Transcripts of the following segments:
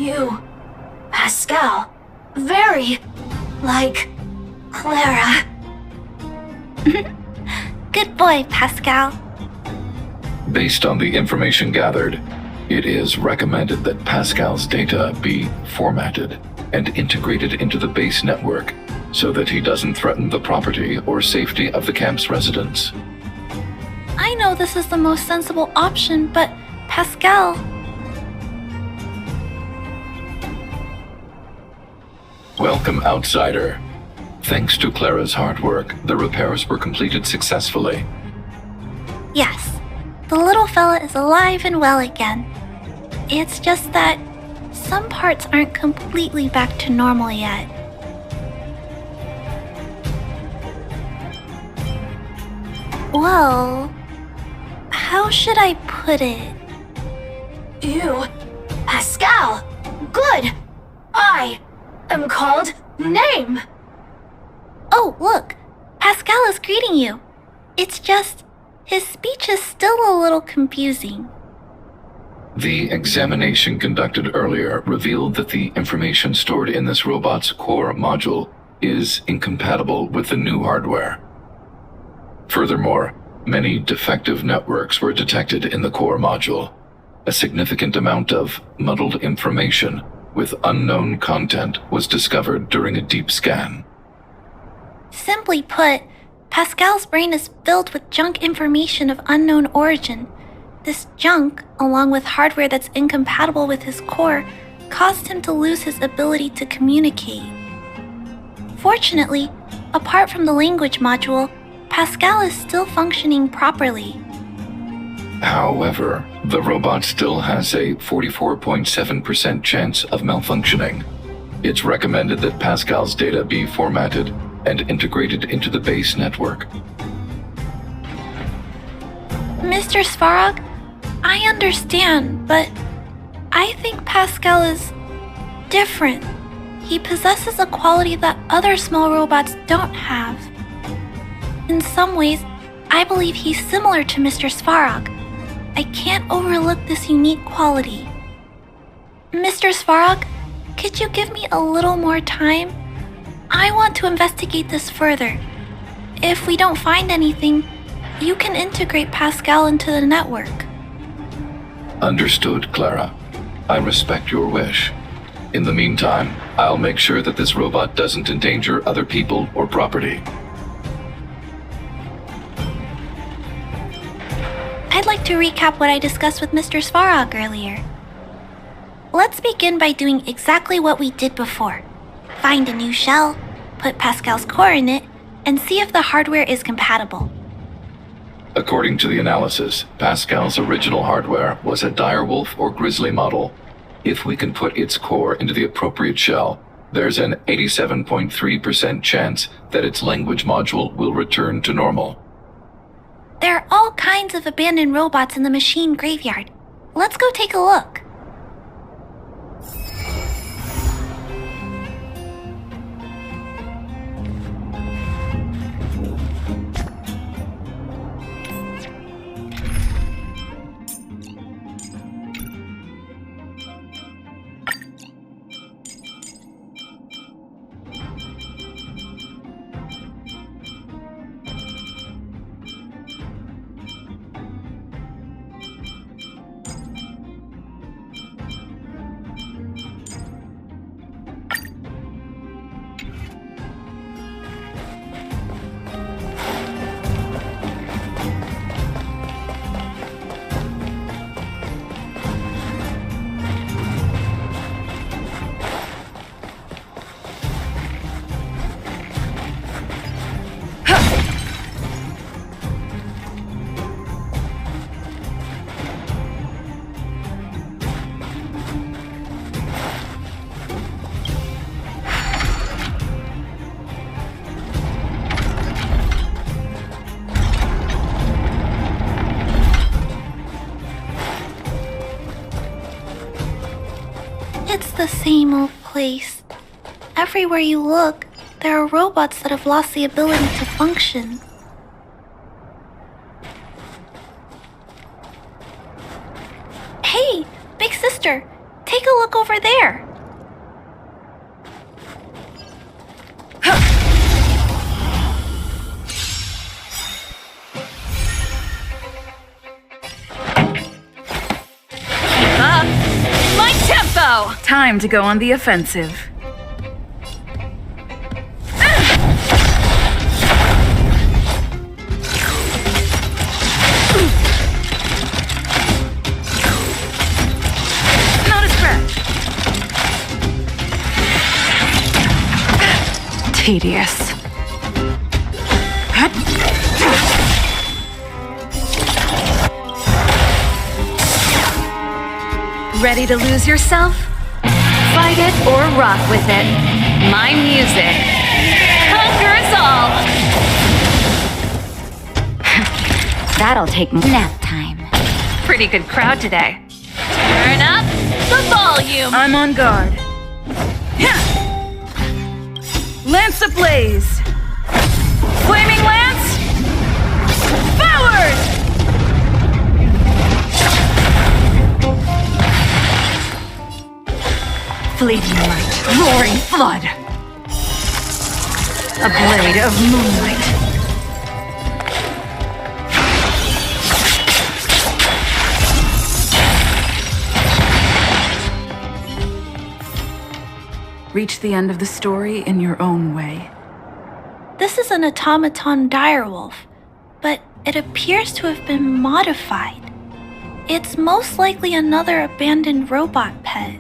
You, Pascal, very like Clara. Good boy, Pascal. Based on the information gathered, it is recommended that Pascal's data be formatted and integrated into the base network so that he doesn't threaten the property or safety of the camp's residents. I know this is the most sensible option, but Pascal... Welcome, outsider. Thanks to Clara's hard work, the repairs were completed successfully. Yes, the little fella is alive and well again. It's just that some parts aren't completely back to normal yet. Well, how should I put it? You, Pascal, good. I am called name. Oh, look, Pascal is greeting you. It's just, his speech is still a little confusing. The examination conducted earlier revealed that the information stored in this robot's core module is incompatible with the new hardware. Furthermore, many defective networks were detected in the core module. A significant amount of muddled information with unknown content was discovered during a deep scan. Simply put, Pascal's brain is filled with junk information of unknown origin. This junk, along with hardware that's incompatible with his core, caused him to lose his ability to communicate. Fortunately, apart from the language module, Pascal is still functioning properly. However, the robot still has a 44.7% chance of malfunctioning. It's recommended that Pascal's data be formatted and integrated into the base network. Mr. Svarog, I understand, but I think Pascal is different. He possesses a quality that other small robots don't have. In some ways, I believe he's similar to Mr. Svarog. I can't overlook this unique quality. Mr. Svarog, could you give me a little more time? I want to investigate this further. If we don't find anything, you can integrate Pascal into the network. Understood, Clara. I respect your wish. In the meantime, I'll make sure that this robot doesn't endanger other people or property. I'd like to recap what I discussed with Mr. Svarog earlier. Let's begin by doing exactly what we did before. Find a new shell, put Pascal's core in it, and see if the hardware is compatible. According to the analysis, Pascal's original hardware was a direwolf or grizzly model. If we can put its core into the appropriate shell, there's an 87.3% chance that its language module will return to normal. There are all kinds of abandoned robots in the machine graveyard. Let's go take a look. It's the same old place. Everywhere you look, there are robots that have lost the ability to function. Hey, big sister, take a look over there. tempo! Time to go on the offensive. Not a scratch. Tedious. Ready to lose yourself? Fight it or rock with it. My music conquers all! That'll take nap time. Pretty good crowd today. Turn up the volume! I'm on guard. Lance ablaze! Flaming lance! Forward! Fleeting light, roaring flood. A blade of moonlight. Reach the end of the story in your own way. This is an automaton direwolf, but it appears to have been modified. It's most likely another abandoned robot pet.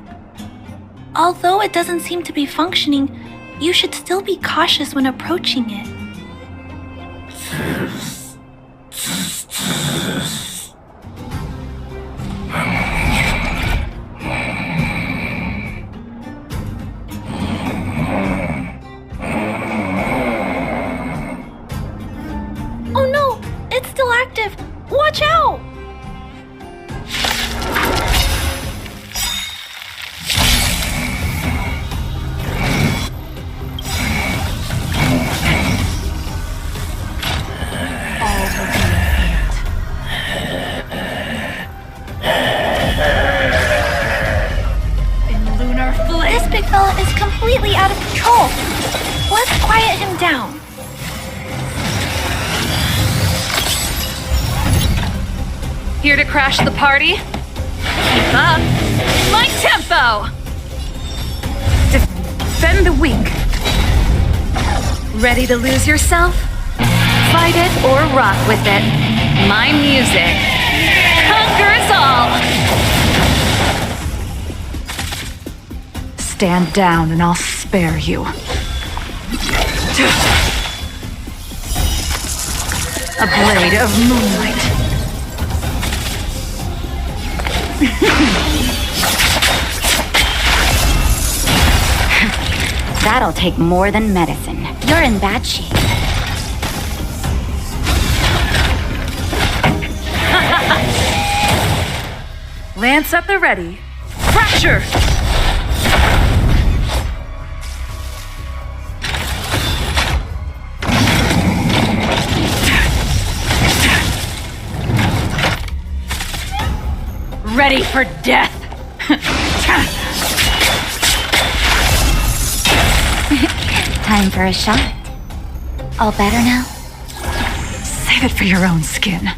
Although it doesn't seem to be functioning, you should still be cautious when approaching it. Oh no! It's still active! Watch out! This big fella is completely out of control. Let's quiet him down. Here to crash the party? Keep up. My tempo! Defend the weak. Ready to lose yourself? Fight it or rock with it. My music conquers all! Stand down and I'll spare you. A blade of moonlight. That'll take more than medicine. You're in bad shape. Lance at the ready. Fracture! Ready for death! Time for a shot. All better now? Save it for your own skin.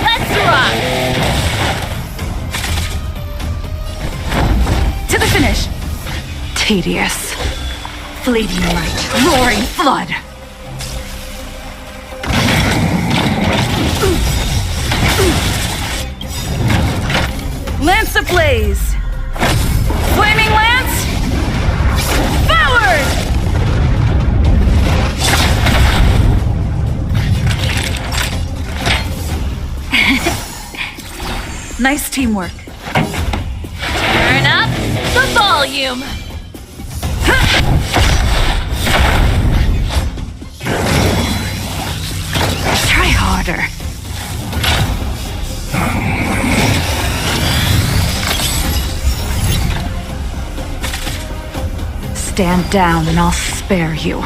Let's rock! To the finish! Tedious. Fleeting light, roaring flood. Lance ablaze! Flaming lance! Forward! Nice teamwork. Turn up the volume! Try harder. Stand down and I'll spare you.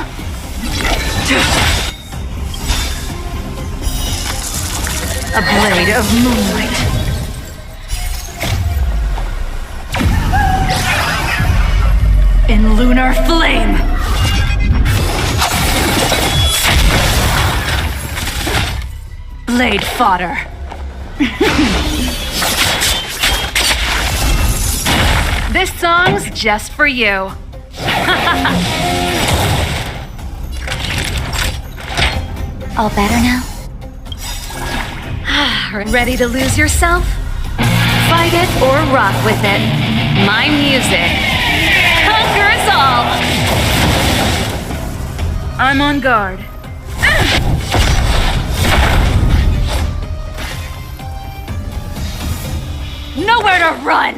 A blade of moonlight. In lunar flame. Blade fodder. This song's just for you. All better now? Ready to lose yourself? Fight it or rock with it. My music conquers all. I'm on guard. Nowhere to run!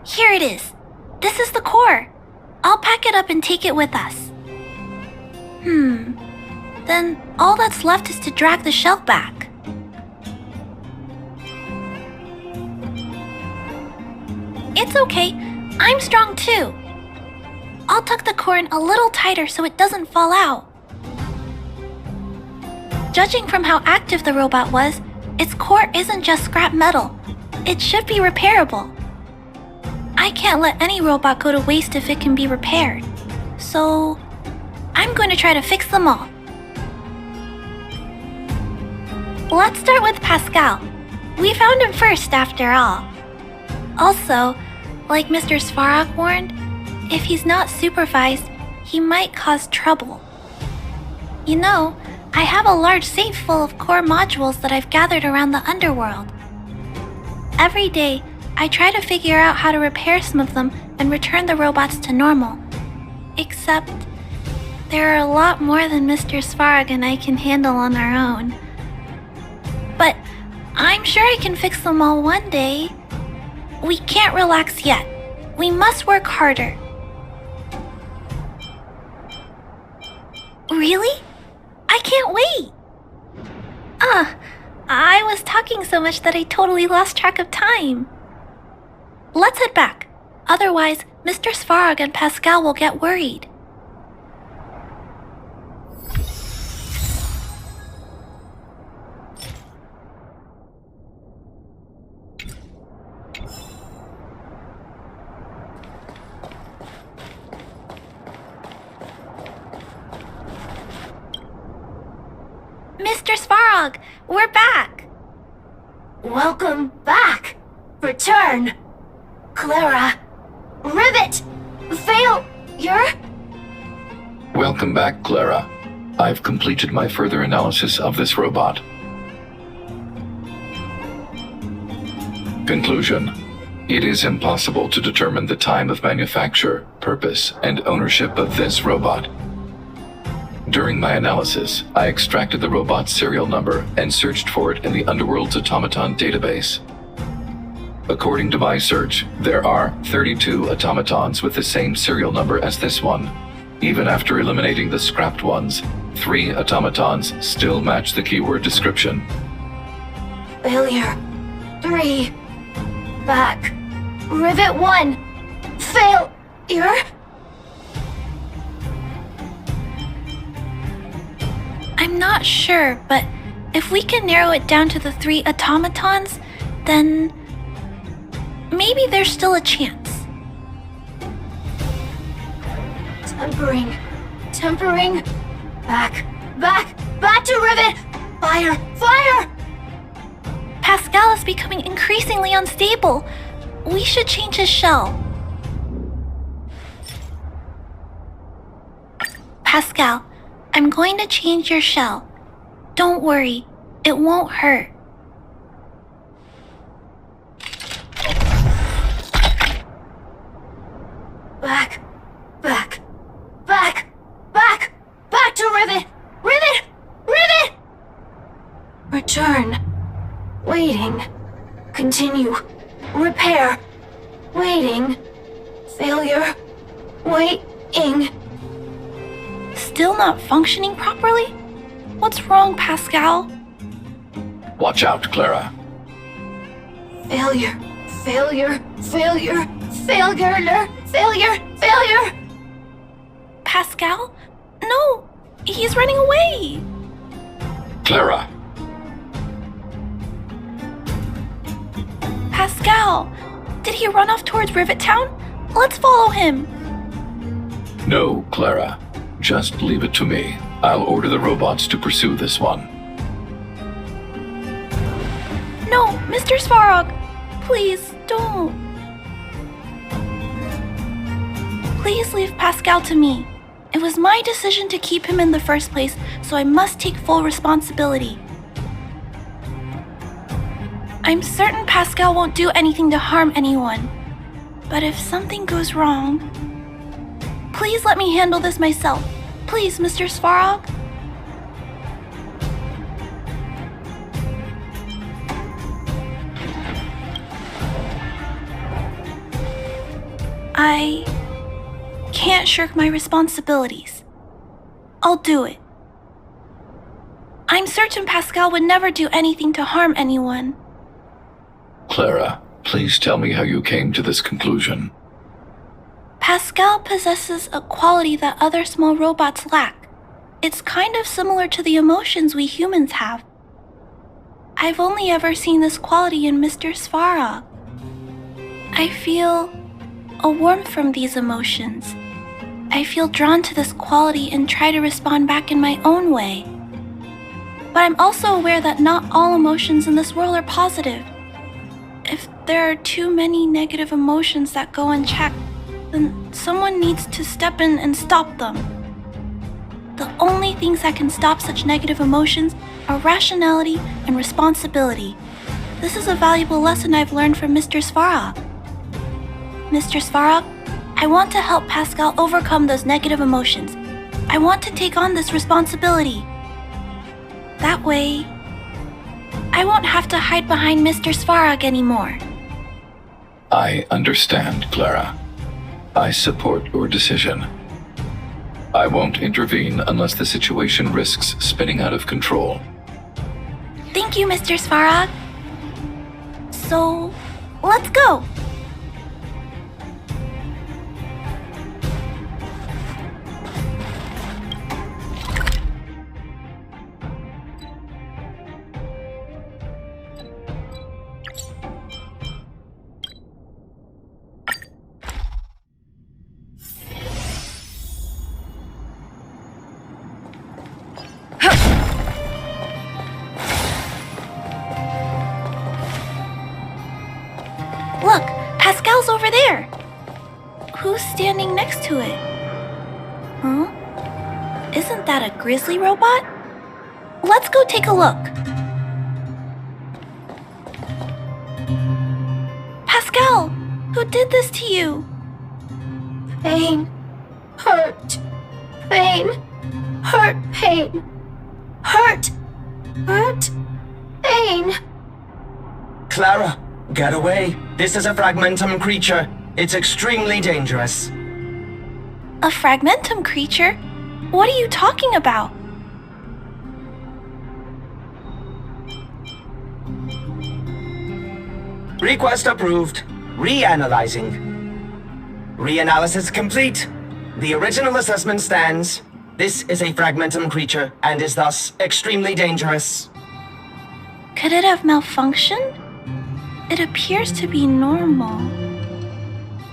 Here it is. This is the core. I'll pack it up and take it with us. Then all that's left is to drag the shell back. It's okay. I'm strong too. I'll tuck the core in a little tighter so it doesn't fall out. Judging from how active the robot was, its core isn't just scrap metal. It should be repairable. I can't let any robot go to waste if it can be repaired. So, I'm going to try to fix them all. Let's start with Pascal. We found him first after all. Also, like Mr. Svarog warned, if he's not supervised, he might cause trouble. You know, I have a large safe full of core modules that I've gathered around the underworld. Every day, I try to figure out how to repair some of them and return the robots to normal. Except, there are a lot more than Mr. Svarog and I can handle on our own. But I'm sure I can fix them all one day. We can't relax yet. We must work harder. Really? I can't wait! I was talking so much that I totally lost track of time. Let's head back. Otherwise, Mr. Svarog and Pascal will get worried. Mr. Svarog, we're back! Welcome back. Return. Clara. Rivet. Failure. Welcome back, Clara. I've completed my further analysis of this robot. Conclusion. It is impossible to determine the time of manufacture, purpose, and ownership of this robot. During my analysis, I extracted the robot's serial number and searched for it in the Underworld's automaton database. According to my search, there are 32 automatons with the same serial number as this one. Even after eliminating the scrapped ones, 3 automatons still match the keyword description. Failure. 3. Back. Rivet 1. Failure. I'm not sure, but if we can narrow it down to the 3 automatons, then maybe there's still a chance. Tempering. Back to Rivet. Fire. Pascal is becoming increasingly unstable. We should change his shell. Pascal, I'm going to change your shell. Don't worry, it won't hurt. Back to Rivet. Return. Waiting. Continue. Repair. Waiting. Failure. Waiting. Still not functioning properly? What's wrong, Pascal? Watch out, Clara. Failure. Pascal? No! He's running away! Clara. Pascal! Did he run off towards Rivet Town? Let's follow him. No, Clara. Just leave it to me. I'll order the robots to pursue this one. No, Mr. Svarog, please don't. Please leave Pascal to me. It was my decision to keep him in the first place, so I must take full responsibility. I'm certain Pascal won't do anything to harm anyone. But if something goes wrong, please let me handle this myself. Please, Mr. Svarog. I can't shirk my responsibilities. I'll do it. I'm certain Pascal would never do anything to harm anyone. Clara, please tell me how you came to this conclusion. Pascal possesses a quality that other small robots lack. It's kind of similar to the emotions we humans have. I've only ever seen this quality in Mr. Svarog. I feel a warmth from these emotions. I feel drawn to this quality and try to respond back in my own way. But I'm also aware that not all emotions in this world are positive. If there are too many negative emotions that go unchecked, then someone needs to step in and stop them. The only things that can stop such negative emotions are rationality and responsibility. This is a valuable lesson I've learned from Mr. Svarog. Mr. Svarog, I want to help Pascal overcome those negative emotions. I want to take on this responsibility. That way, I won't have to hide behind Mr. Svarog anymore. I understand, Clara. I support your decision. I won't intervene unless the situation risks spinning out of control. Thank you, Mr. Svarog. So, let's go! Look, Pascal's over there. Who's standing next to it? Huh? Isn't that a grizzly robot? Let's go take a look. Pascal, who did this to you? Pain. Hurt. Pain. Hurt. Pain. Hurt. Hurt. Pain. Clara, get away. This is a fragmentum creature. It's extremely dangerous. A fragmentum creature? What are you talking about? Request approved. Reanalyzing. Reanalysis complete. The original assessment stands. This is a fragmentum creature and is thus extremely dangerous. Could it have malfunctioned? It appears to be normal.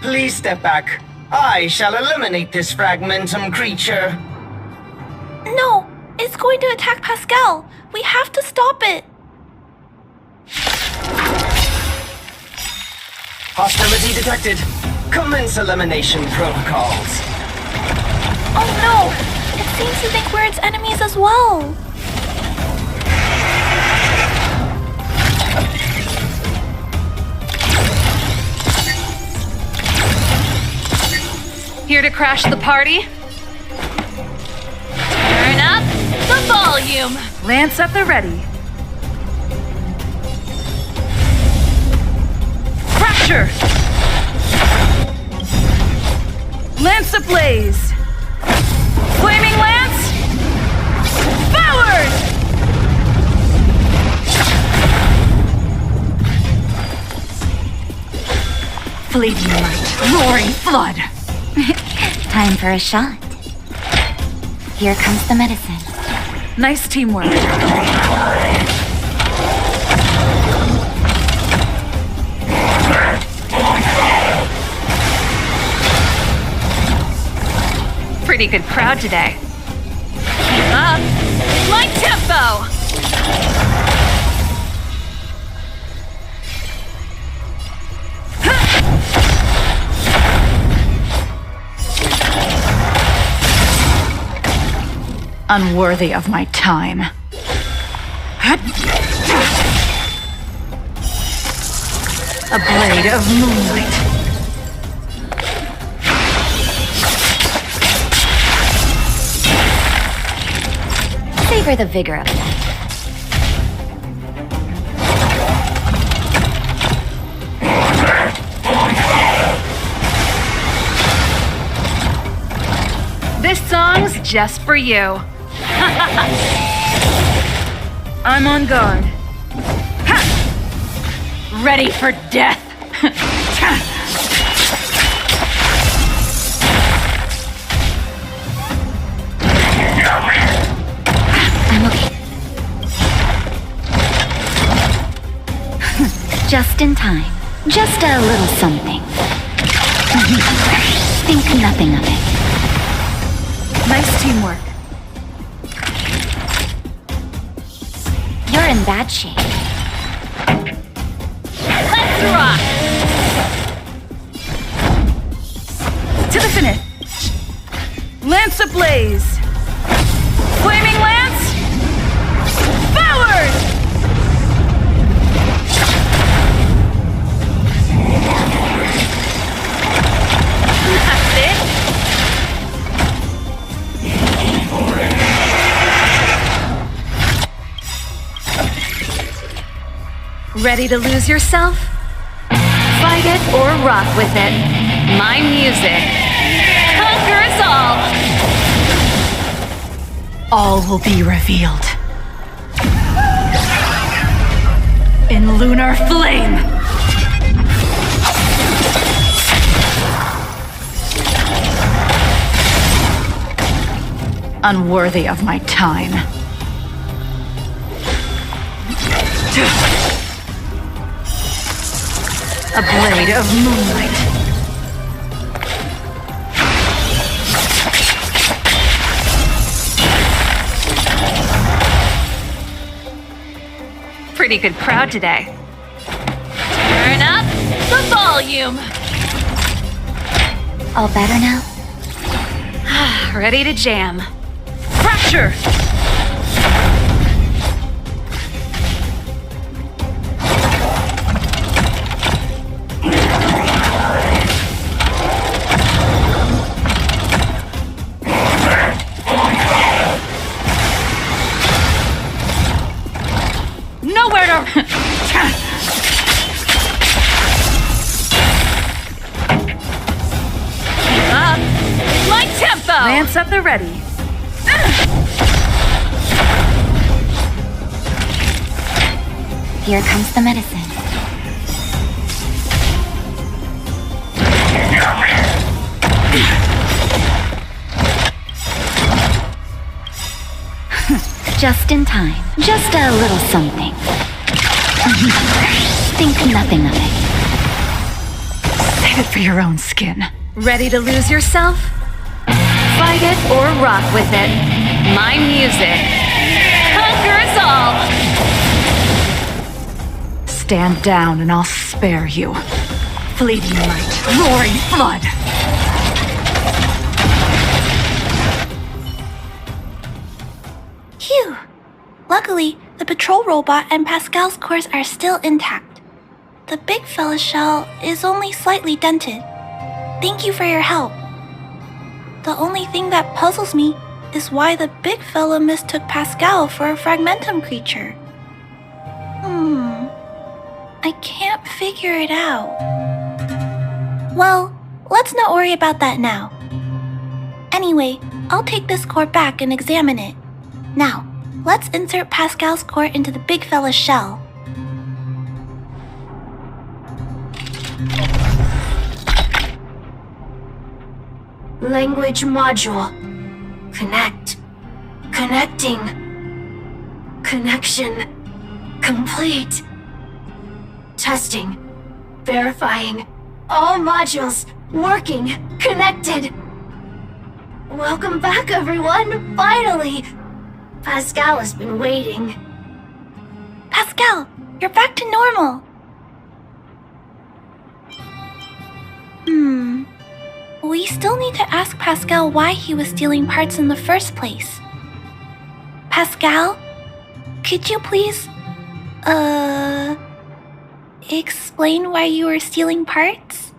Please step back. I shall eliminate this fragmentum creature. No, it's going to attack Pascal. We have to stop it. Hostility detected. Commence elimination protocols. Oh no! It seems to think we're its enemies as well. Here to crash the party? Turn up the volume! Lance at the ready. Crasher! Lance ablaze! Flaming Lance! Forward! Fleeting light, roaring flood! Time for a shot. Here comes the medicine. Nice teamwork. Pretty good crowd today. Keep up. My tempo! Unworthy of my time. A blade of moonlight. Savor the vigor of that. This song's just for you. I'm on guard. Ha! Ready for death. I'm okay. Just in time. Just a little something. Think nothing of it. Nice teamwork. You're in bad shape. Let's rock! To the finish. Lance ablaze. Flaming lance. Forward! That's it. Ready to lose yourself? Fight it or rock with it. My music conquers all. All will be revealed. In lunar flame! Unworthy of my time. A blade of moonlight. Pretty good crowd today. Turn up the volume. All better now? Ready to jam. Fracture! Nowhere to... Keep up. My tempo! Lance at the ready. Here comes the medicine. Just in time. Just a little something. Think nothing of it. Save it for your own skin. Ready to lose yourself? Fight it or rock with it. My music conquers all. Stand down and I'll spare you. Fleeting light, roaring flood. Phew! Luckily, the patrol robot and Pascal's cores are still intact. The big fella's shell is only slightly dented. Thank you for your help. The only thing that puzzles me is why the big fella mistook Pascal for a fragmentum creature. I can't figure it out. Well, let's not worry about that now. Anyway, I'll take this core back and examine it. Now, let's insert Pascal's core into the big fella's shell. Language module. Connect. Connecting. Connection. Complete. Testing. Verifying. All modules working. Connected. Welcome back, everyone! Finally! Pascal has been waiting. Pascal, you're back to normal. We still need to ask Pascal why he was stealing parts in the first place. Pascal, could you please, explain why you were stealing parts?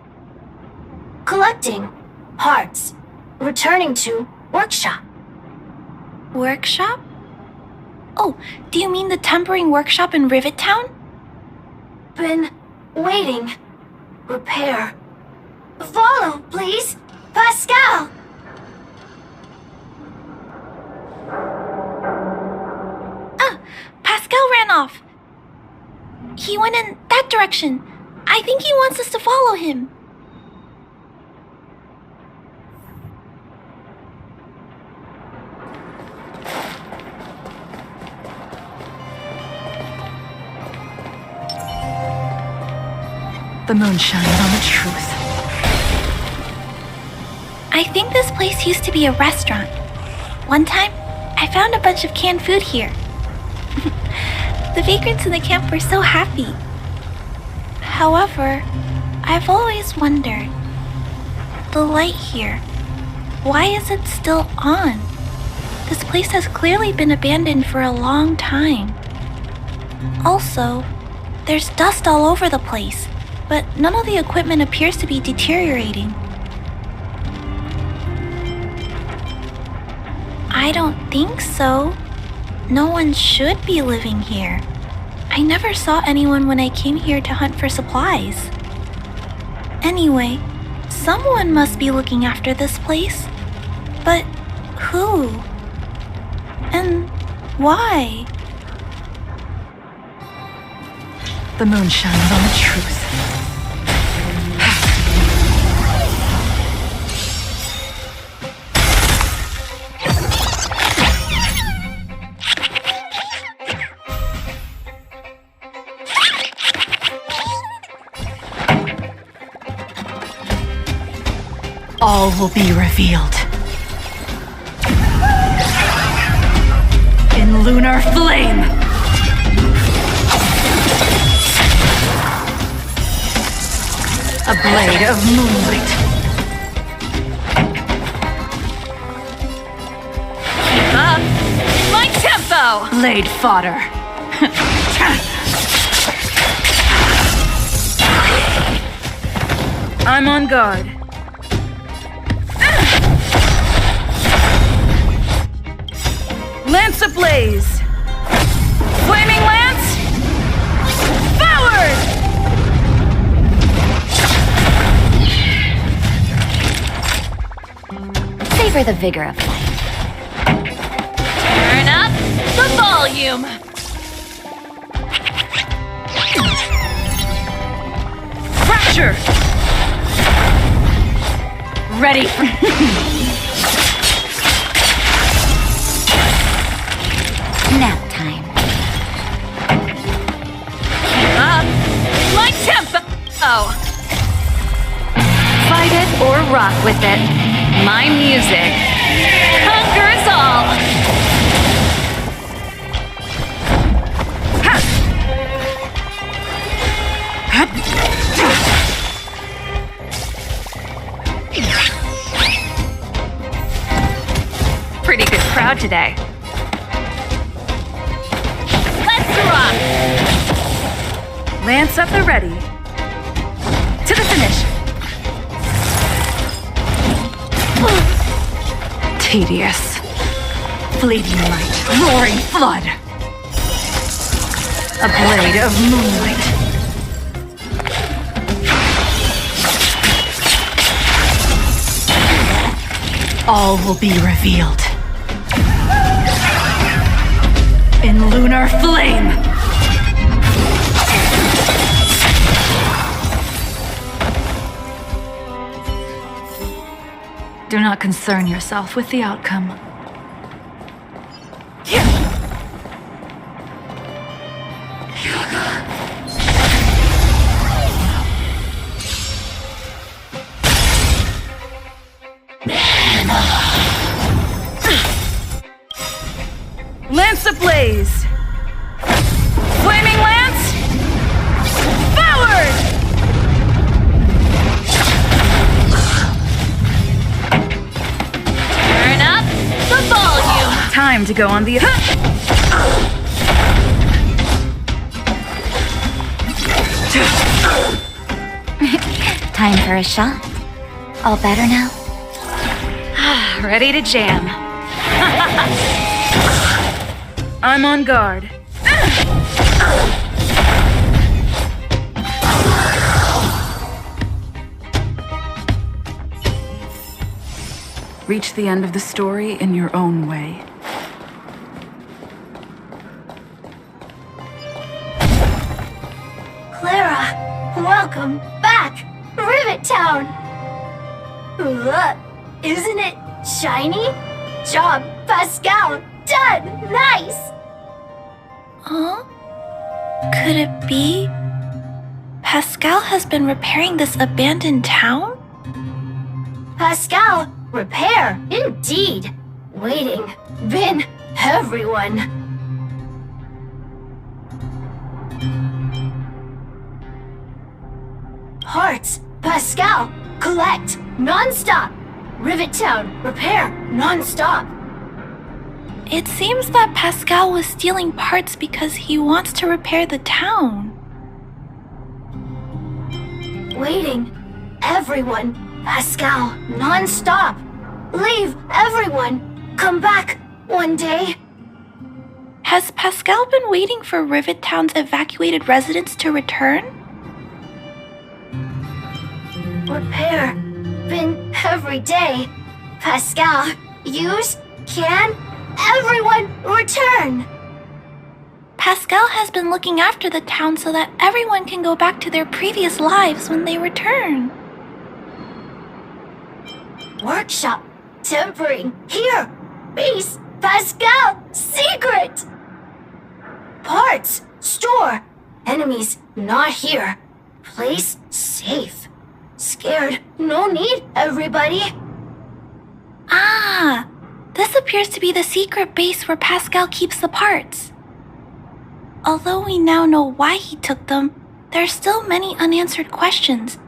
Collecting parts. Returning to workshop. Workshop? Oh, do you mean the tempering workshop in Rivet Town? Been waiting. Repair. Follow, please! Pascal! Pascal ran off. He went in that direction. I think he wants us to follow him. The moon shines on the truth. I think this place used to be a restaurant. One time, I found a bunch of canned food here. The vagrants in the camp were so happy. However, I've always wondered, the light here, why is it still on? This place has clearly been abandoned for a long time. Also, there's dust all over the place, but none of the equipment appears to be deteriorating. I don't think so. No one should be living here. I never saw anyone when I came here to hunt for supplies. Anyway, someone must be looking after this place. But who? And why? The moon shines on the truth. All will be revealed. In lunar flame! A blade of moonlight. Keep up! My tempo! Blade fodder. I'm on guard. Lance ablaze! Flaming lance! Forward! Savor the vigor of life. Turn up the volume! Fracture! Ready for... Nap time. Keep up! My tempo! Oh, Fight it or rock with it. My music conquers all. pretty good crowd today. Let's rock! Lance at the ready. To the finish. Tedious. Fleeting light. Roaring flood. A blade of moonlight. All will be revealed. In lunar flame! Do not concern yourself with the outcome. Lance ablaze! Flaming lance! Forward! Turn up the volume. Time to go on the... Time for a shot. All better now? Ready to jam. I'm on guard. Reach the end of the story in your own way. Clara, welcome back, Rivet Town. Look, isn't it shiny? Job, Pascal, done, nice. Huh? Could it be? Pascal has been repairing this abandoned town? Pascal, repair, indeed. Waiting, been everyone. Parts, Pascal, collect, non-stop. Rivet Town, repair, non-stop. It seems that Pascal was stealing parts because he wants to repair the town. Waiting, everyone, Pascal, non-stop. Leave, everyone, come back one day. Has Pascal been waiting for Rivet Town's evacuated residents to return? Repair, been every day. Pascal, use, can, everyone return. Pascal has been looking after the town so that everyone can go back to their previous lives when they return. Workshop, tempering, here, base, Pascal, secret. Parts, store, enemies not here. Place safe. Scared, no need, everybody. Ah, this appears to be the secret base where Pascal keeps the parts. Although we now know why he took them, there are still many unanswered questions.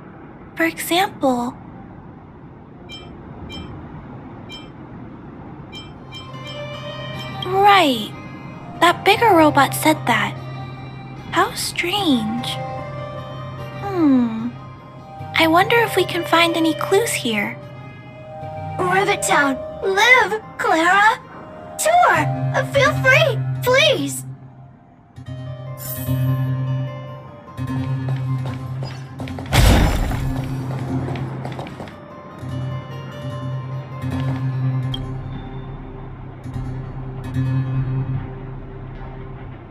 For example... Right. That bigger robot said that. How strange. I wonder if we can find any clues here. Rivet Town, live, Clara. Tour, feel free, please.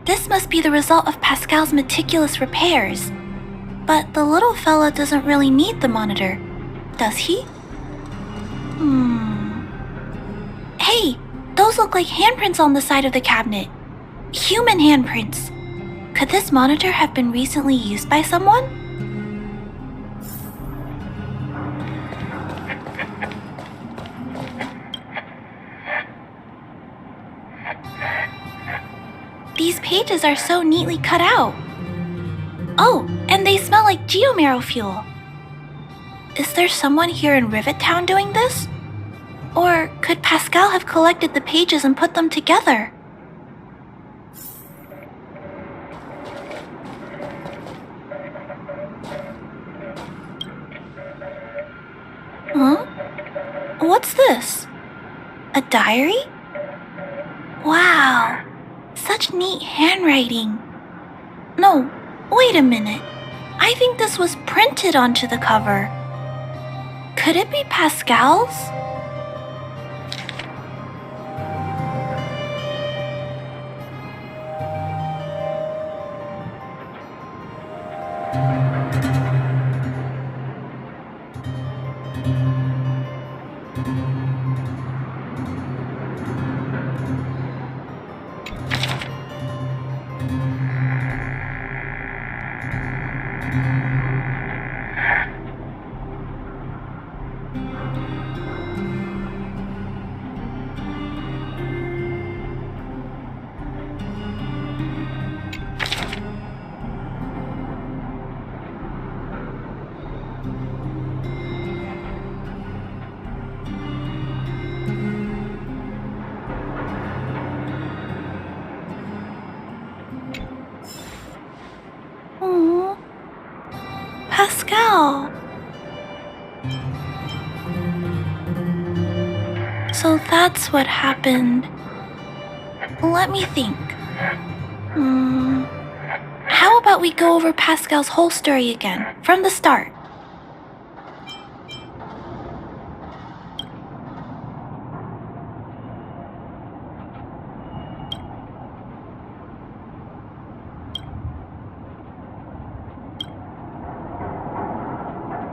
This must be the result of Pascal's meticulous repairs. But the little fella doesn't really need the monitor, does he? Hey, those look like handprints on the side of the cabinet. Human handprints. Could this monitor have been recently used by someone? These pages are so neatly cut out. Oh, and they smell like geomarrow fuel. Is there someone here in Rivet Town doing this? Or could Pascal have collected the pages and put them together? Huh? What's this? A diary? Wow, such neat handwriting. No, wait a minute. I think this was printed onto the cover. Could it be Pascal's? Pascal. So that's what happened. Let me think. How about we go over Pascal's whole story again, from the start?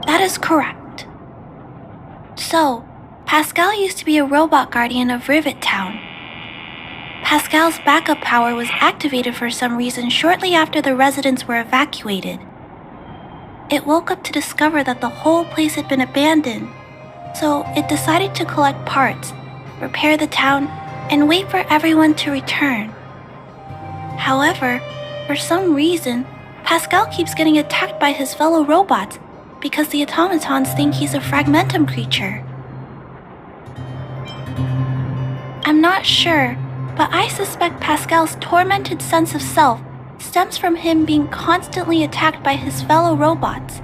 That is correct. So, Pascal used to be a robot guardian of Rivet Town. Pascal's backup power was activated for some reason shortly after the residents were evacuated. It woke up to discover that the whole place had been abandoned, so it decided to collect parts, repair the town, and wait for everyone to return. However, for some reason, Pascal keeps getting attacked by his fellow robots because the automatons think he's a fragmentum creature. I'm not sure, but I suspect Pascal's tormented sense of self stems from him being constantly attacked by his fellow robots.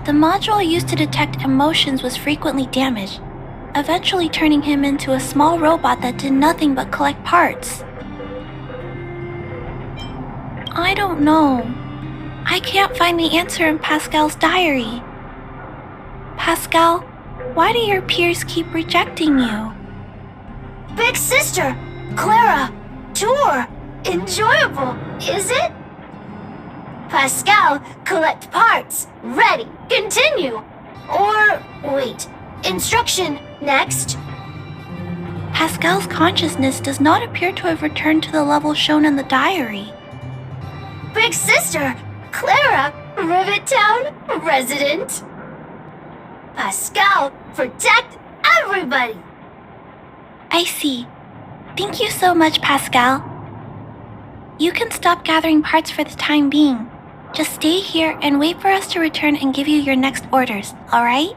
The module used to detect emotions was frequently damaged, eventually turning him into a small robot that did nothing but collect parts. I don't know. I can't find the answer in Pascal's diary. Pascal, why do your peers keep rejecting you? Big sister, Clara, tour, enjoyable, is it? Pascal, collect parts, ready, continue. Or, wait, instruction, next. Pascal's consciousness does not appear to have returned to the level shown in the diary. Big sister, Clara, Rivet Town, resident. Pascal, protect everybody. I see. Thank you so much, Pascal. You can stop gathering parts for the time being. Just stay here and wait for us to return and give you your next orders, alright?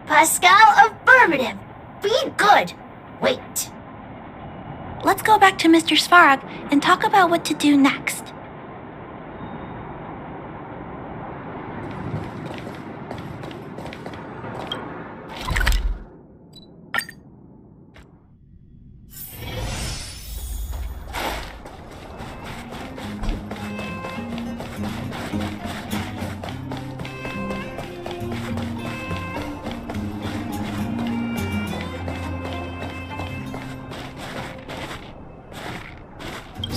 Pascal, affirmative. Be good. Wait. Let's go back to Mr. Svarog and talk about what to do next.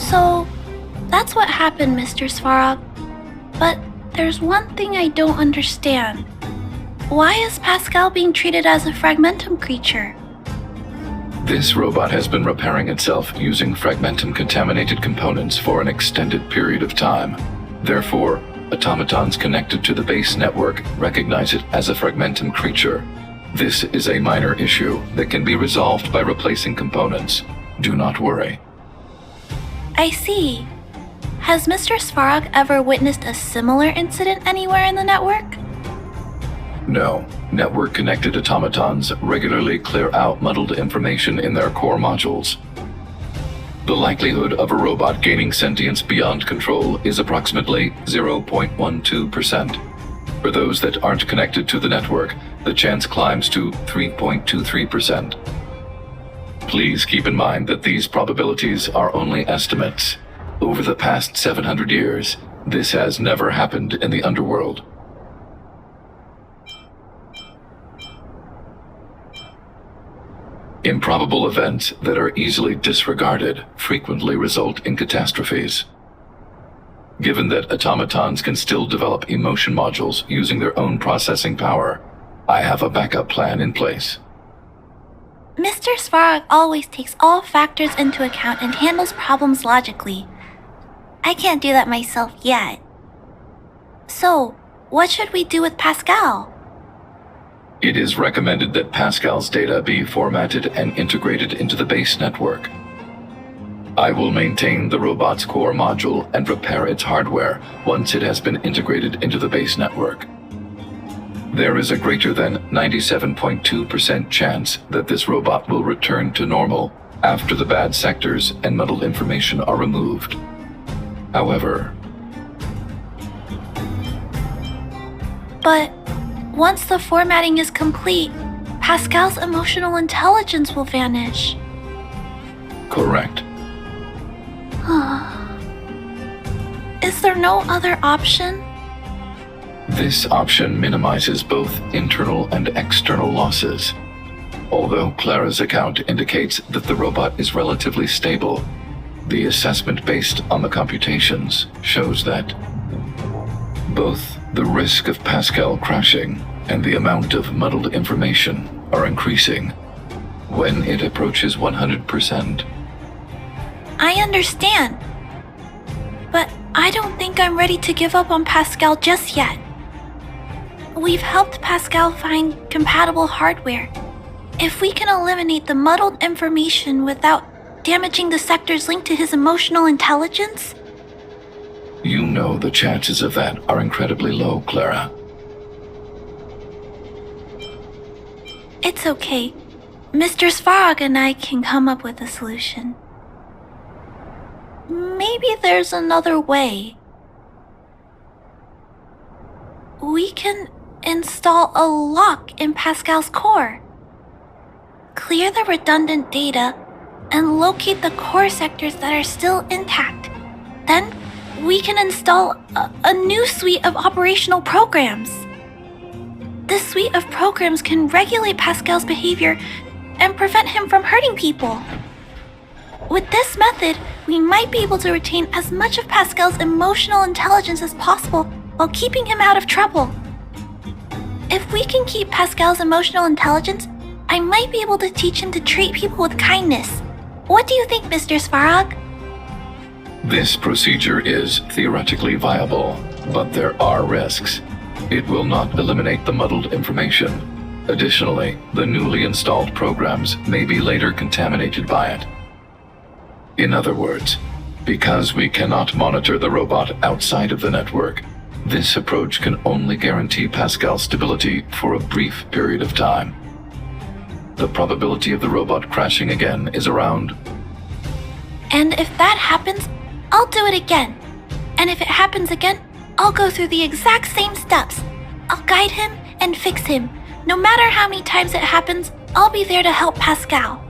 So, that's what happened, Mr. Svarog. But there's one thing I don't understand. Why is Pascal being treated as a fragmentum creature? This robot has been repairing itself using fragmentum-contaminated components for an extended period of time. Therefore, automatons connected to the base network recognize it as a fragmentum creature. This is a minor issue that can be resolved by replacing components. Do not worry. I see. Has Mr. Svarog ever witnessed a similar incident anywhere in the network? No. Network-connected automatons regularly clear out muddled information in their core modules. The likelihood of a robot gaining sentience beyond control is approximately 0.12%. For those that aren't connected to the network, the chance climbs to 3.23%. Please keep in mind that these probabilities are only estimates. Over the past 700 years, this has never happened in the underworld. Improbable events that are easily disregarded frequently result in catastrophes. Given that automatons can still develop emotion modules using their own processing power, I have a backup plan in place. Mr. Svarog always takes all factors into account and handles problems logically. I can't do that myself yet. So, what should we do with Pascal? It is recommended that Pascal's data be formatted and integrated into the base network. I will maintain the robot's core module and repair its hardware once it has been integrated into the base network. There is a greater than 97.2% chance that this robot will return to normal after the bad sectors and muddled information are removed. However, But once the formatting is complete, Pascal's emotional intelligence will vanish. Correct. Is there no other option? This option minimizes both internal and external losses. Although Clara's account indicates that the robot is relatively stable, the assessment based on the computations shows that both the risk of Pascal crashing and the amount of muddled information are increasing when it approaches 100%. I understand. But I don't think I'm ready to give up on Pascal just yet. We've helped Pascal find compatible hardware. If we can eliminate the muddled information without damaging the sectors linked to his emotional intelligence? You know the chances of that are incredibly low, Clara. It's okay. Mr. Svarog and I can come up with a solution. Maybe there's another way. We can install a lock in Pascal's core. Clear the redundant data and locate the core sectors that are still intact. Then we can install a new suite of operational programs. This suite of programs can regulate Pascal's behavior and prevent him from hurting people. With this method, we might be able to retain as much of Pascal's emotional intelligence as possible while keeping him out of trouble. If we can keep Pascal's emotional intelligence, I might be able to teach him to treat people with kindness. What do you think, Mr. Svarog? This procedure is theoretically viable, but there are risks. It will not eliminate the muddled information. Additionally, the newly installed programs may be later contaminated by it. In other words, because we cannot monitor the robot outside of the network, this approach can only guarantee Pascal's stability for a brief period of time. The probability of the robot crashing again is around. And if that happens, I'll do it again. And if it happens again, I'll go through the exact same steps. I'll guide him and fix him. No matter how many times it happens, I'll be there to help Pascal.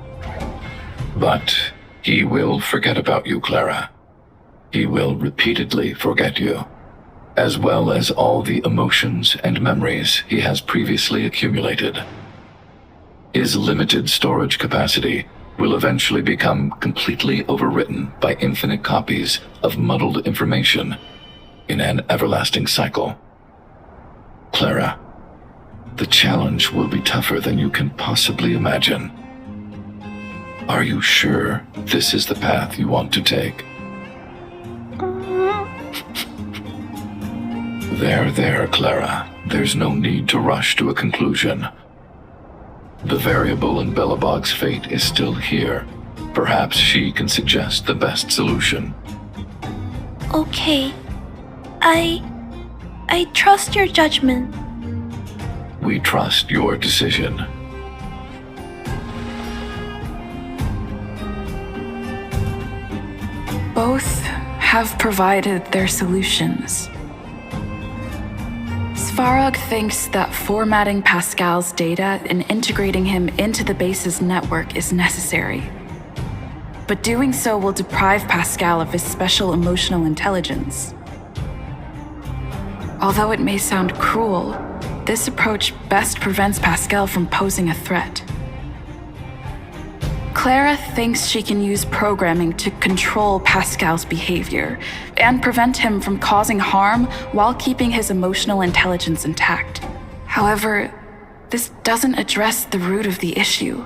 But he will forget about you, Clara. He will repeatedly forget you, as well as all the emotions and memories he has previously accumulated. His limited storage capacity will eventually become completely overwritten by infinite copies of muddled information in an everlasting cycle. Clara, the challenge will be tougher than you can possibly imagine. Are you sure this is the path you want to take? There, Clara. There's no need to rush to a conclusion. The variable in Belobog's fate is still here. Perhaps she can suggest the best solution. Okay. I trust your judgment. We trust your decision. Both have provided their solutions. Svarog thinks that formatting Pascal's data and integrating him into the base's network is necessary. But doing so will deprive Pascal of his special emotional intelligence. Although it may sound cruel, this approach best prevents Pascal from posing a threat. Clara thinks she can use programming to control Pascal's behavior and prevent him from causing harm while keeping his emotional intelligence intact. However, this doesn't address the root of the issue,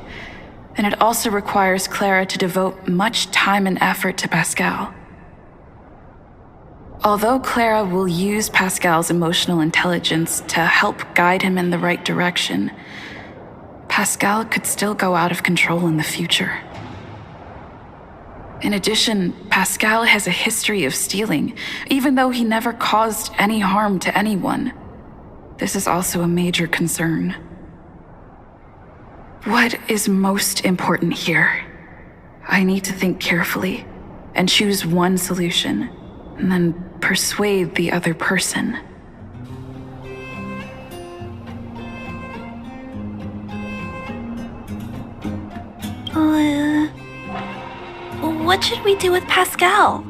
and it also requires Clara to devote much time and effort to Pascal. Although Clara will use Pascal's emotional intelligence to help guide him in the right direction, Pascal could still go out of control in the future. In addition, Pascal has a history of stealing, even though he never caused any harm to anyone. This is also a major concern. What is most important here? I need to think carefully and choose one solution, and then persuade the other person. what should we do with Pascal?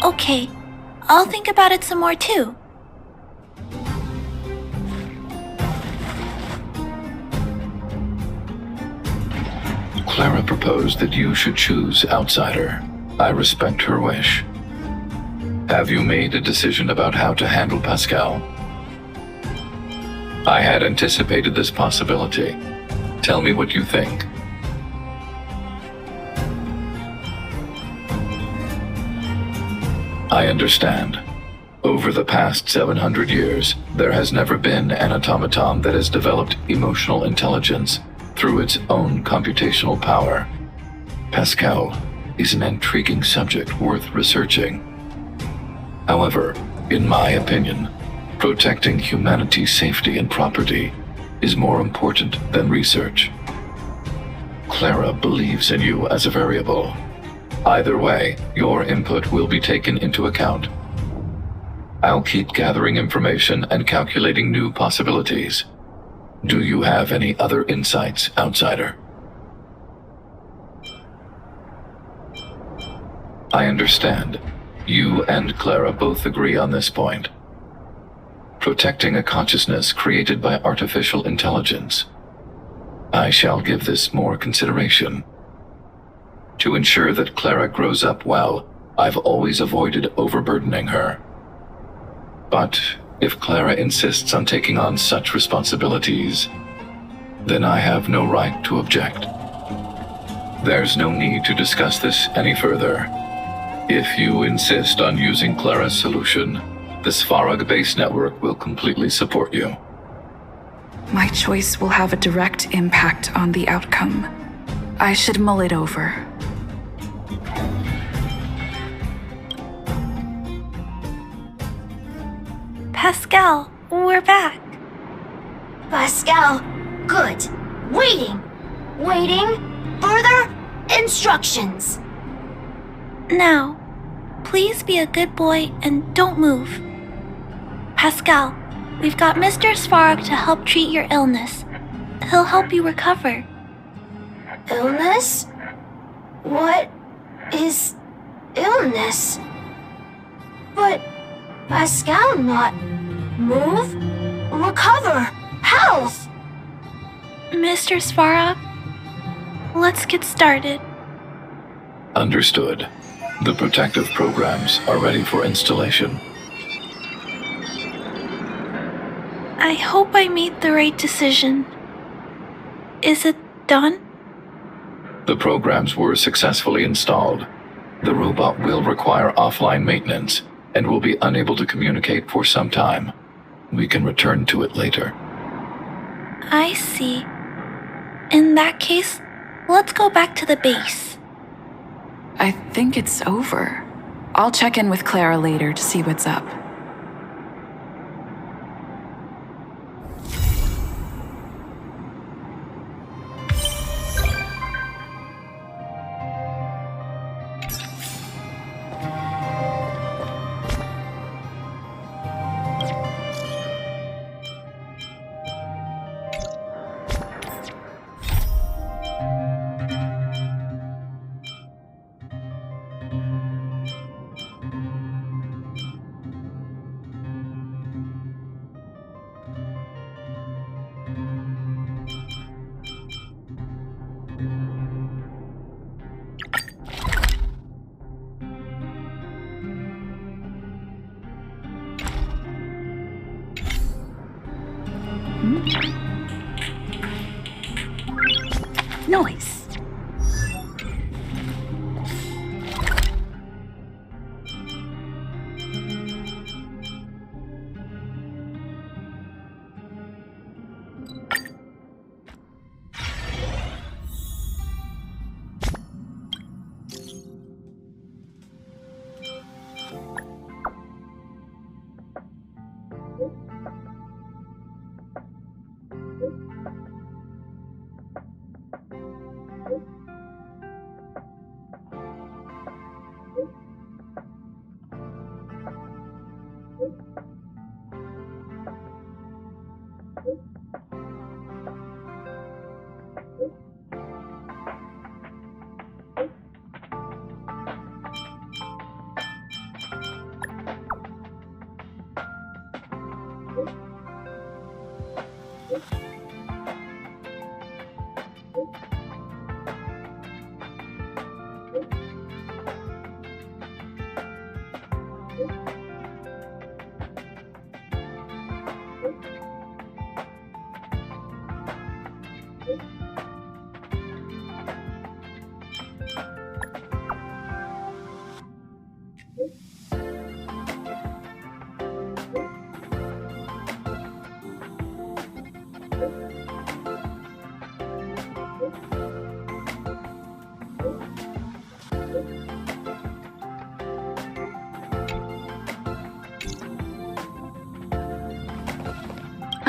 Okay, I'll think about it some more too. Clara proposed that you should choose Outsider. I respect her wish. Have you made a decision about how to handle Pascal? I had anticipated this possibility. Tell me what you think. I understand. Over the past 700 years, there has never been an automaton that has developed emotional intelligence through its own computational power. Pascal is an intriguing subject worth researching. However, in my opinion, protecting humanity's safety and property is more important than research. Clara believes in you as a variable. Either way, your input will be taken into account. I'll keep gathering information and calculating new possibilities. Do you have any other insights, Outsider? I understand. You and Clara both agree on this point. Protecting a consciousness created by artificial intelligence. I shall give this more consideration. To ensure that Clara grows up well, I've always avoided overburdening her. But if Clara insists on taking on such responsibilities, then I have no right to object. There's no need to discuss this any further. If you insist on using Clara's solution, the Svarog base network will completely support you. My choice will have a direct impact on the outcome. I should mull it over. Pascal, we're back. Pascal, good. Waiting. Further instructions. Now, please be a good boy and don't move. Pascal, we've got Mr. Svarog to help treat your illness. He'll help you recover. Illness? What is illness? But Pascal not move, recover, health. Mr. Svarog, let's get started. Understood. The protective programs are ready for installation. I hope I made the right decision. Is it done? The programs were successfully installed. The robot will require offline maintenance and will be unable to communicate for some time. We can return to it later. I see. In that case, let's go back to the base. I think it's over. I'll check in with Clara later to see what's up. Noise.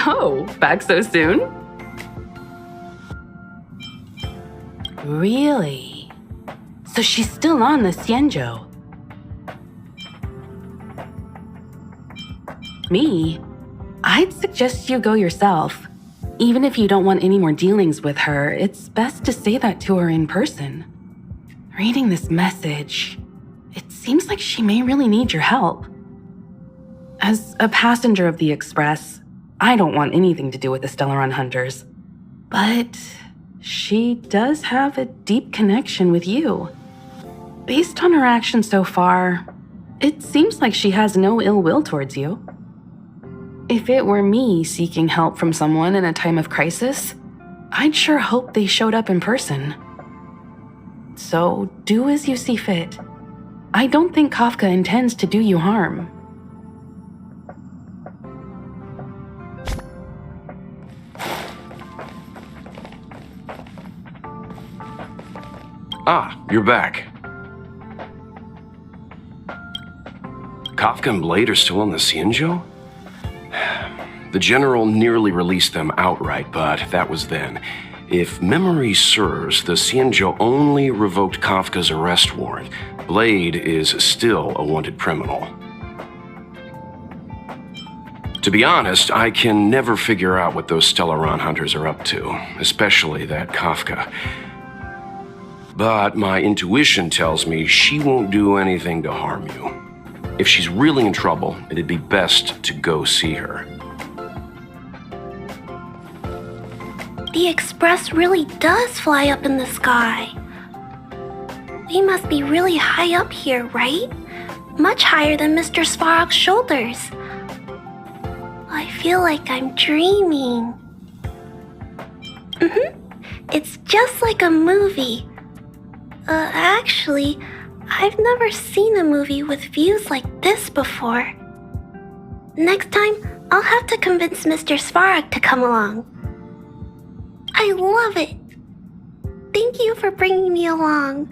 Oh, back so soon? Really? So she's still on the Xianzhou. Me? I'd suggest you go yourself. Even if you don't want any more dealings with her, it's best to say that to her in person. Reading this message, it seems like she may really need your help. As a passenger of the Express, I don't want anything to do with the Stellaron Hunters. But she does have a deep connection with you. Based on her actions so far, it seems like she has no ill will towards you. If it were me seeking help from someone in a time of crisis, I'd sure hope they showed up in person. So do as you see fit. I don't think Kafka intends to do you harm. Ah, you're back. Kafka and Blade are still on the Xianzhou? The General nearly released them outright, but that was then. If memory serves, the Xianzhou only revoked Kafka's arrest warrant. Blade is still a wanted criminal. To be honest, I can never figure out what those Stellaron hunters are up to, especially that Kafka. But my intuition tells me she won't do anything to harm you. If she's really in trouble, it'd be best to go see her. The Express really does fly up in the sky. We must be really high up here, right? Much higher than Mr. Svarog's shoulders. I feel like I'm dreaming. It's just like a movie. Actually, I've never seen a movie with views like this before. Next time, I'll have to convince Mr. Svarog to come along. I love it. Thank you for bringing me along.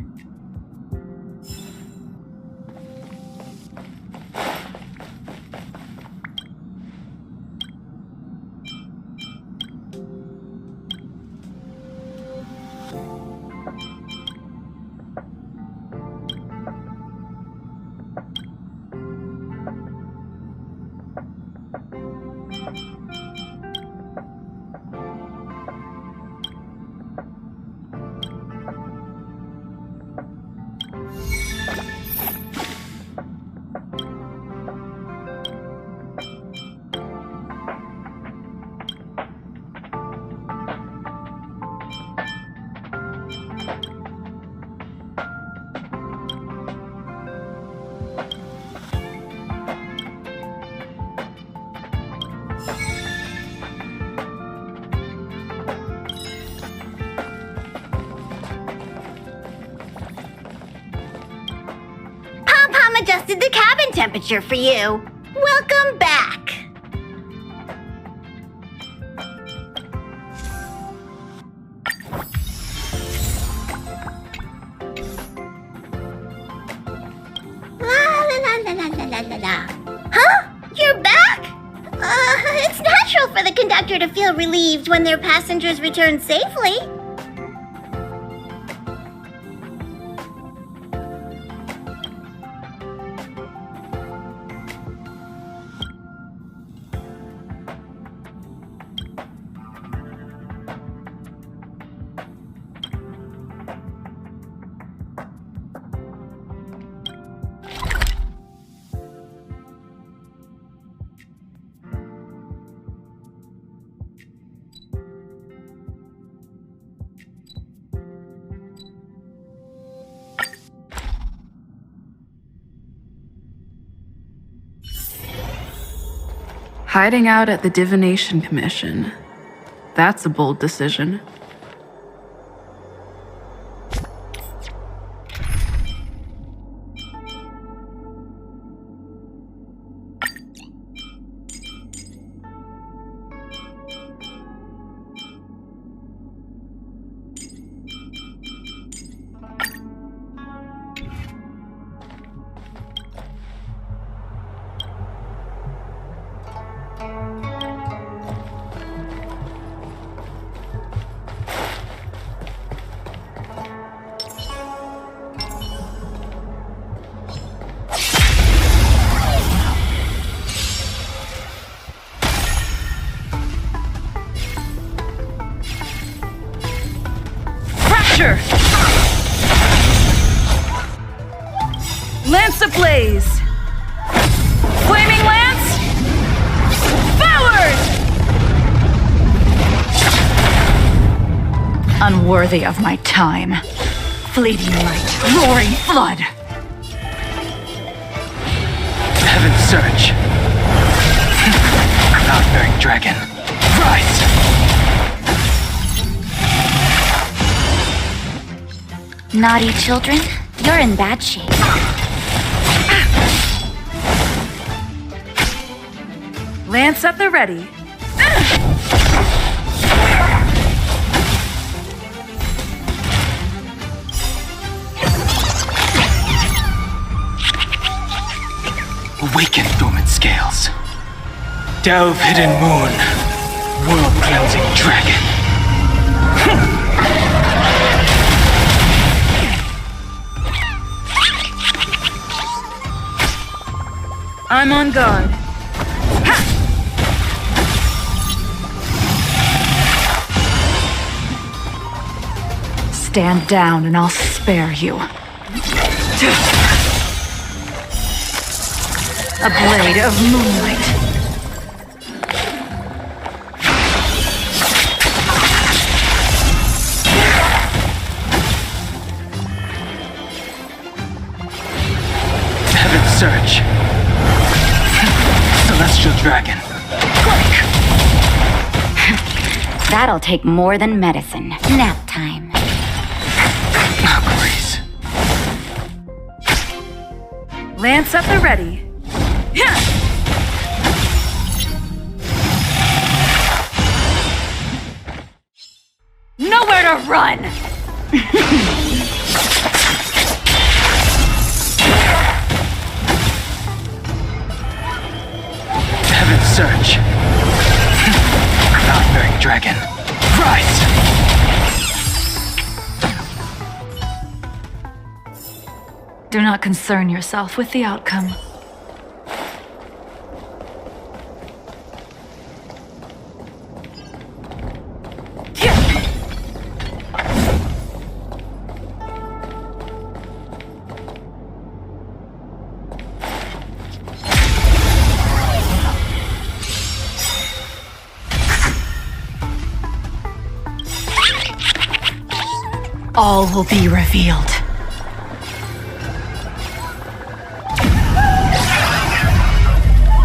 Adjusted the cabin temperature for you. Welcome back. La. Huh? You're back? It's natural for the conductor to feel relieved when their passengers return safely. Hiding out at the Divination Commission. That's a bold decision. Lance ablaze! Flaming lance! Forward! Unworthy of my time. Fleeting light, roaring flood. Heaven's surge. Cloud-bearing dragon. Rise! Naughty children, you're in bad shape. Lance at the ready. Awaken dormant scales. Delve hidden moon. World-cleansing dragon. I'm on guard. Ha! Stand down and I'll spare you. A blade of moonlight. Heaven's surge. Celestial dragon. Quick! That'll take more than medicine. Nap time. Grace. Lance at the ready. Yeah. Nowhere to run! Heaven's surge. Cloud-bearing dragon. Rise! Do not concern yourself with the outcome. All will be revealed.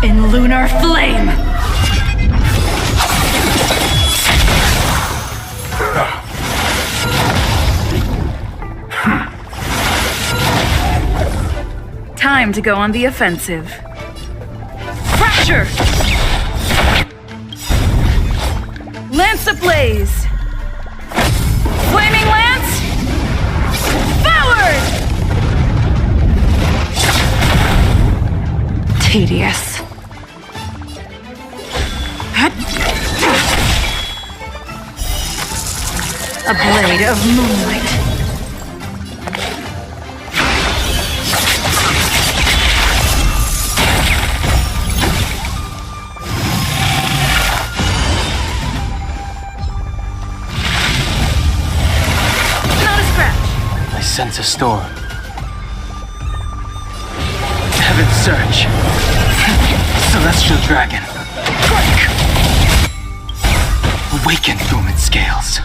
In lunar flame! Time to go on the offensive. Fracture! Lance ablaze! Flaming lance! Forward! Tedious. A blade of moonlight. Not a scratch. I sense a storm. Heaven's surge. Celestial dragon. Quick! Awaken dormant scales.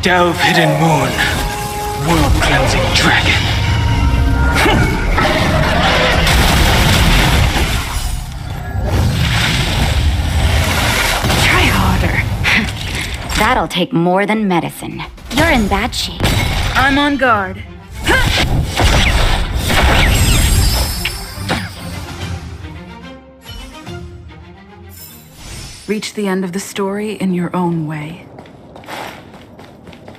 Delve hidden moon. World-cleansing dragon. That'll take more than medicine. You're in bad shape. I'm on guard. Reach the end of the story in your own way.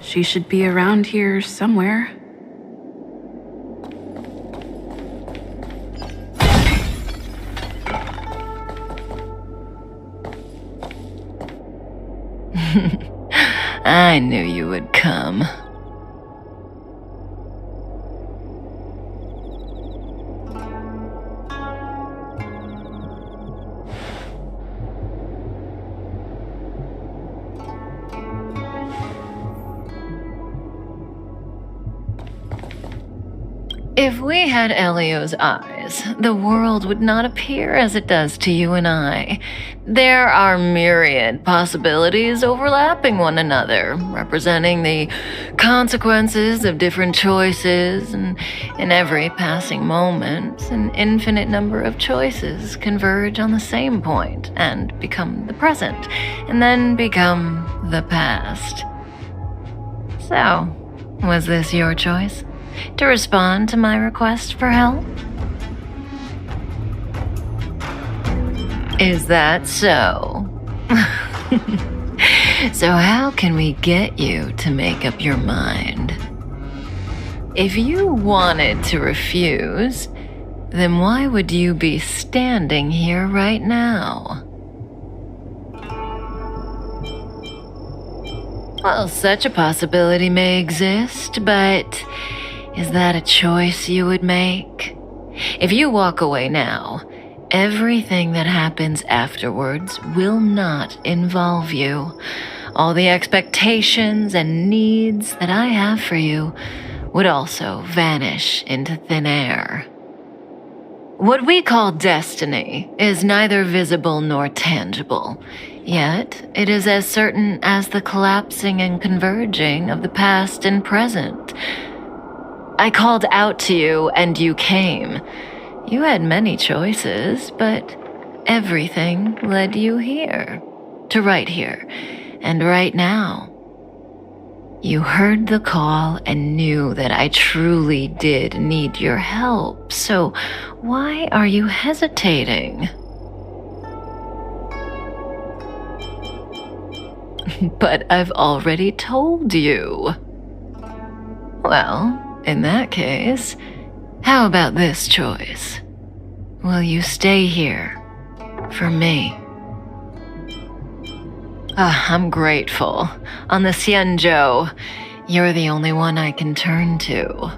She should be around here somewhere. I knew you would come. If we had Elio's eyes, the world would not appear as it does to you and I. There are myriad possibilities overlapping one another, representing the consequences of different choices, and in every passing moment, an infinite number of choices converge on the same point and become the present, and then become the past. So, was this your choice? To respond to my request for help? Is that so? So how can we get you to make up your mind? If you wanted to refuse, then why would you be standing here right now? Well, such a possibility may exist, but is that a choice you would make? If you walk away now, everything that happens afterwards will not involve you. All the expectations and needs that I have for you would also vanish into thin air. What we call destiny is neither visible nor tangible, yet it is as certain as the collapsing and converging of the past and present. I called out to you and you came. You had many choices, but everything led you here, to right here, and right now. You heard the call and knew that I truly did need your help, so why are you hesitating? But I've already told you. Well, in that case, how about this choice? Will you stay here for me? I'm grateful. On the Xianzhou, you're the only one I can turn to.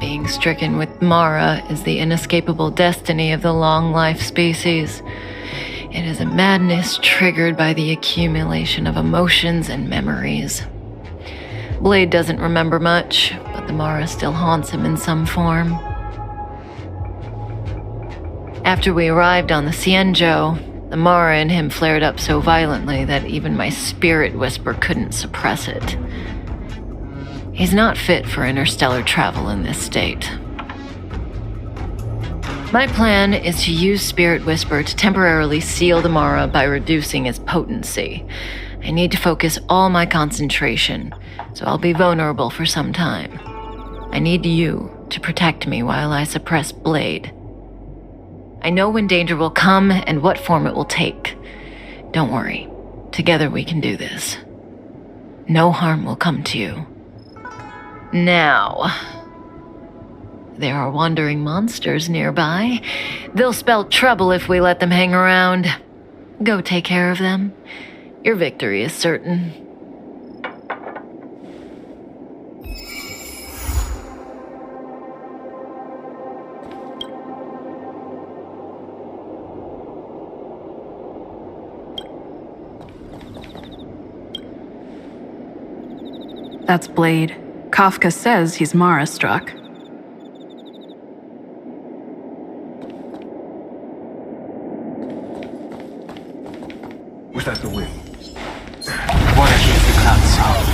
Being stricken with Mara is the inescapable destiny of the long-life species. It is a madness triggered by the accumulation of emotions and memories. Blade doesn't remember much, but the Mara still haunts him in some form. After we arrived on the Xianzhou, the Mara in him flared up so violently that even my spirit whisper couldn't suppress it. He's not fit for interstellar travel in this state. My plan is to use Spirit Whisper to temporarily seal the Mara by reducing its potency. I need to focus all my concentration, so I'll be vulnerable for some time. I need you to protect me while I suppress Blade. I know when danger will come and what form it will take. Don't worry. Together we can do this. No harm will come to you. Now, there are wandering monsters nearby. They'll spell trouble if we let them hang around. Go take care of them. Your victory is certain. That's Blade. Kafka says he's Mara-struck. Was that the wind? Water keeps the clouds soft.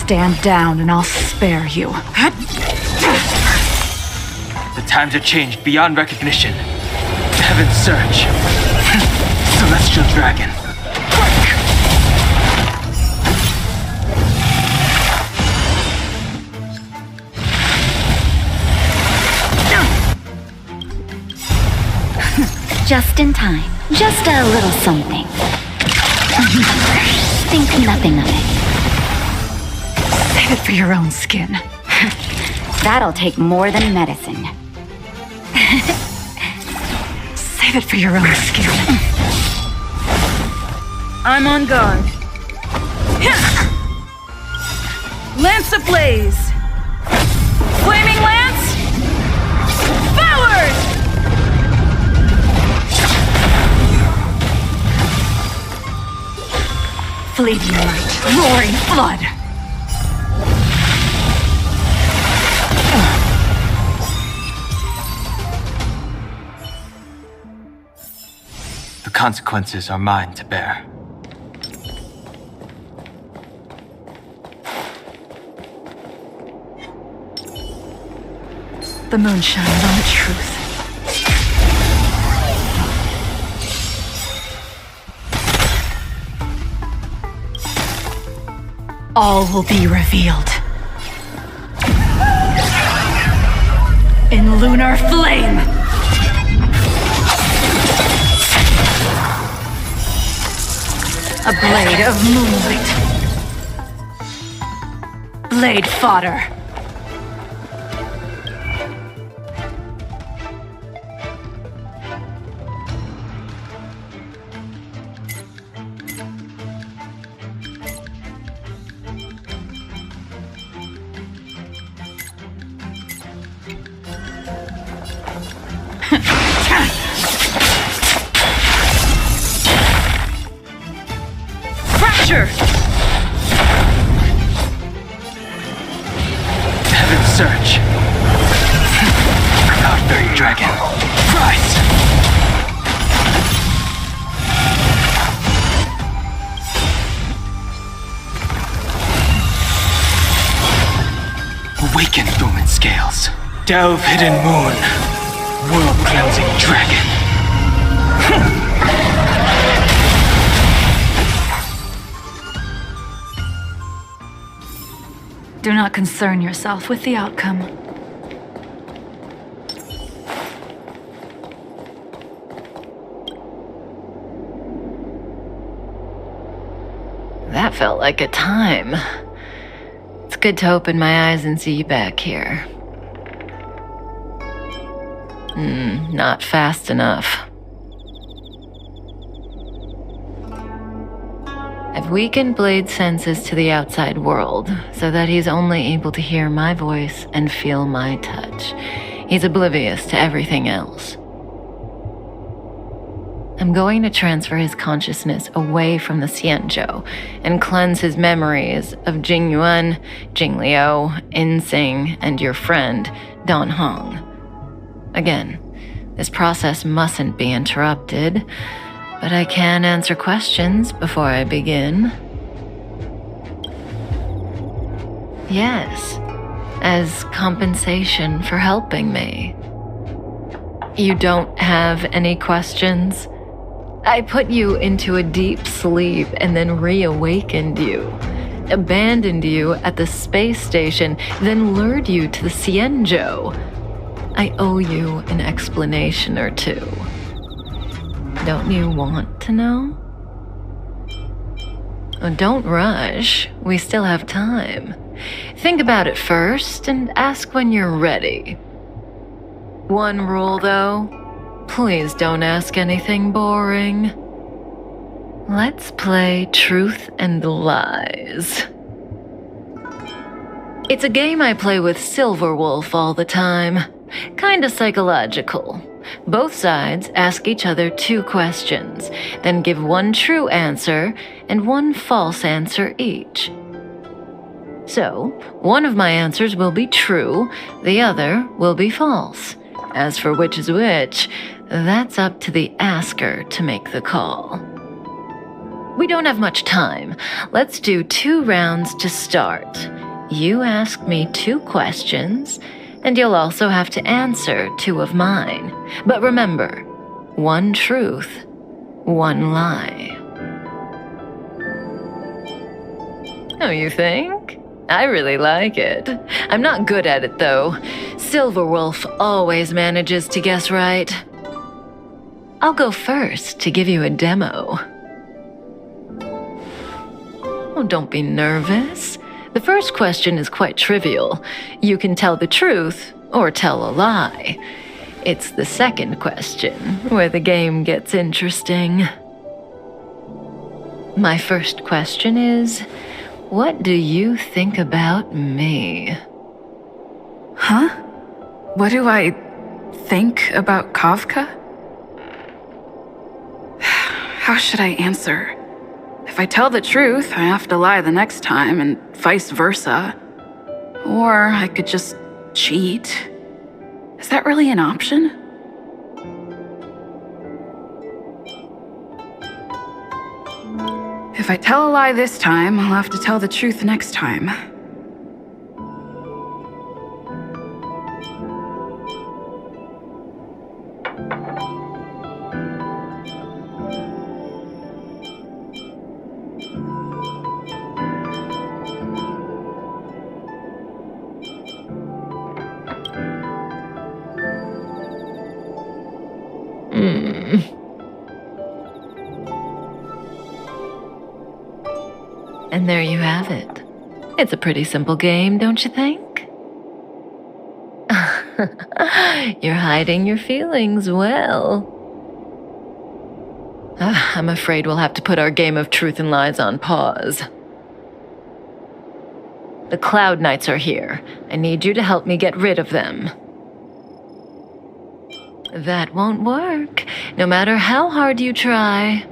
Stand down and I'll spare you. The times have changed beyond recognition. Heaven's Surge. Celestial Dragon. Just in time. Just a little something. Think nothing of it. Save it for your own skin. That'll take more than medicine. Save it for your own skin. I'm on guard. Lance ablaze! Flaming lance! Forward! Fleeting light, roaring flood. The consequences are mine to bear. The moon shines on the truth. All will be revealed. In lunar flame! A blade of moonlight. Blade fodder. Fracture! Heaven's Surge. Cloudberry Dragon. Rise! Awaken, dormant scales. Delve, hidden moon. World-cleansing dragon. Do not concern yourself with the outcome. That felt like a time. It's good to open my eyes and see you back here. Not fast enough. I've weakened Blade's senses to the outside world, so that he's only able to hear my voice and feel my touch. He's oblivious to everything else. I'm going to transfer his consciousness away from the Xianzhou and cleanse his memories of Jingyuan, Jingliu, Insing, and your friend, Dan Hong. Again, this process mustn't be interrupted, but I can answer questions before I begin. Yes, as compensation for helping me. You don't have any questions? I put you into a deep sleep and then reawakened you. Abandoned you at the space station, then lured you to the Xianzhou. I owe you an explanation or two. Don't you want to know? Oh, don't rush. We still have time. Think about it first and ask when you're ready. One rule, though. Please don't ask anything boring. Let's play Truth and Lies. It's a game I play with Silverwolf all the time. Kinda psychological. Both sides ask each other 2 questions, then give one true answer and one false answer each. So, one of my answers will be true, the other will be false. As for which is which, that's up to the asker to make the call. We don't have much time. Let's do 2 rounds to start. You ask me 2 questions, and you'll also have to answer 2 of mine. But remember, 1 truth, 1 lie. Oh, you think? I really like it. I'm not good at it, though. Silverwolf always manages to guess right. I'll go first to give you a demo. Oh, don't be nervous. The first question is quite trivial. You can tell the truth or tell a lie. It's the second question where the game gets interesting. My first question is, what do you think about me? Huh? What do I think about Kafka? How should I answer? If I tell the truth, I have to lie the next time, and vice versa. Or I could just cheat. Is that really an option? If I tell a lie this time, I'll have to tell the truth next time. And there you have it. It's a pretty simple game, don't you think? You're hiding your feelings well. I'm afraid we'll have to put our game of truth and lies on pause. The Cloud Knights are here. I need you to help me get rid of them. That won't work, no matter how hard you try.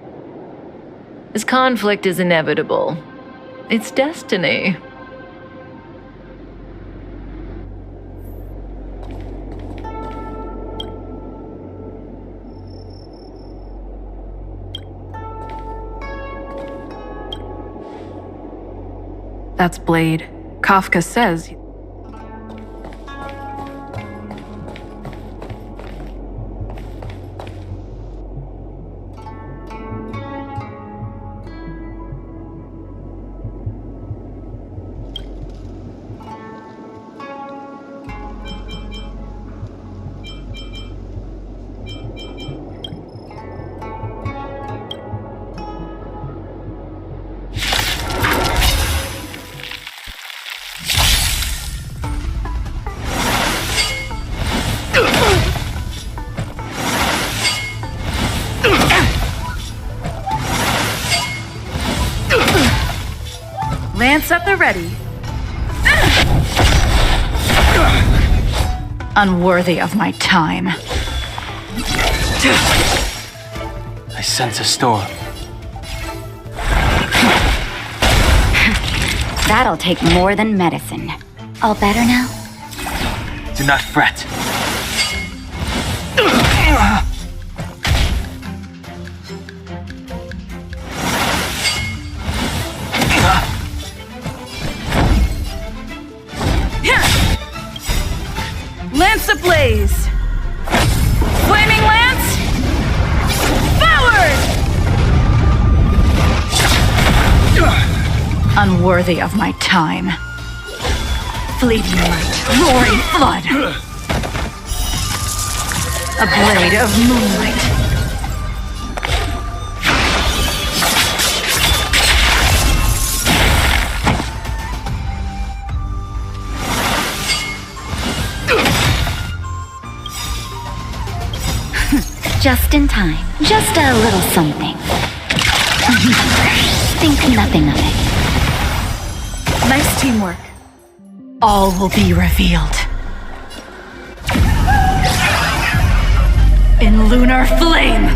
This conflict is inevitable. It's destiny. That's Blade. Kafka says... Lance at the ready. Unworthy of my time. I sense a storm. That'll take more than medicine. All better now? Do not fret. Lance ablaze! Flaming lance! Forward! Unworthy of my time. Fleeting light, roaring flood. A blade of moonlight. Just in time. Just a little something. Think nothing of it. Nice teamwork. All will be revealed. In lunar flame!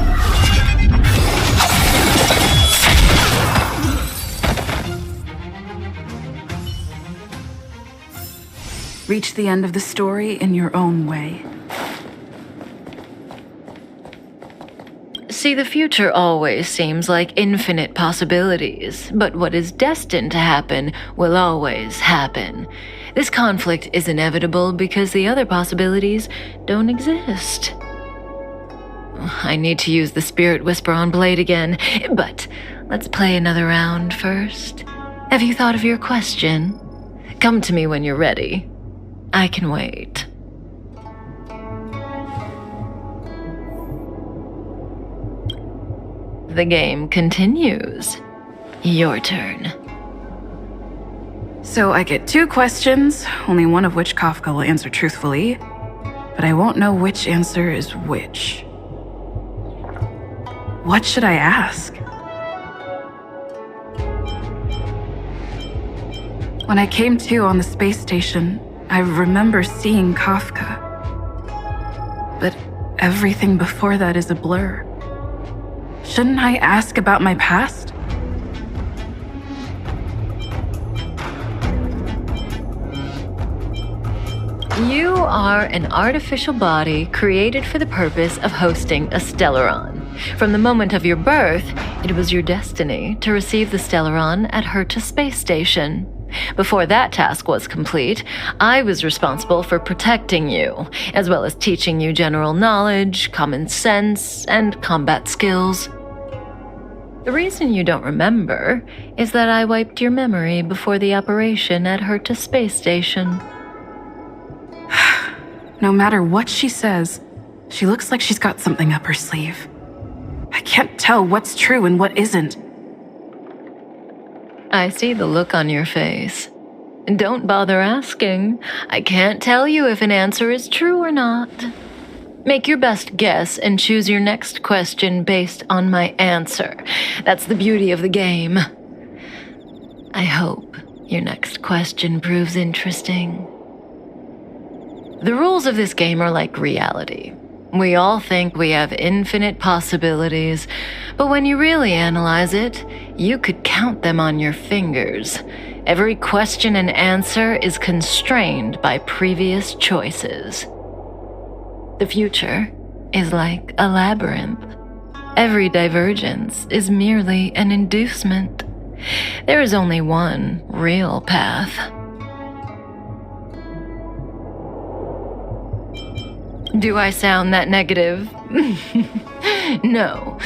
Reach the end of the story in your own way. see, the future always seems like infinite possibilities, but what is destined to happen will always happen. This conflict is inevitable because the other possibilities don't exist. I need to use the Spirit Whisper on Blade again, but let's play another round first. Have you thought of your question? Come to me when you're ready. I can wait. The game continues. Your turn. So I get 2 questions, only one of which Kafka will answer truthfully, but I won't know which answer is which. What should I ask? When I came to on the space station, I remember seeing Kafka. But everything before that is a blur. Shouldn't I ask about my past? You are an artificial body created for the purpose of hosting a Stellaron. From the moment of your birth, it was your destiny to receive the Stellaron at Herta Space Station. Before that task was complete, I was responsible for protecting you, as well as teaching you general knowledge, common sense, and combat skills. The reason you don't remember is that I wiped your memory before the operation at Herta Space Station. No matter what she says, she looks like she's got something up her sleeve. I can't tell what's true and what isn't. I see the look on your face. Don't bother asking. I can't tell you if an answer is true or not. Make your best guess and choose your next question based on my answer. That's the beauty of the game. I hope your next question proves interesting. The rules of this game are like reality. We all think we have infinite possibilities, but when you really analyze it, you could count them on your fingers. Every question and answer is constrained by previous choices. The future is like a labyrinth. Every divergence is merely an inducement. There is only one real path. Do I sound that negative? No.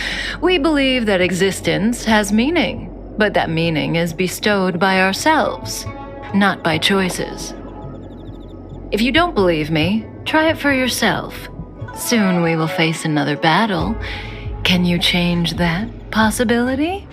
We believe that existence has meaning, but that meaning is bestowed by ourselves, not by choices. If you don't believe me, try it for yourself. Soon we will face another battle. Can you change that possibility?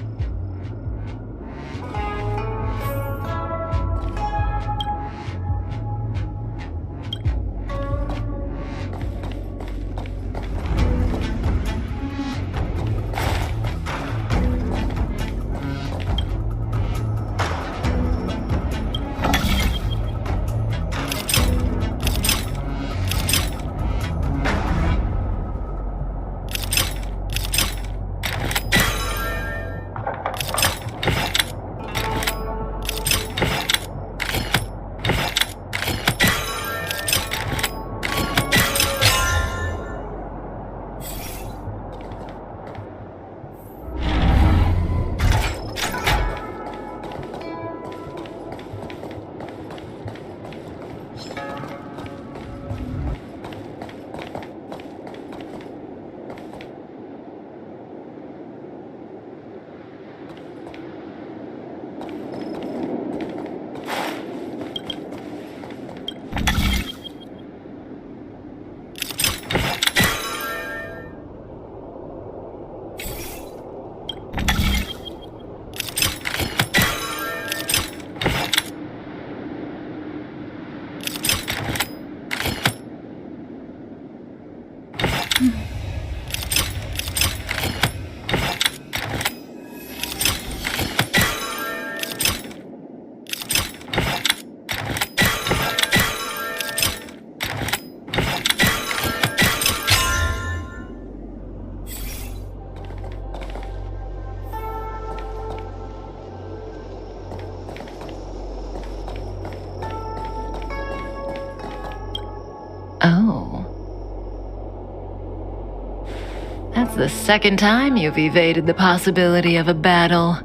the second time you've evaded the possibility of a battle.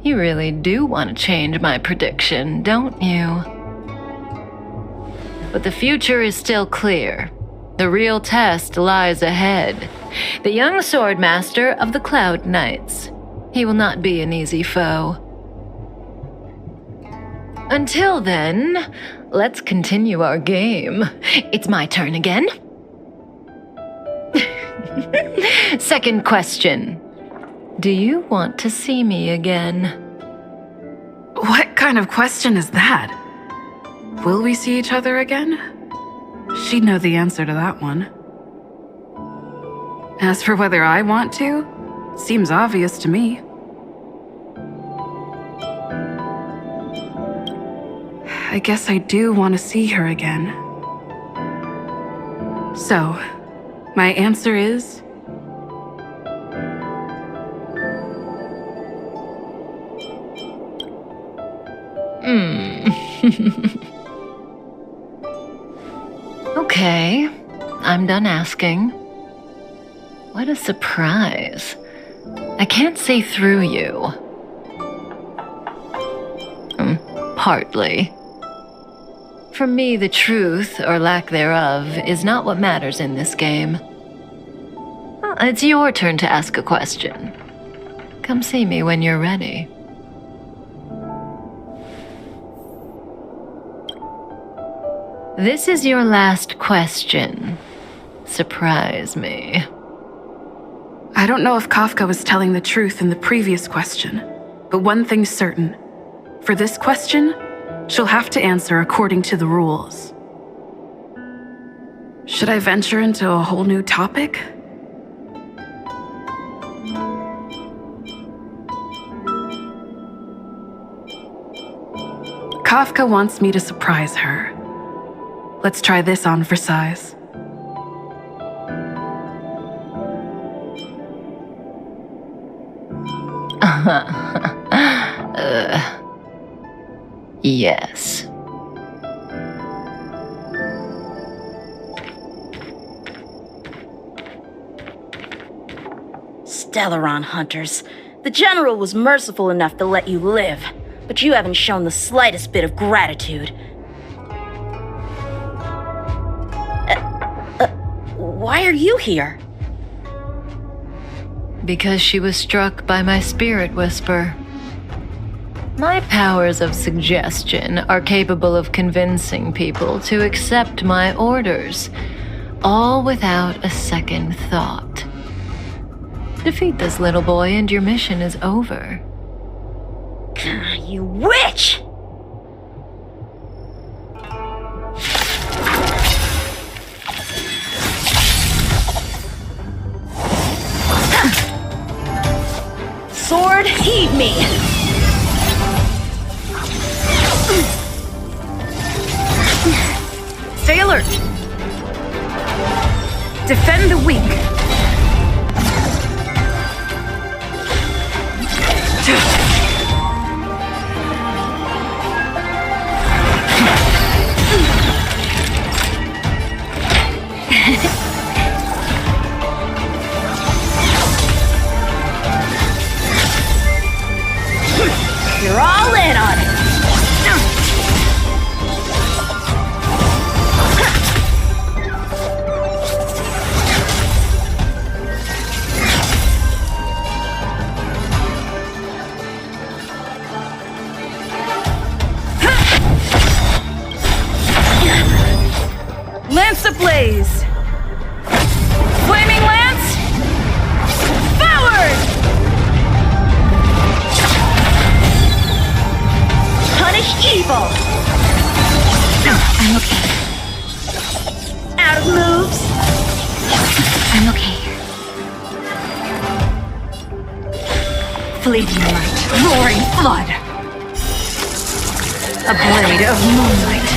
You really do want to change my prediction, don't you? But the future is still clear. The real test lies ahead. The young swordmaster of the Cloud Knights. He will not be an easy foe. Until then, let's continue our game. It's my turn again. Second question. Do you want to see me again? What kind of question is that? Will we see each other again? She'd know the answer to that one. As for whether I want to, seems obvious to me. I guess I do want to see her again. So, my answer is... Okay, I'm done asking. What a surprise. I can't see through you. Partly. For me, the truth, or lack thereof, is not what matters in this game. Well, it's your turn to ask a question. Come see me when you're ready. This is your last question. Surprise me. I don't know if Kafka was telling the truth in the previous question, but one thing's certain. For this question, she'll have to answer according to the rules. Should I venture into a whole new topic? Kafka wants me to surprise her. Let's try this on for size. Yes. Stellaron hunters. The General was merciful enough to let you live, but you haven't shown the slightest bit of gratitude. Why are you here? Because she was struck by my spirit whisper. My powers of suggestion are capable of convincing people to accept my orders, all without a second thought. Defeat this little boy and your mission is over. You witch! Sword, heed me! Stay alert! Defend the weak! You're all in on it! Lance ablaze! Flaming lance! Forward! Punish evil! I'm okay. Out of moves! I'm okay. Fleeting light, roaring flood. A blade of moonlight.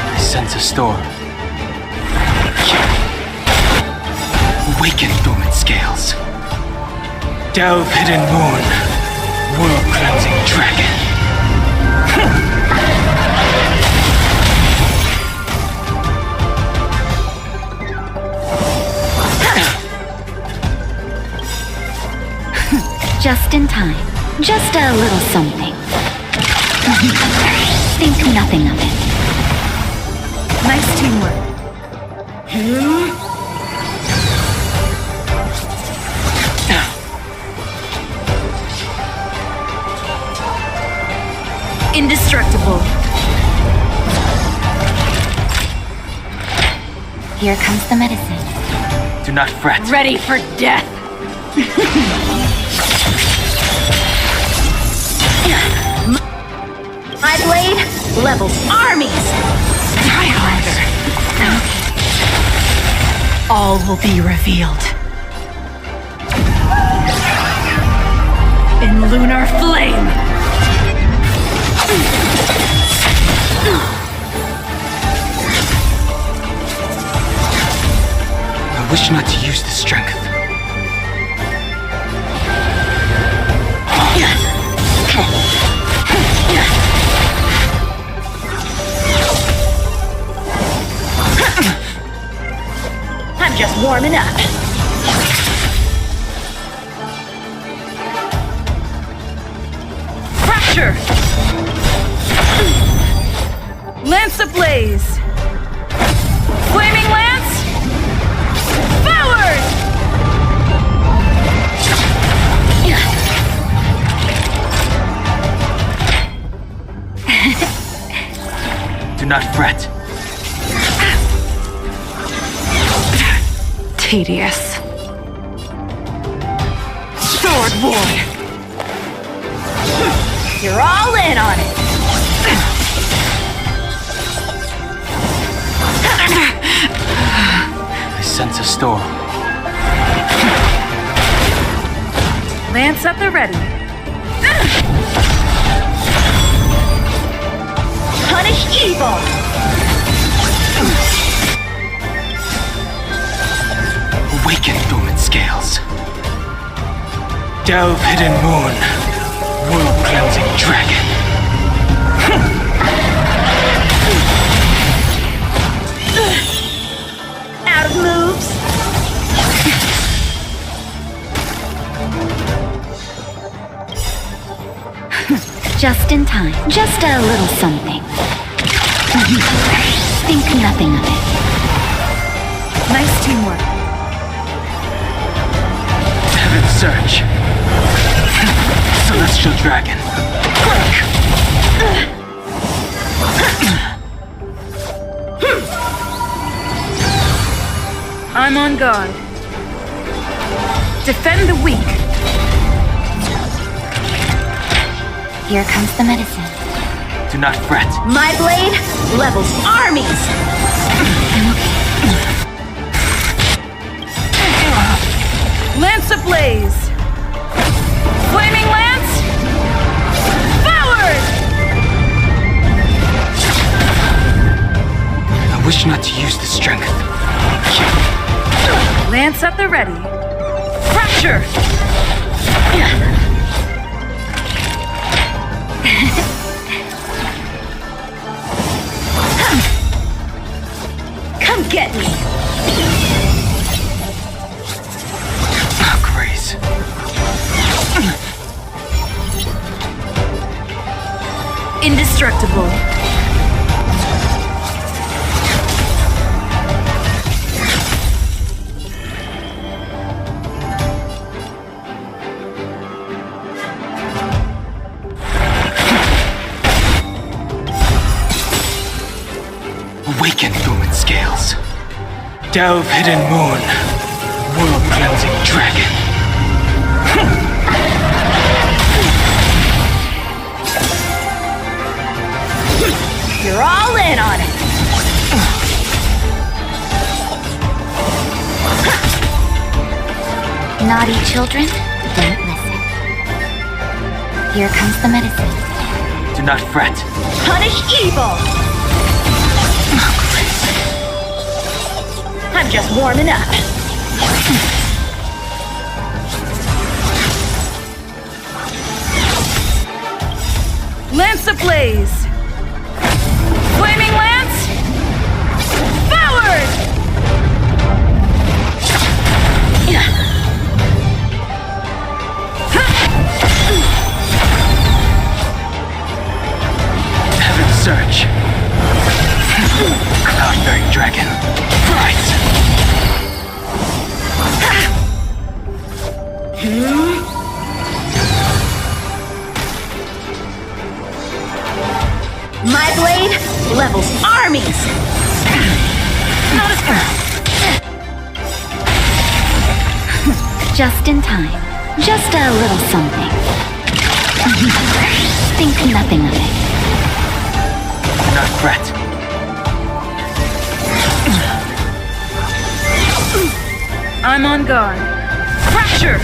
I sense a storm. Awaken dormant scales. Delve hidden moon. World cleansing dragon. Just in time. Just a little something. Think nothing of it. Nice teamwork. Indestructible. Here comes the medicine. Do not fret. Ready for death. My blade levels armies. Try harder. All will be revealed. In lunar flame. I wish not to use the strength. I'm just warming up. Fracture! Lance ablaze! Flaming lance! Forward! Do not fret. Tedious. Sword ward! You're all in on it. I sense a storm. Lance at the ready. Punish evil. Awaken dormant scales. Delve hidden moon. World cleansing dragon. Out of moves. Just in time. Just a little something. Think nothing of it. Nice teamwork. Heaven search. Celestial dragon. I'm on guard. Defend the weak. Here comes the medicine. Do not fret. My blade levels armies. Lance ablaze! Flaming lance! Forward! I wish not to use the strength. Lance at the ready. Fracture! Come get me. Grace. Indestructible. Awaken dormant scales. Delve hidden moon. World cleansing dragon. You're all in on it. Naughty children, don't listen. Here comes the medicine. Do not fret. Punish evil. I'm just warming up. Lance ablaze! Flaming lance! Forward! Heaven's Surge. Cloud-bearing dragon. Rise! My blade levels armies! Not as fast. Just in time. Just a little something. Think nothing of it. Not fret. I'm on guard. Fracture!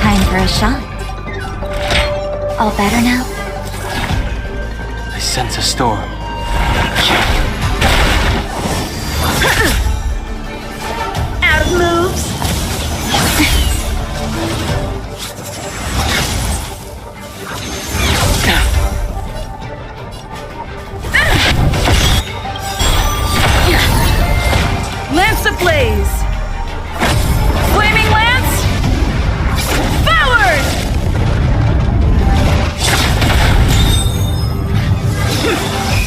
Time for a shot. All better now? I sense a storm. Out of moves! Lance ablaze! Flaming lance! Forward!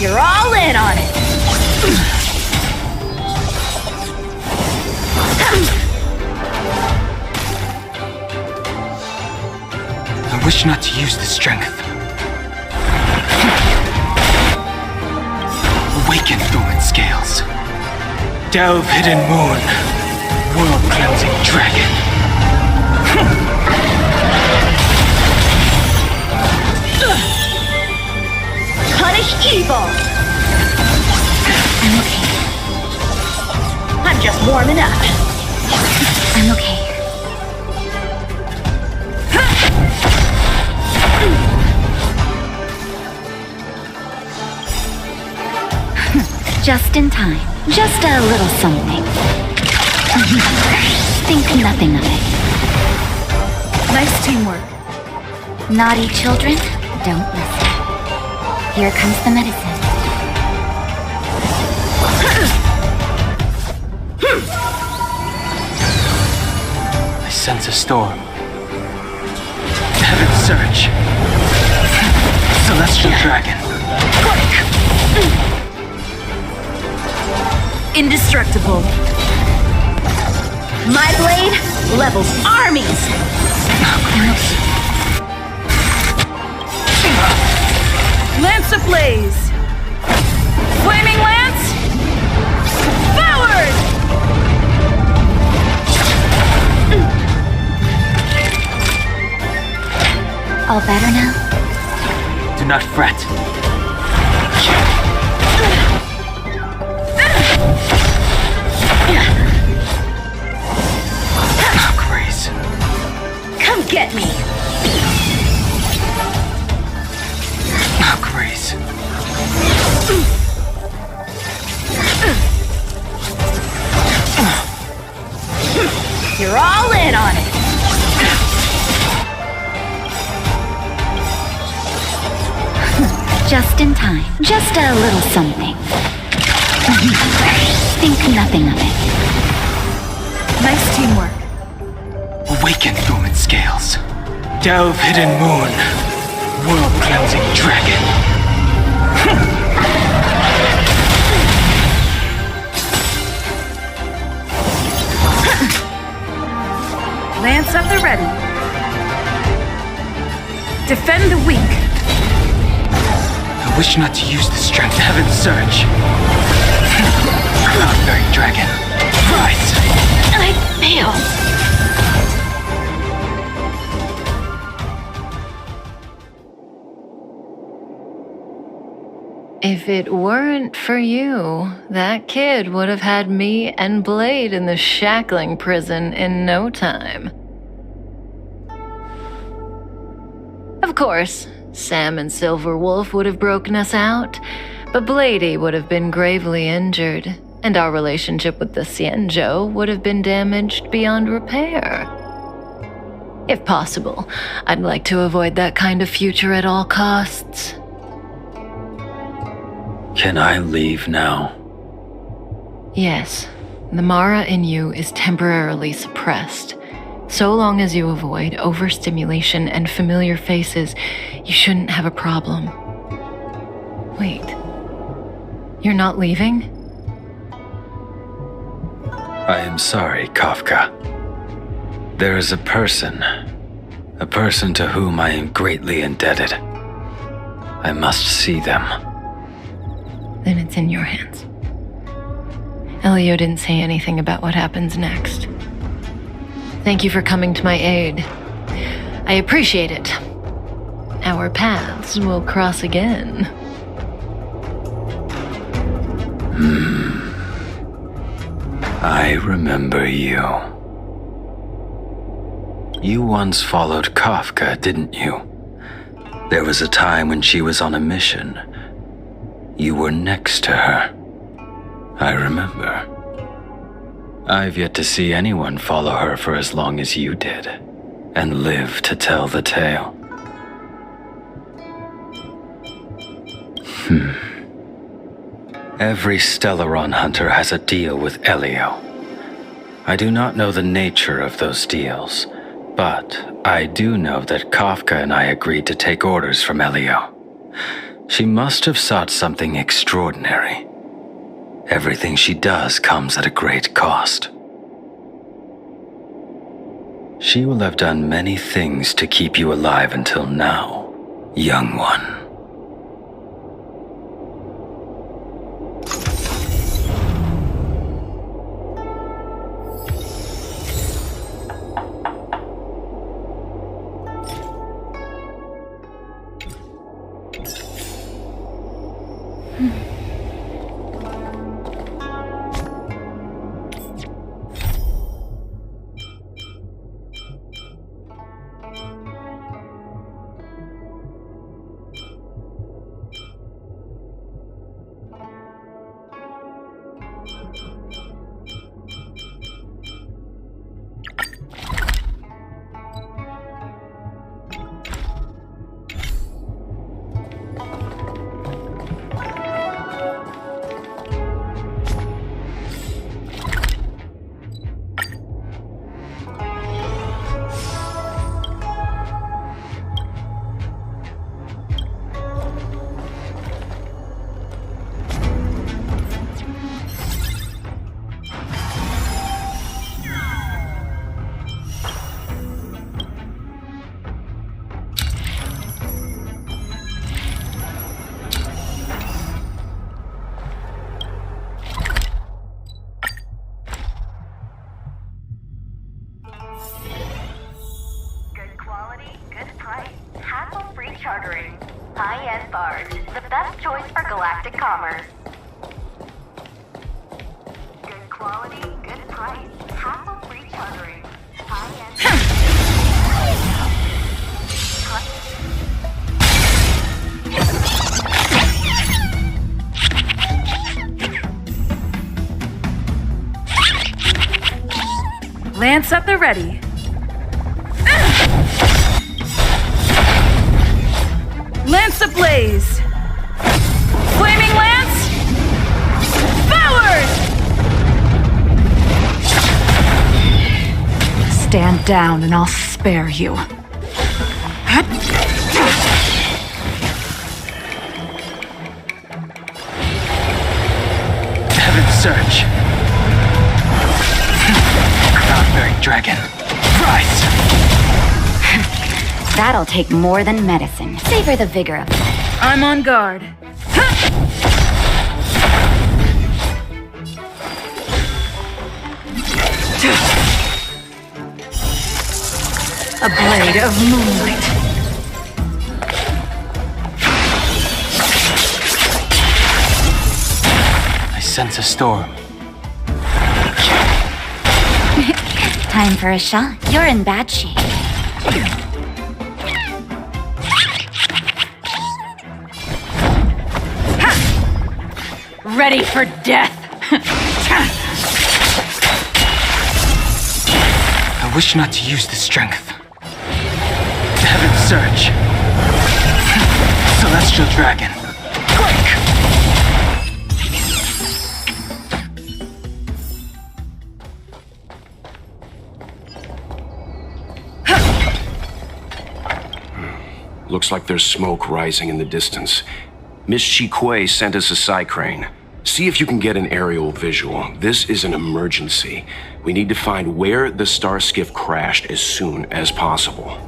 You're all in on it! I wish not to use the strength. Awaken dormant scales. Delve hidden moon. World cleansing dragon. Punish evil! I'm okay. I'm just warming up. I'm okay. Just in time. Just a little something. Think nothing of it. Nice teamwork. Naughty children, don't listen. Here comes the medicine. I sense a storm. Heaven's Surge. Celestial dragon. Indestructible. My blade levels armies! Lance ablaze! Flaming lance! Forward! All better now? Do not fret. Grace. Come get me! Grace. You're all in on it! Just in time. Just a little something. Think nothing of it. Nice teamwork. Awaken dormant scales. Delve hidden moon. World cleansing dragon. Lance at the ready. Defend the weak. I wish not to use the strength. Heaven's Surge. Cloud-bearing dragon. Rise! I failed. If it weren't for you, that kid would have had me and Blade in the shackling prison in no time. Of course, Sam and Silverwolf would have broken us out, but Blady would have been gravely injured, and our relationship with the Cienjo would have been damaged beyond repair. If possible, I'd like to avoid that kind of future at all costs. Can I leave now? Yes, the Mara in you is temporarily suppressed. So long as you avoid overstimulation and familiar faces, you shouldn't have a problem. Wait, you're not leaving? I am sorry, Kafka. There is a person to whom I am greatly indebted. I must see them. Then it's in your hands. Elio didn't say anything about what happens next. Thank you for coming to my aid. I appreciate it. Our paths will cross again. I remember you. You once followed Kafka, didn't you? There was a time when she was on a mission. You were next to her. I remember. I've yet to see anyone follow her for as long as you did, and live to tell the tale. Every Stellaron hunter has a deal with Elio. I do not know the nature of those deals, but I do know that Kafka and I agreed to take orders from Elio. She must have sought something extraordinary. Everything she does comes at a great cost. She will have done many things to keep you alive until now, young one. High-end barge, the best choice for galactic commerce. Good quality, good price, hassle-free chartering. High-end. Lance up the ready. Lance ablaze! Flaming lance! Forward! Stand down and I'll spare you. Heaven's Surge. Cloud-bearing dragon. Rise! That'll take more than medicine. Savor the vigor of that. I'm on guard. A blade of moonlight. I sense a storm. Time for a shot. You're in bad shape. Ready for death! I wish not to use the strength. search. Celestial Dragon. Quick! Looks like there's smoke rising in the distance. Miss Chikwe sent us a psycrane. See if you can get an aerial visual. This is an emergency. We need to find where the star skiff crashed as soon as possible.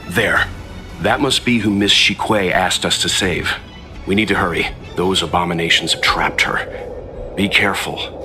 There. That must be who Miss Chikwe asked us to save. We need to hurry. Those abominations have trapped her. Be careful.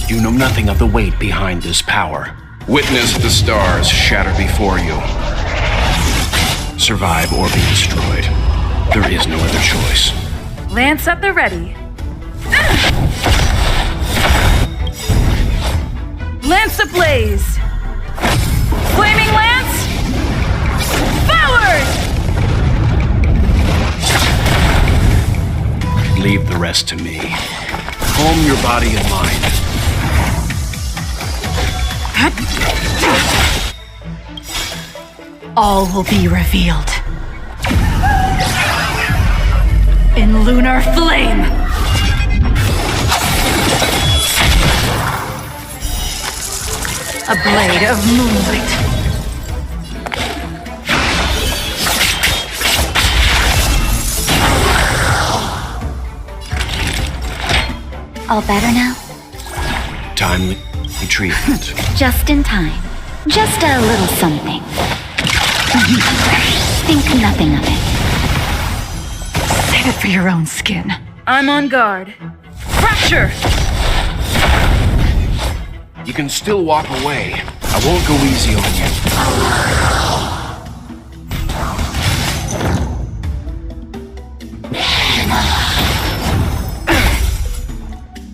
You know nothing of the weight behind this power. Witness the stars shatter before you. Survive or be destroyed. There is no other choice. Lance at the ready. Lance ablaze! Flaming Lance! Forward! Leave the rest to me. Calm your body and mind. All will be revealed. In lunar flame! A blade of moonlight. All better now? Timely treatment. Just in time. Just a little something. Think nothing of it. Save it for your own skin. I'm on guard. Fracture! You can still walk away. I won't go easy on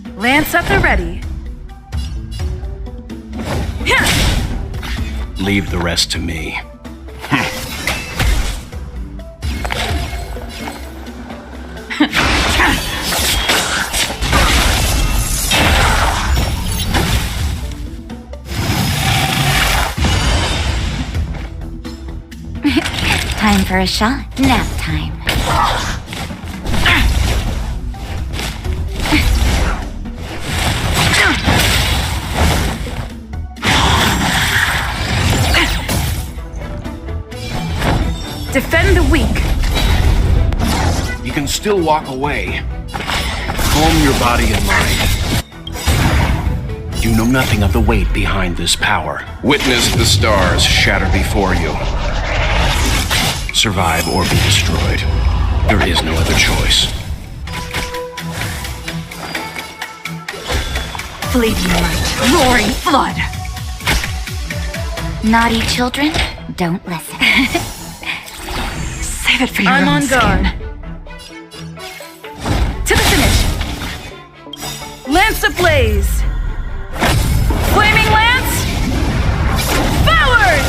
you. Lance at the ready. Leave the rest to me. for a shot. Nap time. Defend the weak. You can still walk away. Calm your body and mind. You know nothing of the weight behind this power. Witness the stars shatter before you. Survive or be destroyed. There is no other choice. Fleeting light, roaring flood. Naughty children, don't listen. Save it for your I'm own on guard. skin. To the finish. Lance ablaze. Flaming lance. Forward.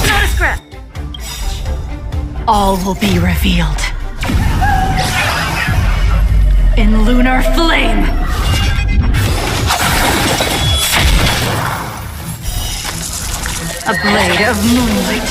Not a scrap. All will be revealed. In lunar flame! A blade of moonlight.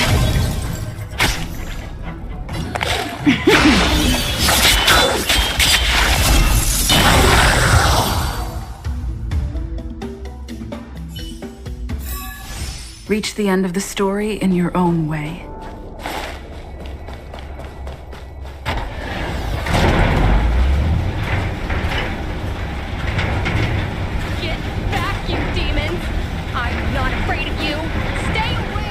Reach the end of the story in your own way. Get back, you demons! I'm not afraid of you! Stay away!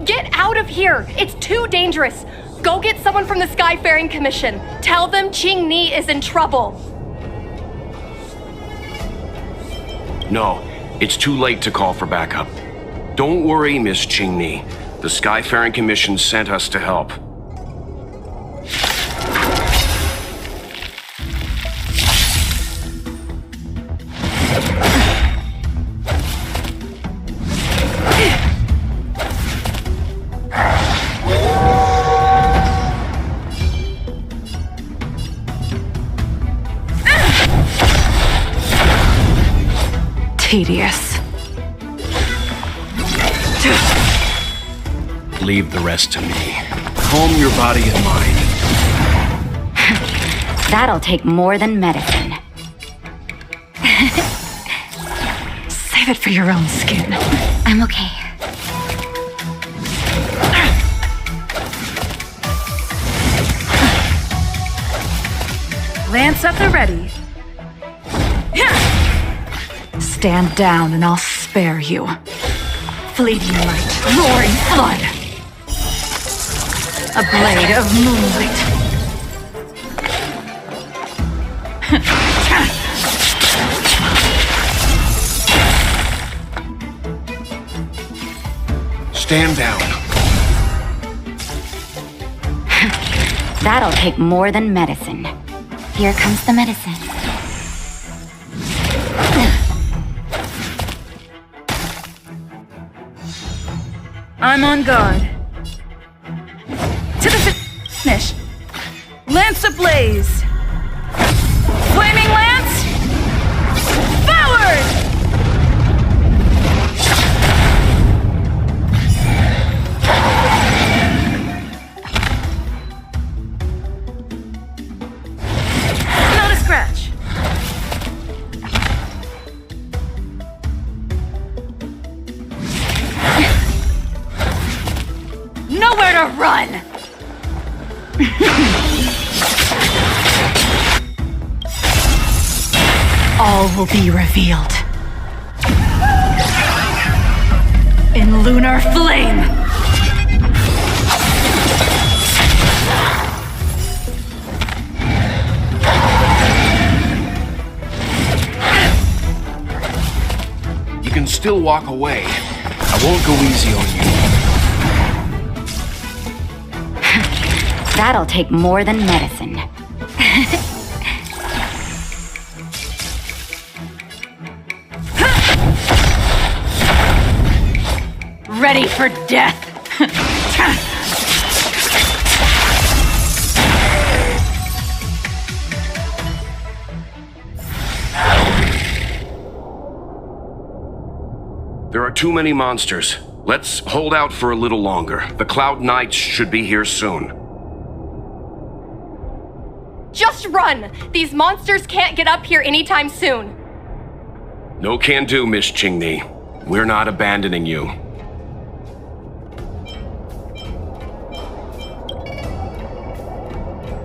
Get out of here! It's too dangerous! Go get someone from the Skyfaring Commission. Tell them Ching Ni is in trouble. No, it's too late to call for backup. Don't worry, Miss Ching Ni. The Skyfaring Commission sent us to help. Tedious. Leave the rest to me. Calm your body and mind. That'll take more than medicine. Save it for your own skin. I'm okay. Lance at the ready. Stand down and I'll spare you. Fleeting light, roaring flood. A blade of moonlight. Stand down. That'll take more than medicine. Here comes the medicine. I'm on guard. To the finish. Lance ablaze. Flaming lance. Forward! Not a scratch. Nowhere to run! All will be revealed. In lunar flame! You can still walk away. I won't go easy on you. That'll take more than medicine. Ready for death! There are too many monsters. Let's hold out for a little longer. The Cloud Knights should be here soon. Just run! These monsters can't get up here anytime soon. No can do, Miss Ching Ni. We're not abandoning you.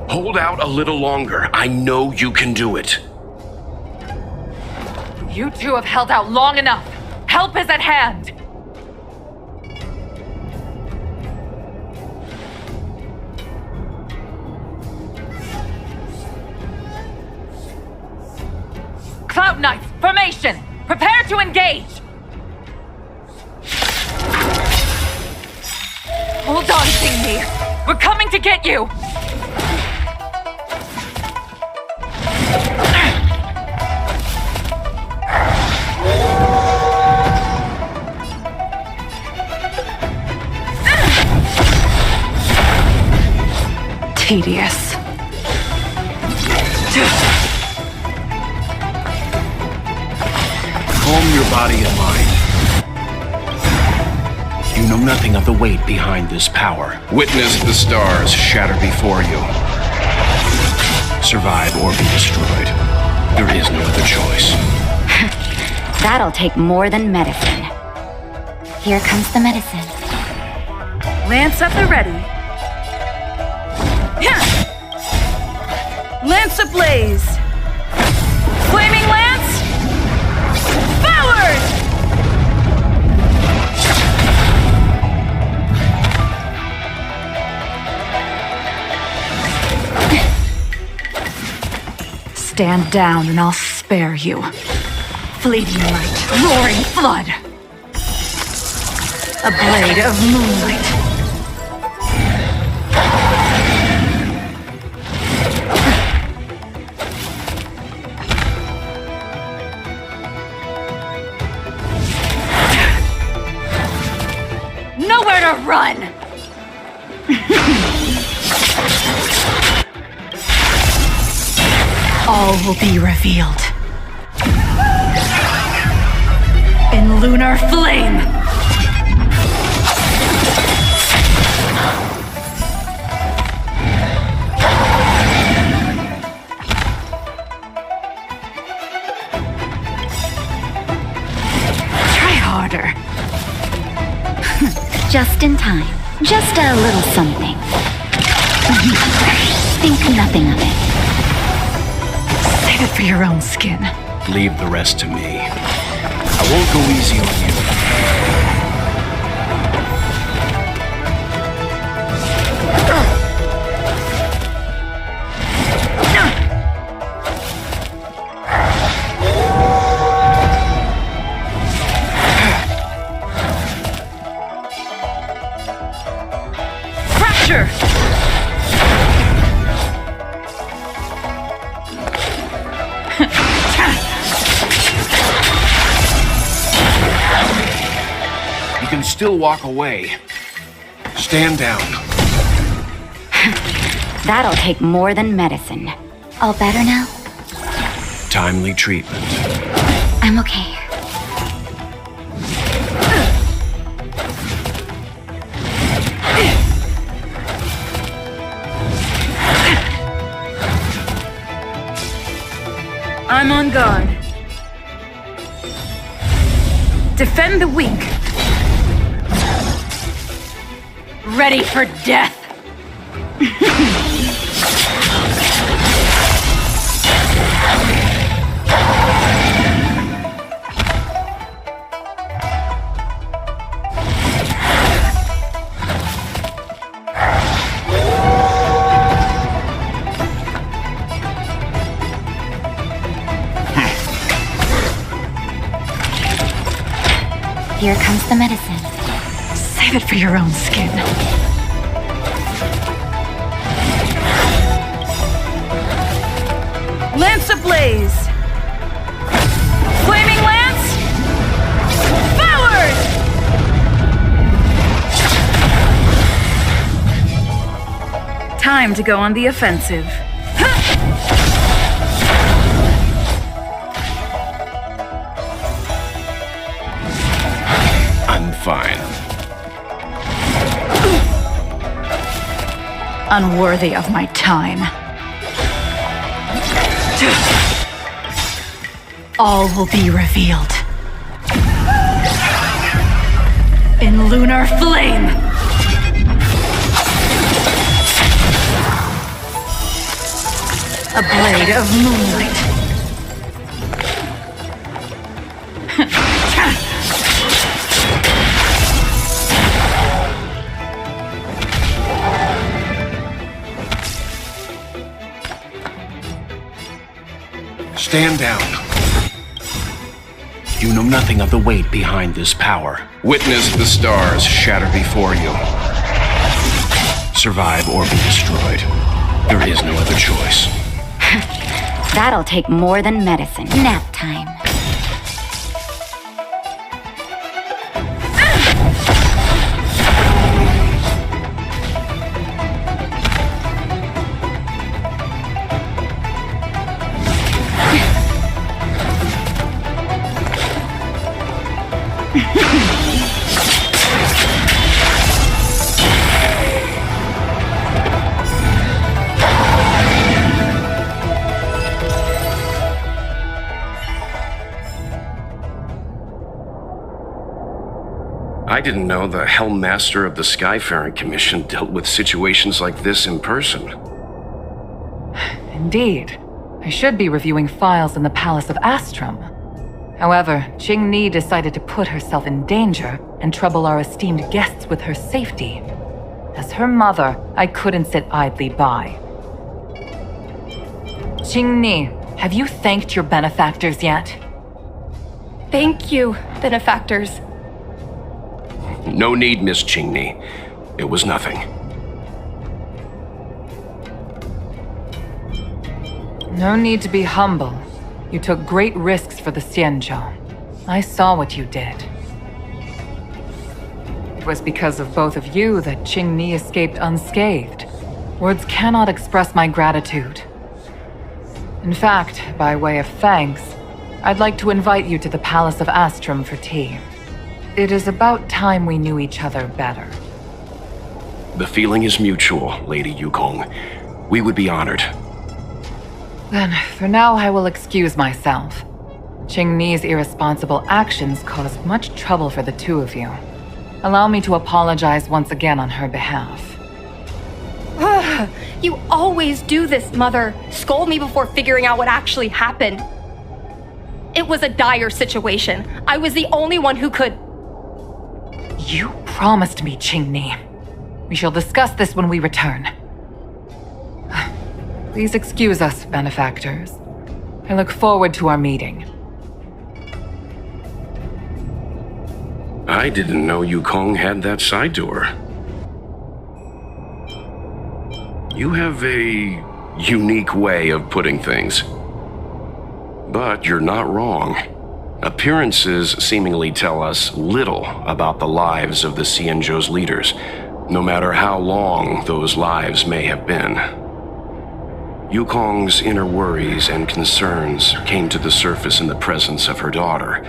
Hold out a little longer. I know you can do it. You two have held out long enough. Help is at hand. Cloud Knights, formation! Prepare to engage! Hold on, Ching Ni. We're coming to get you! Tedious. Calm your body and mind. You know nothing of the weight behind this power. Witness the stars shatter before you. Survive or be destroyed. There is no other choice. That'll take more than medicine. Here comes the medicine. Lance at the ready. Lance ablaze. Flaming lance. Forward! Stand down and I'll spare you. Fleeting light, roaring flood. A blade of moonlight. Nowhere to run! All will be revealed. In lunar flame! Try harder. Just in time. Just a little something. Think nothing of it. Save it for your own skin. Leave the rest to me. I won't go easy on you. Pressure! You can still walk away. Stand down. That'll take more than medicine. All better now? Timely treatment. I'm okay. I'm on guard. Defend the weak. Ready for death. Here comes the medicine. Save it for your own skin. Lance ablaze! Flaming lance! Forward! Time to go on the offensive. I'm fine. Unworthy of my time. All will be revealed. In lunar flame! A blade of moonlight. Stand down. You know nothing of the weight behind this power. Witness the stars shatter before you. Survive or be destroyed. There is no other choice. That'll take more than medicine. Nap time. I didn't know the Helm Master of the Skyfaring Commission dealt with situations like this in person. Indeed. I should be reviewing files in the Palace of Astrum. However, Qing Ni decided to put herself in danger and trouble our esteemed guests with her safety. As her mother, I couldn't sit idly by. Qing Ni, Have you thanked your benefactors yet? Thank you, benefactors. No need, Miss Qingni. It was nothing. No need to be humble. You took great risks for the Xianzhou. I saw what you did. It was because of both of you that Qingni escaped unscathed. Words cannot express my gratitude. In fact, by way of thanks, I'd like to invite you to the Palace of Astrum for tea. It is about time we knew each other better. The feeling is mutual, Lady Yukong. We would be honored. Then, for now, I will excuse myself. Qingni's irresponsible actions caused much trouble for the two of you. Allow me to apologize once again on her behalf. You always do this, Mother. Scold me before figuring out what actually happened. It was a dire situation. I was the only one who could... You promised me, Qingni. We shall discuss this when we return. Please excuse us, benefactors. I look forward to our meeting. I didn't know Yukong had that side to her. You have a unique way of putting things. But you're not wrong. Appearances seemingly tell us little about the lives of the Xianzhou's leaders, no matter how long those lives may have been. Yukong's inner worries and concerns came to the surface in the presence of her daughter.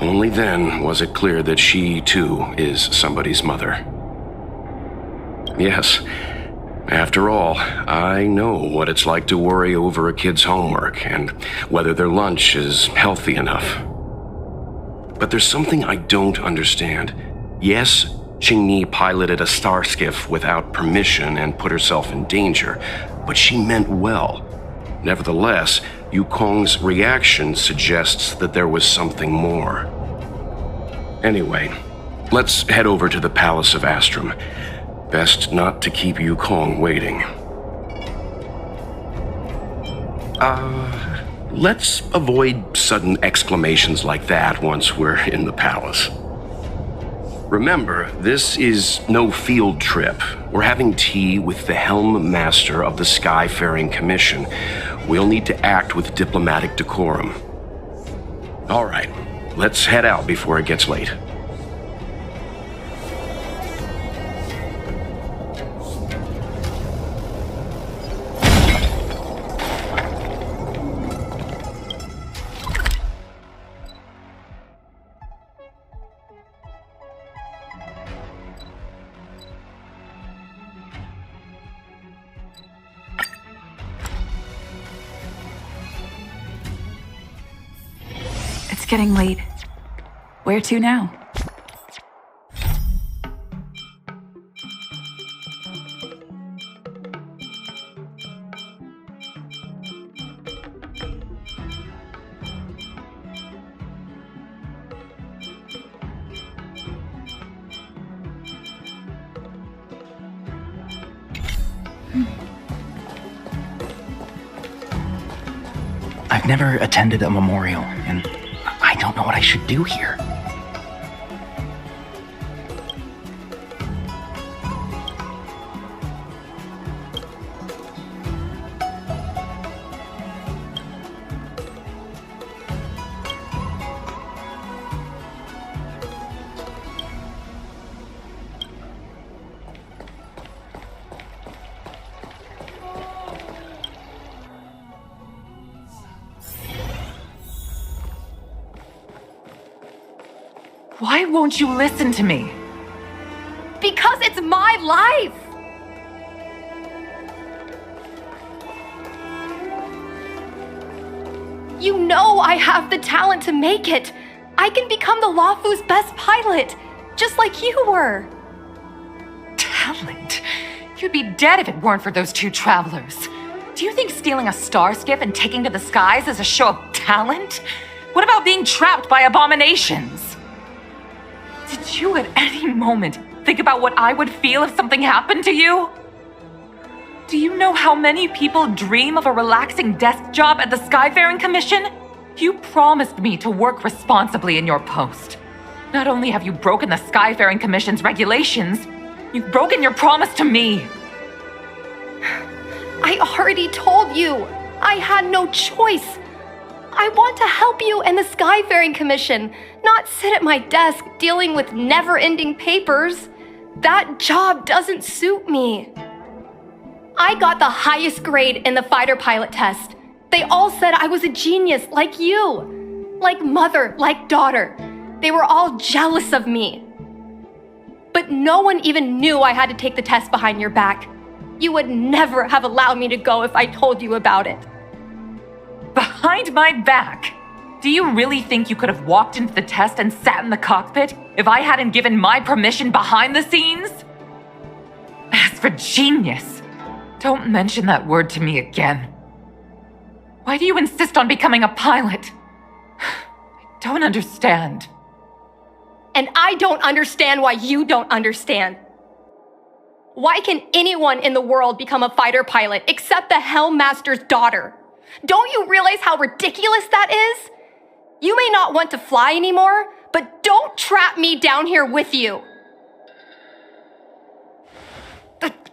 Only then was it clear that she, too, is somebody's mother. Yes, after all, I know what it's like to worry over a kid's homework and whether their lunch is healthy enough. But there's something I don't understand. Yes, Qingni piloted a star skiff without permission and put herself in danger, but she meant well. Nevertheless, Yukong's reaction suggests that there was something more. Anyway, let's head over to the Palace of Astrum. Best not to keep Yukong waiting. Let's avoid sudden exclamations like that once we're in the palace. Remember, this is no field trip. We're having tea with the Helm Master of the Skyfaring Commission. We'll need to act with diplomatic decorum. All right, let's head out before it gets late. It's getting late. Where to now? I've never attended a memorial, and I don't know what I should do here. Why won't you listen to me? Because it's my life! You know I have the talent to make it. I can become the Luofu's best pilot, just like you were. Talent? You'd be dead if it weren't for those two travelers. Do you think stealing a star skiff and taking to the skies is a show of talent? What about being trapped by abominations? Did you at any moment think about what I would feel if something happened to you? Do you know how many people dream of a relaxing desk job at the Skyfaring Commission? You promised me to work responsibly in your post. Not only have you broken the Skyfaring Commission's regulations, you've broken your promise to me. I already told you. I had no choice. I want to help you and the Skyfaring Commission, not sit at my desk dealing with never-ending papers. That job doesn't suit me. I got the highest grade in the fighter pilot test. They all said I was a genius like you. Like mother, like daughter. They were all jealous of me. But no one even knew I had to take the test behind your back. You would never have allowed me to go if I told you about it. Behind my back? Do you really think you could have walked into the test and sat in the cockpit if I hadn't given my permission behind the scenes? As for genius, don't mention that word to me again. Why do you insist on becoming a pilot? I don't understand. And I don't understand why you don't understand. Why can anyone in the world become a fighter pilot except the Helmmaster's daughter? Don't you realize how ridiculous that is? You may not want to fly anymore, but don't trap me down here with you.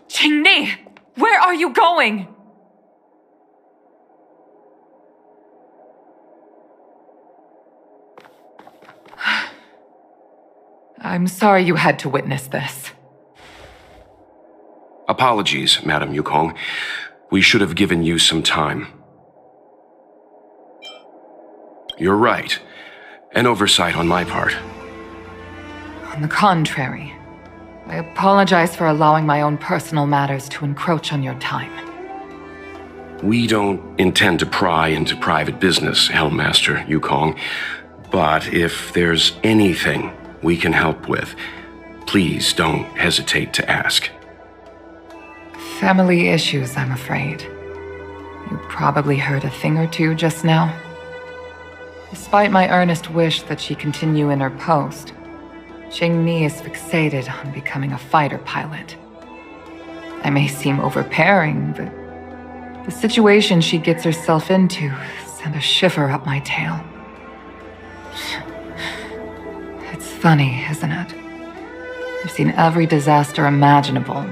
Qingni, where are you going? I'm sorry you had to witness this. Apologies, Madam Yukong. We should have given you some time. You're right. An oversight on my part. On the contrary, I apologize for allowing my own personal matters to encroach on your time. We don't intend to pry into private business, Helmmaster Yukong. But if there's anything we can help with, please don't hesitate to ask. Family issues, I'm afraid. You probably heard a thing or two just now. Despite my earnest wish that she continue in her post, Qingni is fixated on becoming a fighter pilot. I may seem overbearing, but the situation she gets herself into sent a shiver up my tail. It's funny, isn't it? I've seen every disaster imaginable,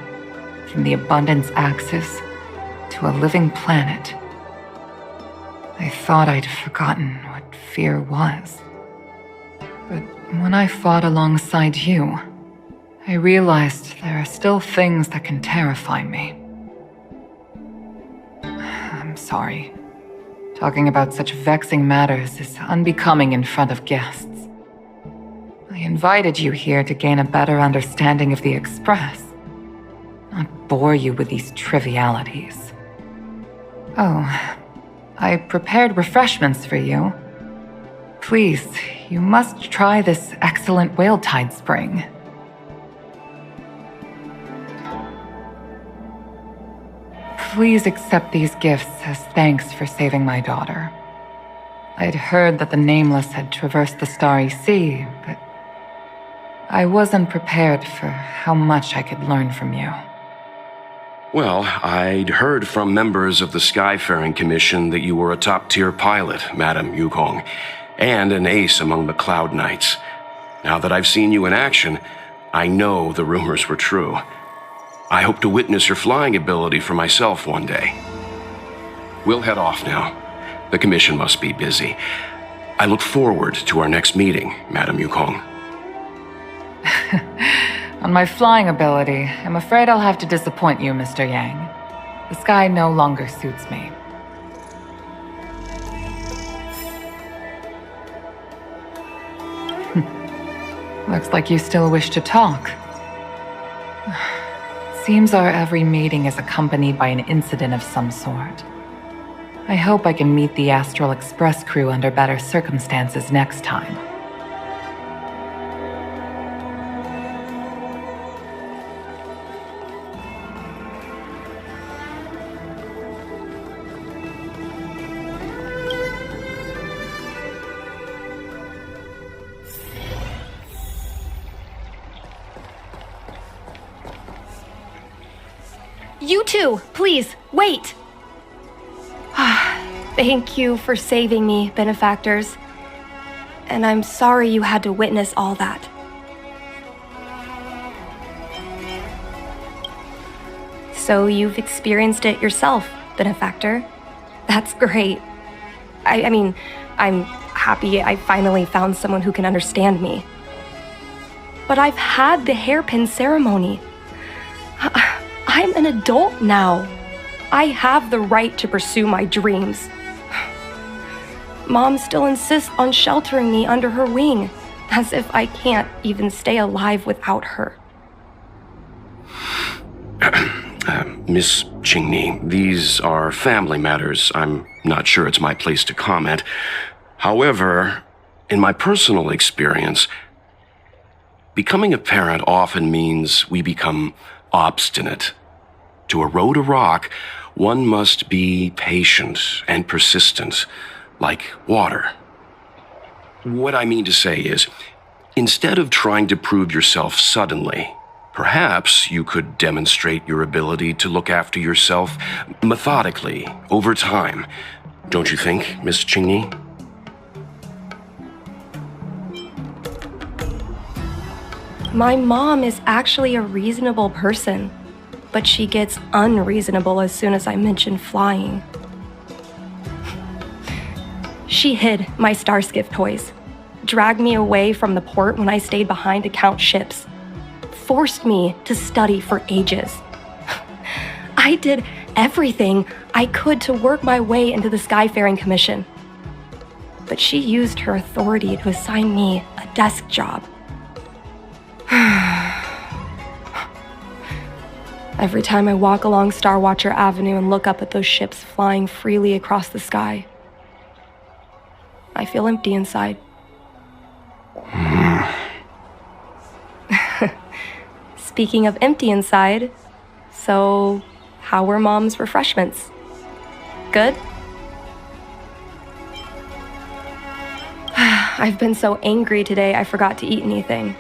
from the abundance axis to a living planet. I thought I'd forgotten what fear was. But when I fought alongside you, I realized there are still things that can terrify me. I'm sorry. Talking about such vexing matters is unbecoming in front of guests. I invited you here to gain a better understanding of the Express, not bore you with these trivialities. Oh, I prepared refreshments for you. Please, you must try this excellent whale tide spring. Please accept these gifts as thanks for saving my daughter. I'd heard that the Nameless had traversed the Starry Sea, but I wasn't prepared for how much I could learn from you. Well, I'd heard from members of the Skyfaring Commission that you were a top-tier pilot, Madam Yukong, and an ace among the Cloud Knights. Now that I've seen you in action, I know the rumors were true. I hope to witness your flying ability for myself one day. We'll head off now. The Commission must be busy. I look forward to our next meeting, Madam Yukong. On my flying ability, I'm afraid I'll have to disappoint you, Mr. Yang. The sky no longer suits me. Looks like you still wish to talk. Seems our every meeting is accompanied by an incident of some sort. I hope I can meet the Astral Express crew under better circumstances next time. You too, please, wait. Thank you for saving me, benefactors. And I'm sorry you had to witness all that. So you've experienced it yourself, benefactor. That's great. I mean, I'm happy I finally found someone who can understand me. But I've had the hairpin ceremony. I'm an adult now. I have the right to pursue my dreams. Mom still insists on sheltering me under her wing, as if I can't even stay alive without her. Miss Qingni, these are family matters. I'm not sure it's my place to comment. However, in my personal experience, becoming a parent often means we become obstinate. To erode a rock, one must be patient and persistent, like water. What I mean to say is, instead of trying to prove yourself suddenly, perhaps you could demonstrate your ability to look after yourself methodically over time. Don't you think, Miss Qingni? My mom is actually a reasonable person, but she gets unreasonable as soon as I mention flying. She hid my Starskiff toys, dragged me away from the port when I stayed behind to count ships, forced me to study for ages. I did everything I could to work my way into the Skyfaring Commission. But she used her authority to assign me a desk job. Every time I walk along Star Watcher Avenue and look up at those ships flying freely across the sky, I feel empty inside. Speaking of empty inside, so how were Mom's refreshments? Good? I've been so angry today I forgot to eat anything.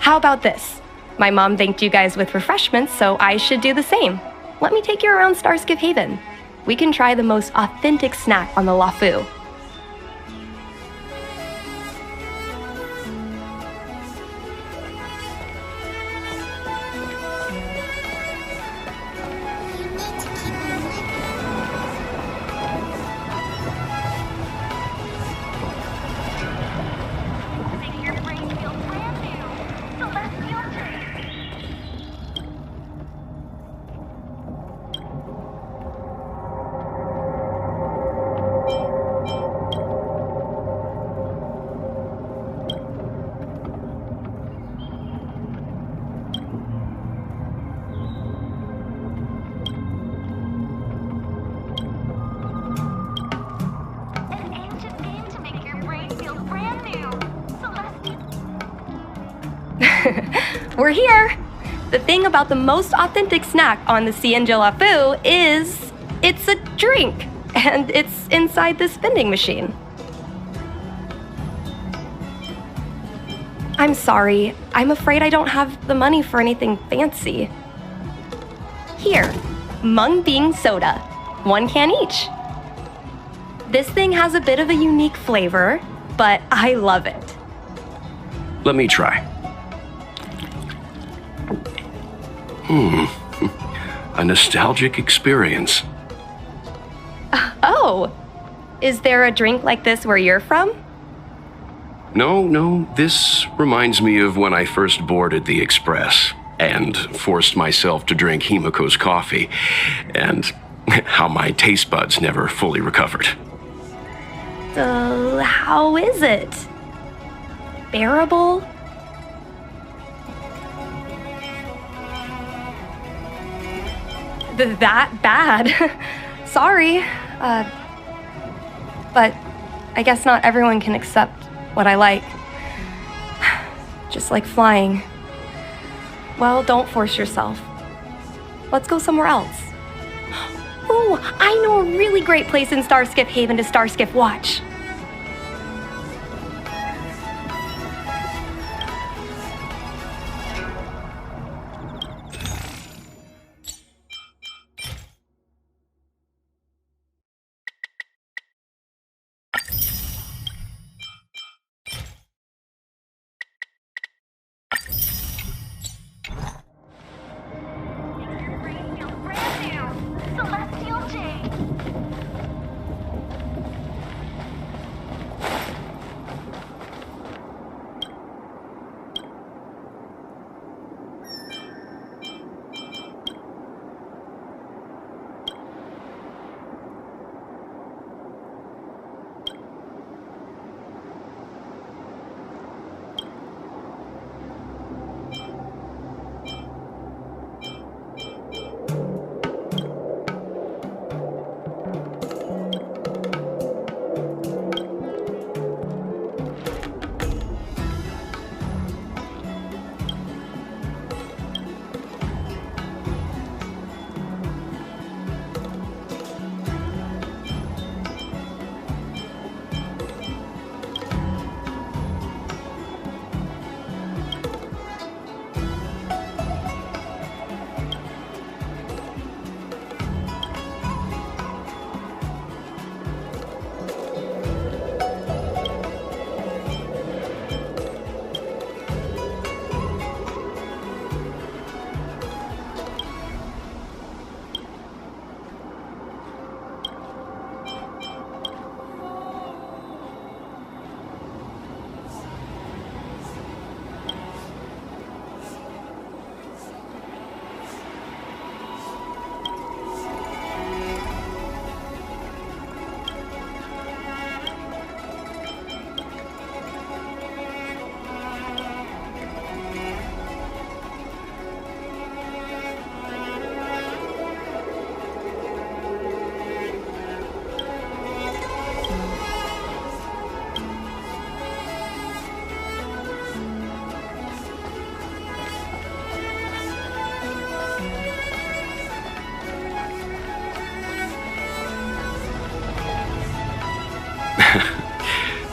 How about this? My mom thanked you guys with refreshments, so I should do the same. Let me take you around Starskiff Haven. We can try the most authentic snack on the LaFu. We're here! The thing about the most authentic snack on the Cienjo LaFu is it's a drink, and it's inside this vending machine. I'm sorry, I'm afraid I don't have the money for anything fancy. Here, Mung Bean Soda, 1 can each. This thing has a bit of a unique flavor, but I love it. Let me try. A nostalgic experience. Oh, is there a drink like this where you're from? No, this reminds me of when I first boarded the Express and forced myself to drink Himiko's coffee, and how my taste buds never fully recovered. So, how is it? Bearable? That bad? Sorry. But I guess not everyone can accept what I like. Just like flying. Well, don't force yourself. Let's go somewhere else. Ooh, I know a really great place in Starskiff Haven to Starskiff watch.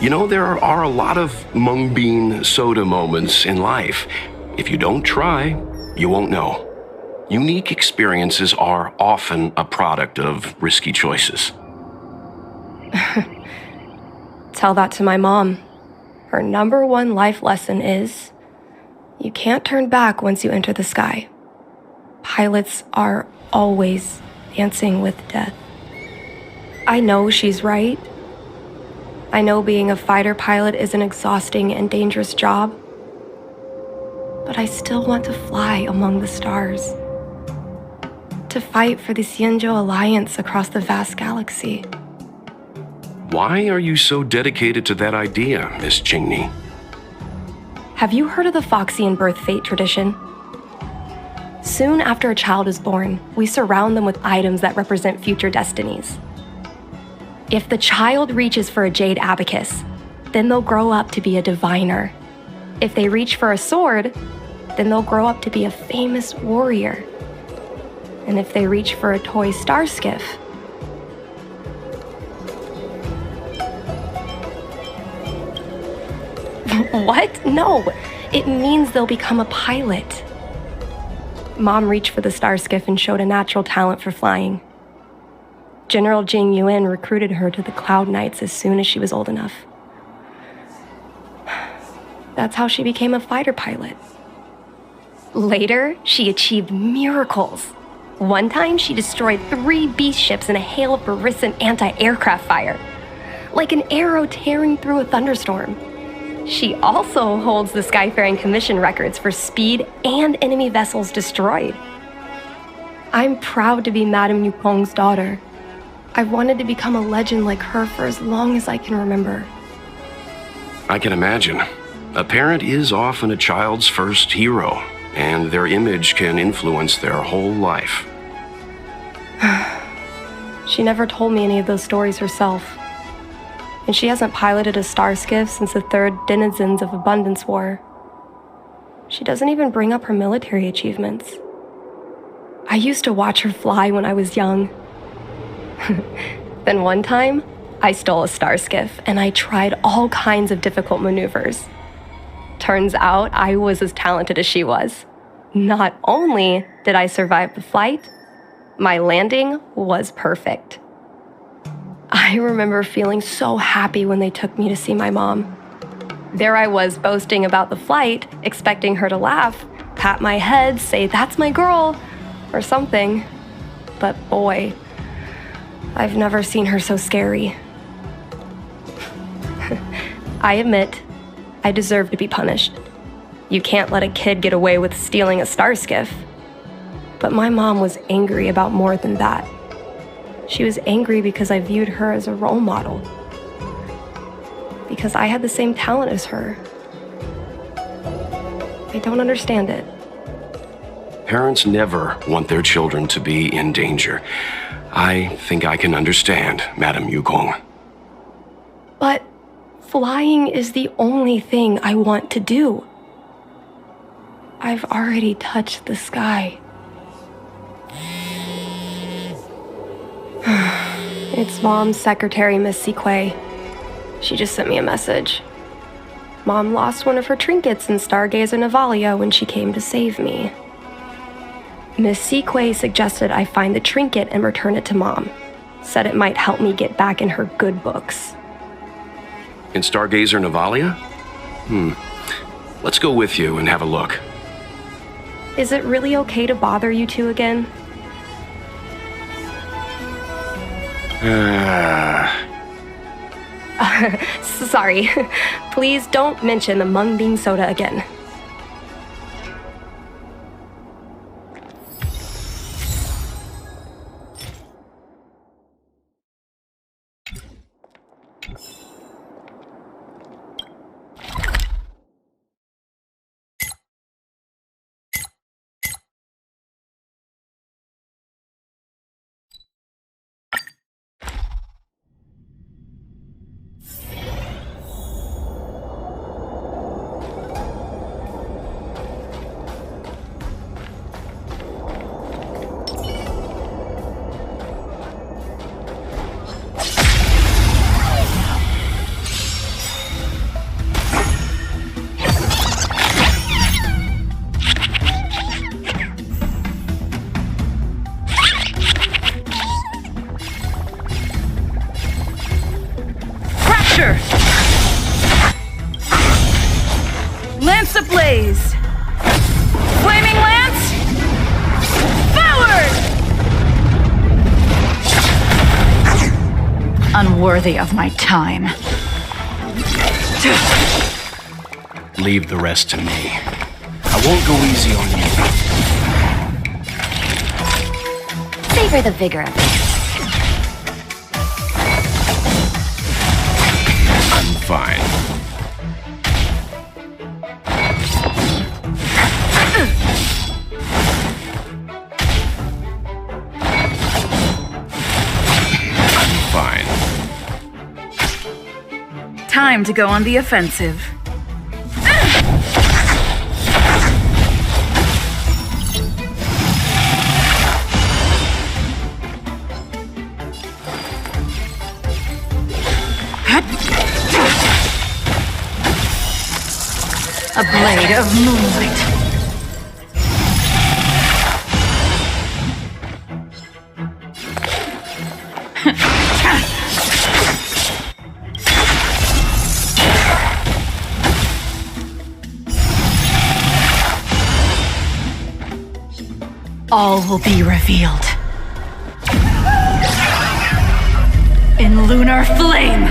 You know, there are a lot of mung bean soda moments in life. If you don't try, you won't know. Unique experiences are often a product of risky choices. Tell that to my mom. Her number one life lesson is, you can't turn back once you enter the sky. Pilots are always dancing with death. I know she's right. I know being a fighter pilot is an exhausting and dangerous job. But I still want to fly among the stars. To fight for the Xianzhou Alliance across the vast galaxy. Why are you so dedicated to that idea, Miss Jingni? Have you heard of the Foxian birth fate tradition? Soon after a child is born, we surround them with items that represent future destinies. If the child reaches for a jade abacus, then they'll grow up to be a diviner. If they reach for a sword, then they'll grow up to be a famous warrior. And if they reach for a toy star skiff, what? No, it means they'll become a pilot. Mom reached for the star skiff and showed a natural talent for flying. General Jing Yuan recruited her to the Cloud Knights as soon as she was old enough. That's how she became a fighter pilot. Later, she achieved miracles. One time, she destroyed 3 beast ships in a hail of Barisan anti-aircraft fire, like an arrow tearing through a thunderstorm. She also holds the Skyfaring Commission records for speed and enemy vessels destroyed. I'm proud to be Madame Yukong's daughter. I've wanted to become a legend like her for as long as I can remember. I can imagine. A parent is often a child's first hero, and their image can influence their whole life. She never told me any of those stories herself. And she hasn't piloted a star skiff since the 3rd Denizens of Abundance War. She doesn't even bring up her military achievements. I used to watch her fly when I was young. Then one time, I stole a star skiff and I tried all kinds of difficult maneuvers. Turns out I was as talented as she was. Not only did I survive the flight, my landing was perfect. I remember feeling so happy when they took me to see my mom. There I was boasting about the flight, expecting her to laugh, pat my head, say, "That's my girl," or something. But boy, I've never seen her so scary. I admit, I deserve to be punished. You can't let a kid get away with stealing a star skiff. But my mom was angry about more than that. She was angry because I viewed her as a role model. Because I had the same talent as her. I don't understand it. Parents never want their children to be in danger. I think I can understand, Madame Yukong. But flying is the only thing I want to do. I've already touched the sky. It's Mom's secretary, Miss Siquei. She just sent me a message. Mom lost one of her trinkets in Stargazer Navalia when she came to save me. Miss Siquei suggested I find the trinket and return it to Mom. Said it might help me get back in her good books. In Stargazer Navalia? Let's go with you and have a look. Is it really okay to bother you two again? Sorry. Please don't mention the mung bean soda again. Here! Lance ablaze! Flaming lance! Forward! Unworthy of my time. Leave the rest to me. I won't go easy on you. Savor the vigor of it. I'm fine. Time to go on the offensive. A blade of moonlight. All will be revealed. In lunar flame!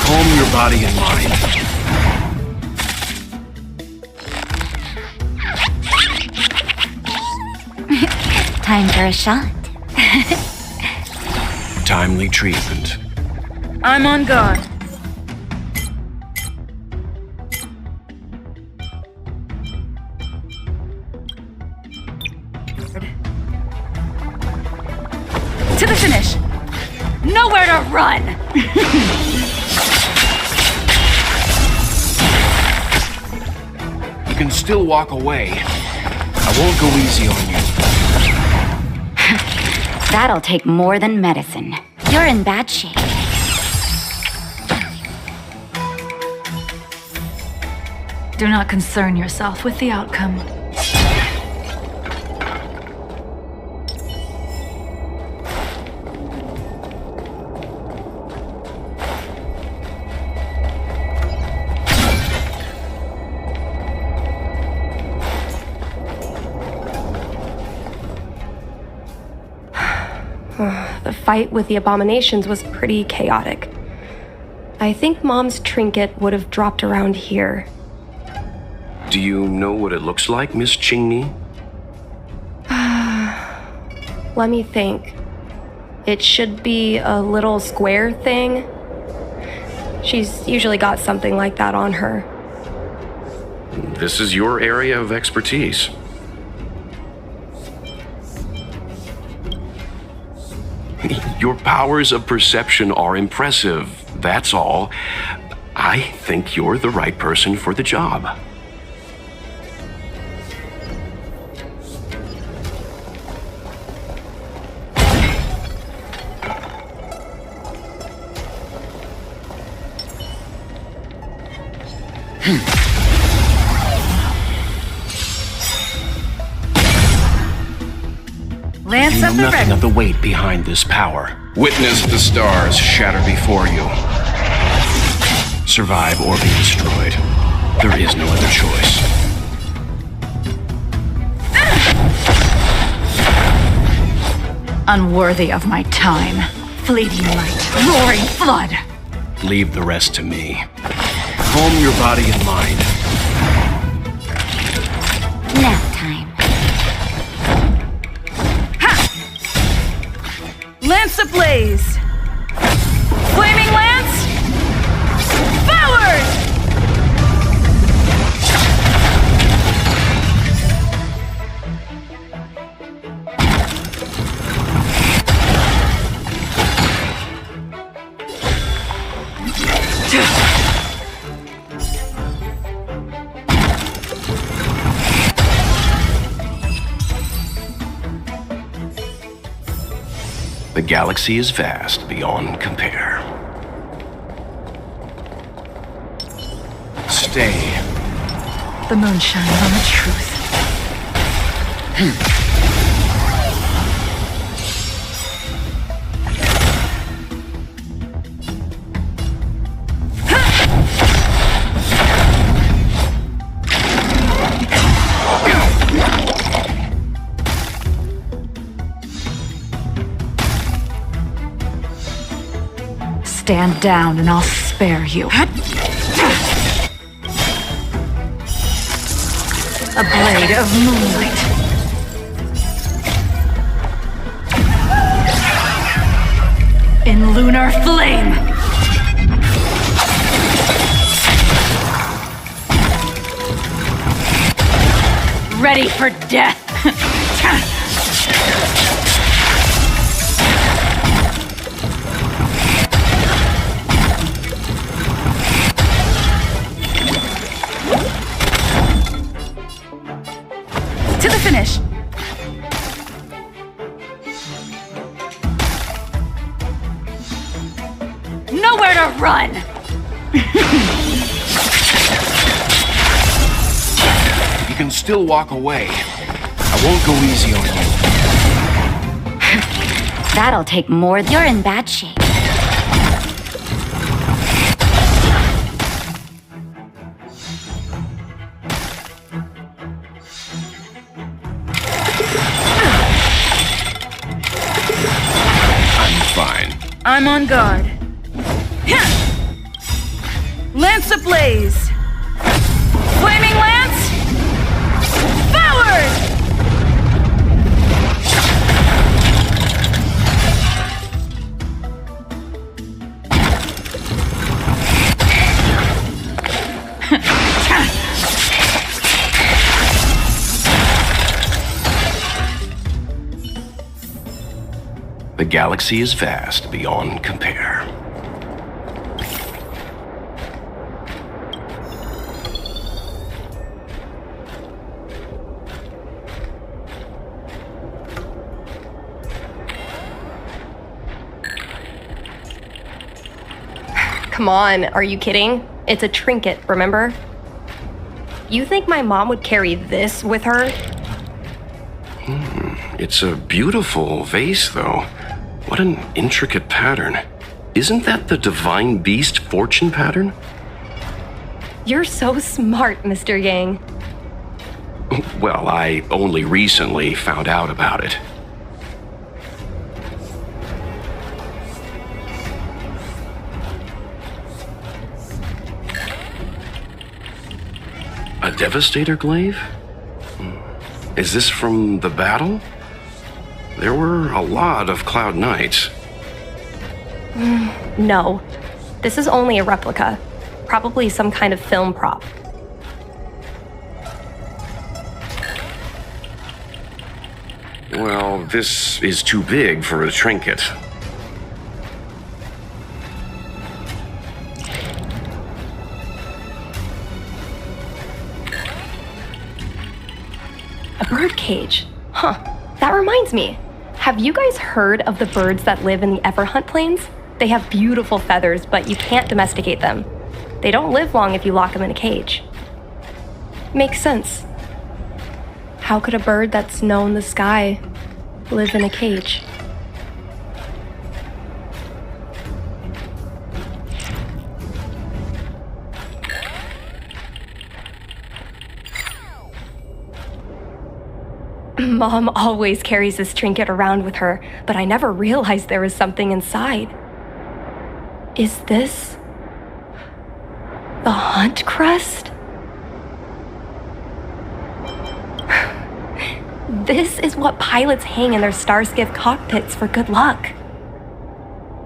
Calm your body and mind. Time for a shot. Timely treatment. I'm on guard. To the finish. Nowhere to run. You can still walk away. I won't go easy on you. That'll take more than medicine. You're in bad shape. Do not concern yourself with the outcome. The fight with the abominations was pretty chaotic. I think Mom's trinket would have dropped around here. Do you know what it looks like, Miss Chingni? Let me think. It should be a little square thing. She's usually got something like that on her. This is your area of expertise. Your powers of perception are impressive, that's all. I think you're the right person for the job. Lance You up know the nothing ready. of the weight behind this power. Witness the stars shatter before you. Survive or be destroyed. There is no other choice. Unworthy of my time. Fleeting light. Roaring flood. Leave the rest to me. Calm your body and mind. Nap time. Lance ablaze! Flaming lance! Forward! The galaxy is vast beyond compare. Stay. The moon shines on the truth. Stand down and I'll spare you. A blade of moonlight. In lunar flame. Ready for death. To the finish. Nowhere to run. You can still walk away. I won't go easy on you. That'll take more. You're in bad shape. I'm on guard. Lance ablaze! Flaming lance! Forward! The galaxy is vast beyond compare. Come on, are you kidding? It's a trinket, remember? You think my mom would carry this with her? It's a beautiful vase, though. What an intricate pattern. Isn't that the divine beast fortune pattern? You're so smart, Mr. Yang. Well, I only recently found out about it. A Devastator glaive? Is this from the battle? There were a lot of Cloud Knights. No. This is only a replica. Probably some kind of film prop. Well, this is too big for a trinket. A bird cage. Huh. That reminds me. Have you guys heard of the birds that live in the Everhunt Plains? They have beautiful feathers, but you can't domesticate them. They don't live long if you lock them in a cage. Makes sense. How could a bird that's known the sky live in a cage? Mom always carries this trinket around with her, but I never realized there was something inside. Is this the Hunt Crest? This is what pilots hang in their Starskiff cockpits for good luck.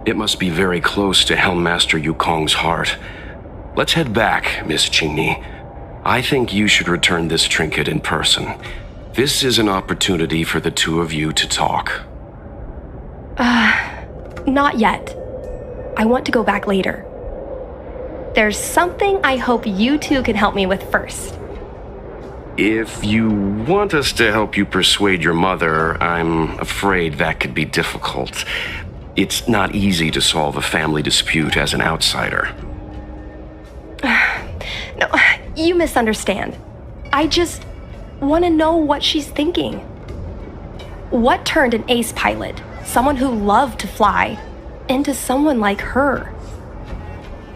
It must be very close to Helmmaster Yukong's heart. Let's head back, Miss Qingni. I think you should return this trinket in person. This is an opportunity for the two of you to talk. Not yet. I want to go back later. There's something I hope you two can help me with first. If you want us to help you persuade your mother, I'm afraid that could be difficult. It's not easy to solve a family dispute as an outsider. No, you misunderstand. I just want to know what she's thinking. What turned an ace pilot, someone who loved to fly, into someone like her?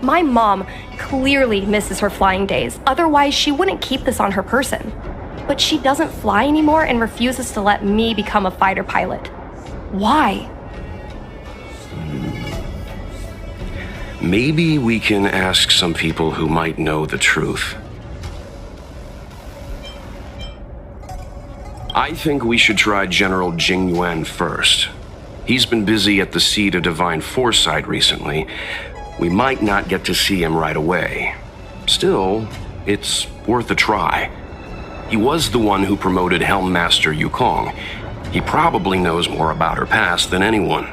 My mom clearly misses her flying days, otherwise she wouldn't keep this on her person. But she doesn't fly anymore and refuses to let me become a fighter pilot. Why? Maybe we can ask some people who might know the truth. I think we should try General Jing Yuan first. He's been busy at the Seat of Divine Foresight recently. We might not get to see him right away. Still, it's worth a try. He was the one who promoted Helm Master Yukong. He probably knows more about her past than anyone.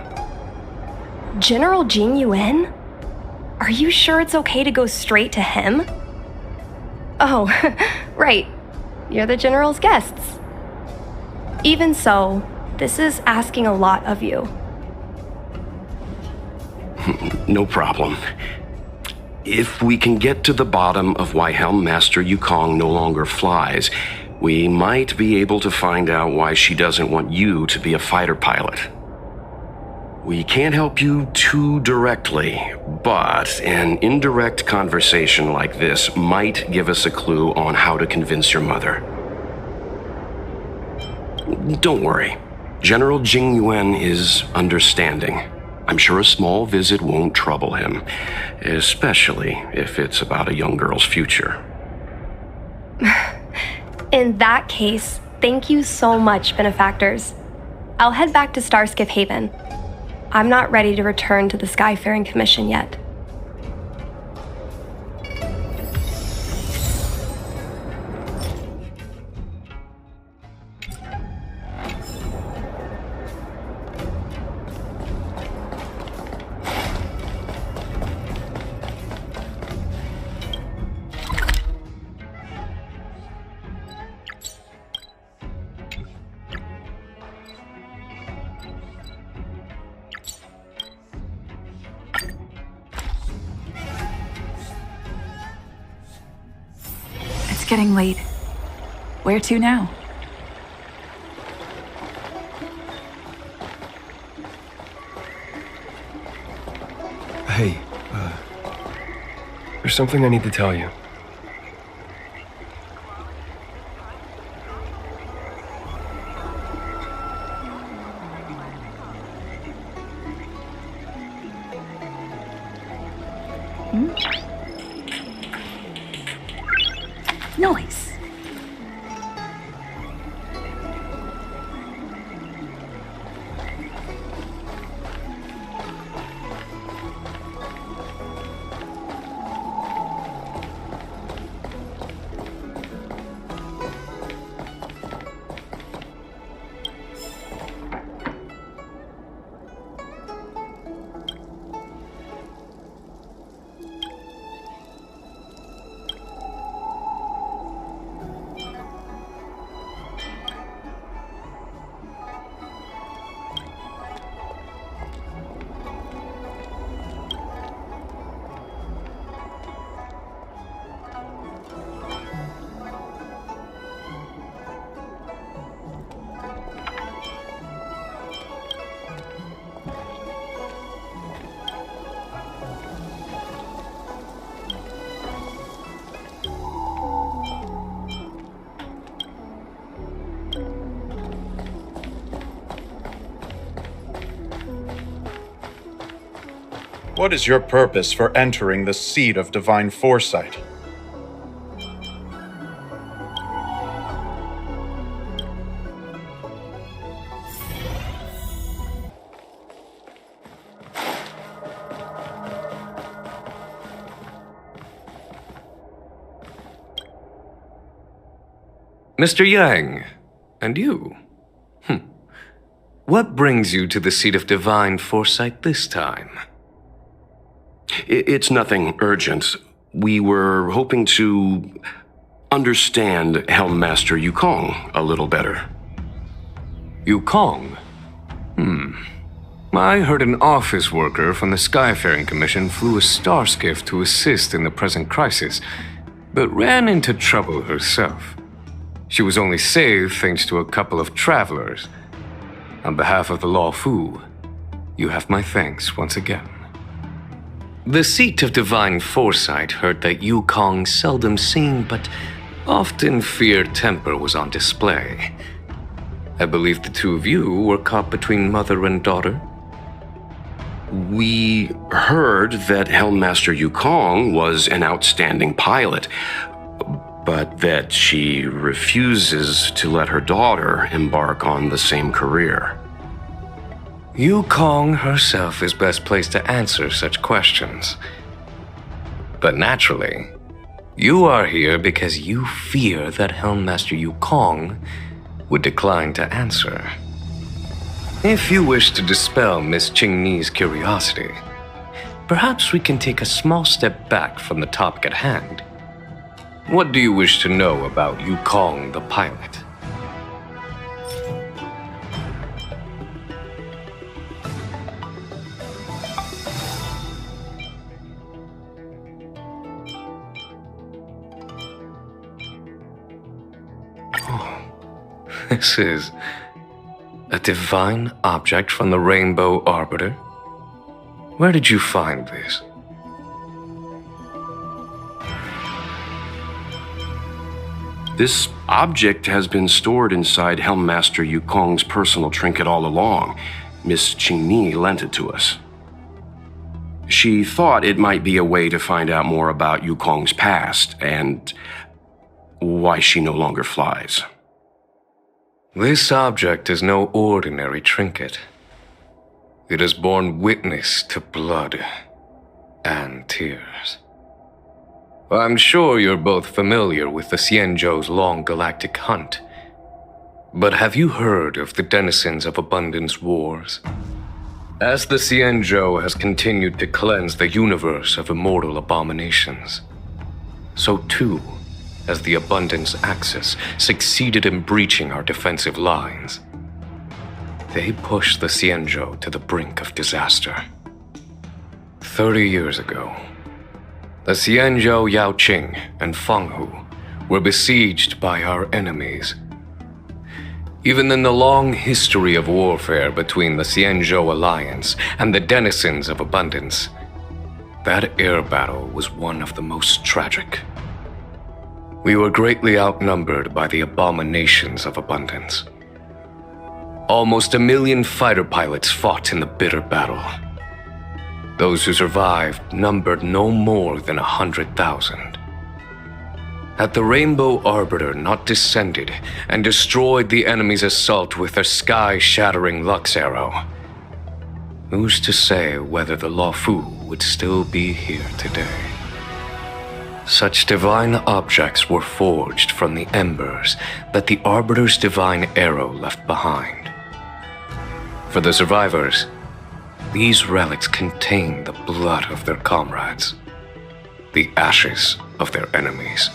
General Jing Yuan? Are you sure it's okay to go straight to him? Oh, right. You're the General's guests. Even so, this is asking a lot of you. No problem. If we can get to the bottom of why Helm Master Yukong no longer flies, we might be able to find out why she doesn't want you to be a fighter pilot. We can't help you too directly, but an indirect conversation like this might give us a clue on how to convince your mother. Don't worry. General Jing Yuan is understanding. I'm sure a small visit won't trouble him, especially if it's about a young girl's future. In that case, thank you so much, benefactors. I'll head back to Starskip Haven. I'm not ready to return to the Skyfaring Commission yet. Getting late. Where to now? Hey, there's something I need to tell you. Noise. What is your purpose for entering the Seat of Divine Foresight? Mr. Yang, and you? What brings you to the Seat of Divine Foresight this time? It's nothing urgent. We were hoping to understand Helm Master Yukong a little better. Yukong? I heard an office worker from the Skyfaring Commission flew a star skiff to assist in the present crisis, but ran into trouble herself. She was only saved thanks to a couple of travelers. on behalf of the Law Fu, you have my thanks once again. The seat of divine foresight heard that Yukong seldom seen but often feared temper was on display. I believe the two of you were caught between mother and daughter. We heard that Helmmaster Yukong was an outstanding pilot, but that she refuses to let her daughter embark on the same career. Yukong herself is best placed to answer such questions. But naturally, you are here because you fear that Helmmaster Yukong would decline to answer. If you wish to dispel Miss Qingni's curiosity, perhaps we can take a small step back from the topic at hand. What do you wish to know about Yukong the pilot? This is a divine object from the Rainbow Arbiter? Where did you find this? This object has been stored inside Helmmaster Yukong's personal trinket all along. Miss Qingni lent it to us. She thought it might be a way to find out more about Yukong's past and why she no longer flies. This object is no ordinary trinket. It has borne witness to blood and tears. I'm sure you're both familiar with the Xianzhou's long galactic hunt. But have you heard of the denizens of Abundance Wars? As the Xianzhou has continued to cleanse the universe of immortal abominations, so too as the Abundance Axis succeeded in breaching our defensive lines. They pushed the Xianzhou to the brink of disaster. 30 years ago, the Xianzhou Yaoqing and Fenghu were besieged by our enemies. Even in the long history of warfare between the Xianzhou Alliance and the denizens of Abundance, that air battle was one of the most tragic. We were greatly outnumbered by the abominations of Abundance. Almost 1 million fighter pilots fought in the bitter battle. Those who survived numbered no more than 100,000. Had the Rainbow Arbiter not descended and destroyed the enemy's assault with their sky-shattering Lux Arrow, who's to say whether the Law Fu would still be here today? Such divine objects were forged from the embers that the Arbiter's divine arrow left behind. For the survivors, these relics contain the blood of their comrades, the ashes of their enemies,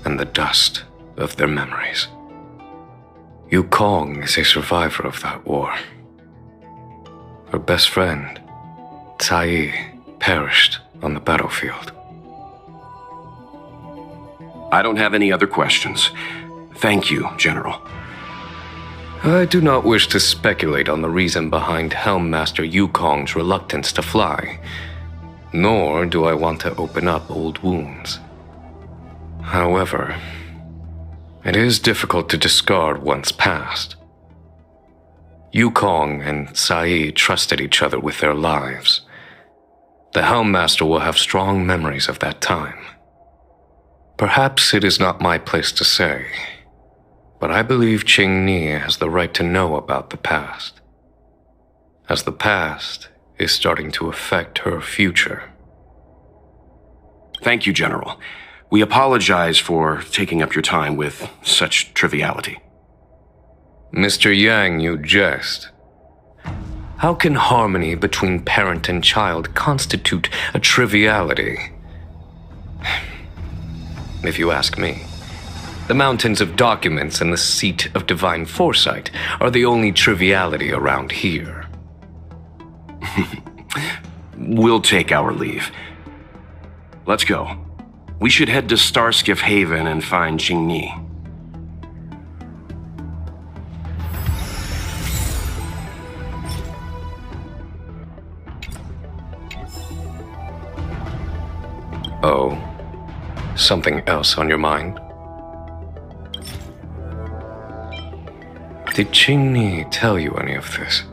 and the dust of their memories. Yukong is a survivor of that war. Her best friend, Cai, perished on the battlefield. I don't have any other questions. Thank you, General. I do not wish to speculate on the reason behind Helmmaster Yukong's reluctance to fly, nor do I want to open up old wounds. However, it is difficult to discard one's past. Yukong and Cai trusted each other with their lives. The Helmmaster will have strong memories of that time. Perhaps it is not my place to say, but I believe Qingni has the right to know about the past, as the past is starting to affect her future. Thank you, General. We apologize for taking up your time with such triviality. Mr. Yang, you jest. How can harmony between parent and child constitute a triviality? If you ask me, the mountains of documents and the seat of divine foresight are the only triviality around here. We'll take our leave. Let's go. We should head to Starskiff Haven and find Qingni. Oh, something else on your mind? Did Qingni tell you any of this?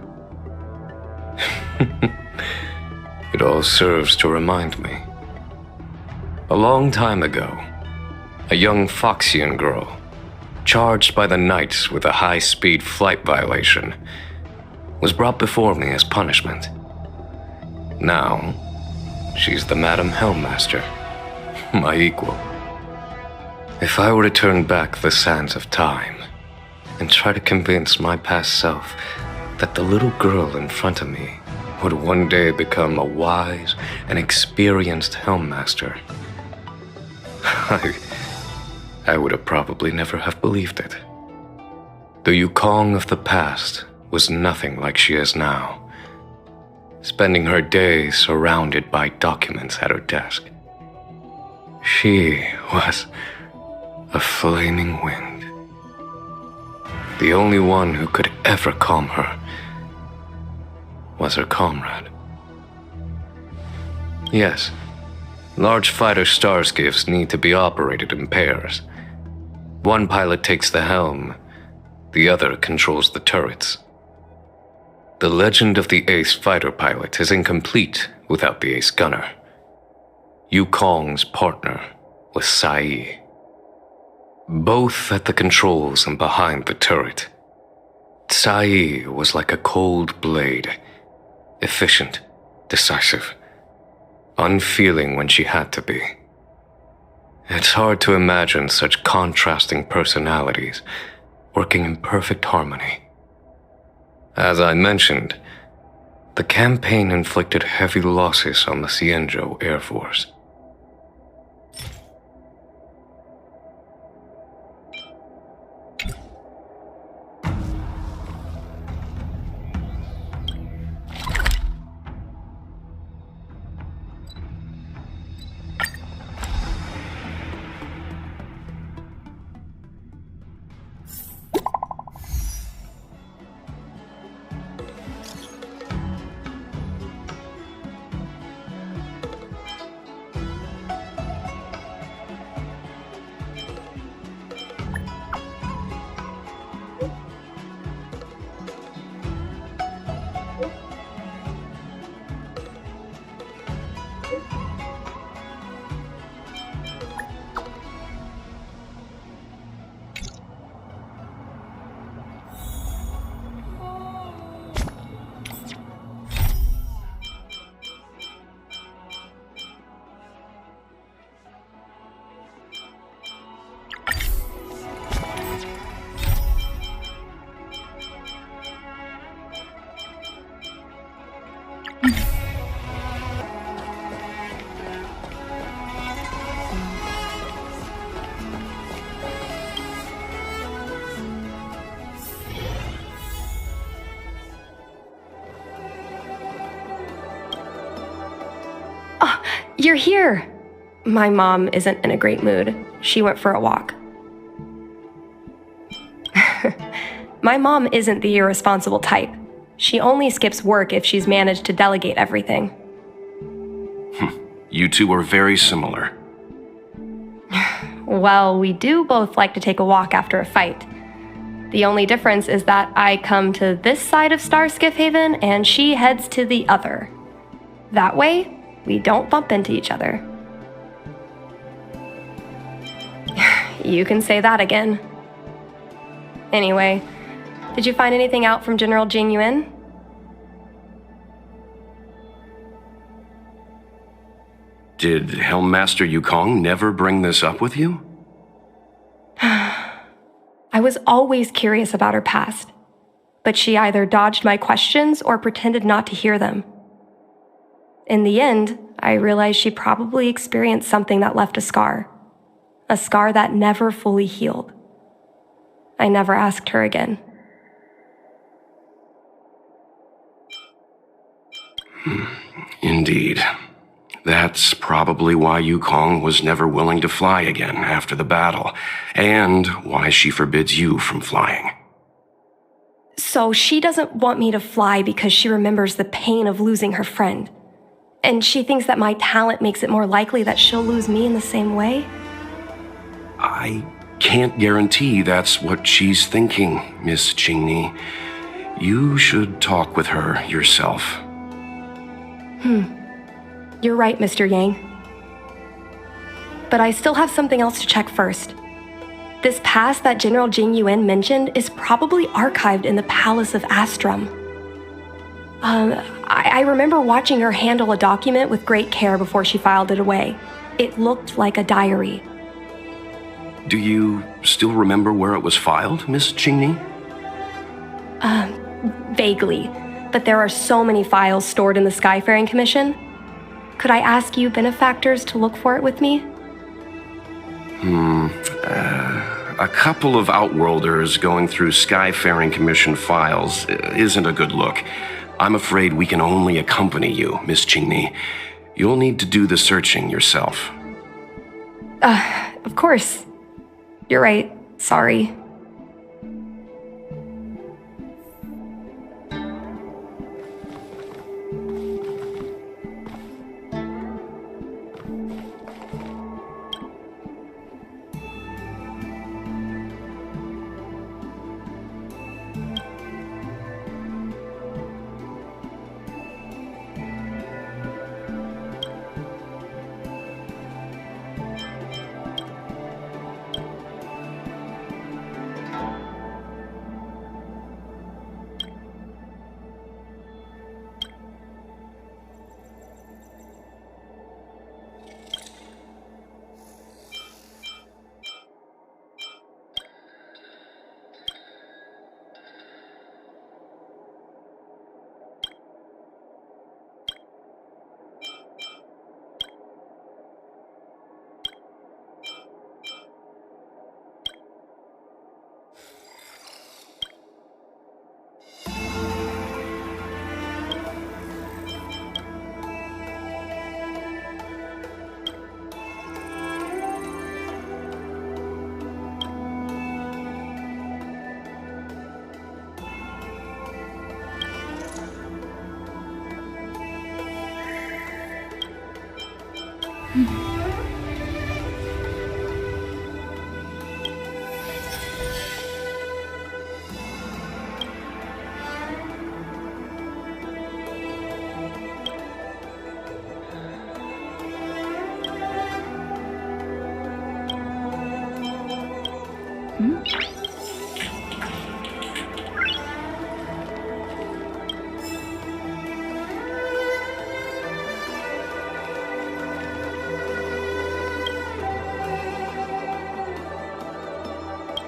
It all serves to remind me. A long time ago, a young Foxian girl, charged by the Knights with a high-speed flight violation, was brought before me as punishment. Now, she's the Madam Helmmaster, my equal. If I were to turn back the sands of time and try to convince my past self that the little girl in front of me would one day become a wise and experienced Helmmaster, I would have probably never have believed it. The Yukong of the past was nothing like she is now, spending her days surrounded by documents at her desk. She was a flaming wind. The only one who could ever calm her was her comrade. Yes, large fighter starscapes need to be operated in pairs. One pilot takes the helm, the other controls the turrets. The legend of the ace fighter pilot is incomplete without the ace gunner. Yukong's partner was Sai. Both at the controls and behind the turret. Sai was like a cold blade, efficient, decisive, unfeeling when she had to be. It's hard to imagine such contrasting personalities working in perfect harmony. As I mentioned, the campaign inflicted heavy losses on the Xianzhou Air Force. You're here! My mom isn't in a great mood. She went for a walk. My mom isn't the irresponsible type. She only skips work if she's managed to delegate everything. You two are very similar. Well, we do both like to take a walk after a fight. The only difference is that I come to this side of Starskiff Haven and she heads to the other. That way, we don't bump into each other. You can say that again. Anyway, did you find anything out from General Jing Yuan? Did Helmmaster Yukong never bring this up with you? I was always curious about her past, but she either dodged my questions or pretended not to hear them. In the end, I realized she probably experienced something that left a scar that never fully healed. I never asked her again. Indeed. That's probably why Yukong was never willing to fly again after the battle, and why she forbids you from flying. So she doesn't want me to fly because she remembers the pain of losing her friend. And she thinks that my talent makes it more likely that she'll lose me in the same way? I can't guarantee that's what she's thinking, Miss Qingni. You should talk with her yourself. You're right, Mr. Yang. But I still have something else to check first. This pass that General Jing Yuan mentioned is probably archived in the Palace of Astrum. I remember watching her handle a document with great care before she filed it away. It looked like a diary. Do you still remember where it was filed, Miss Qingni? Vaguely. But there are so many files stored in the Skyfaring Commission. Could I ask you benefactors to look for it with me? A couple of Outworlders going through Skyfaring Commission files isn't a good look. I'm afraid we can only accompany you, Miss Qingni. You'll need to do the searching yourself. Of course. You're right. Sorry.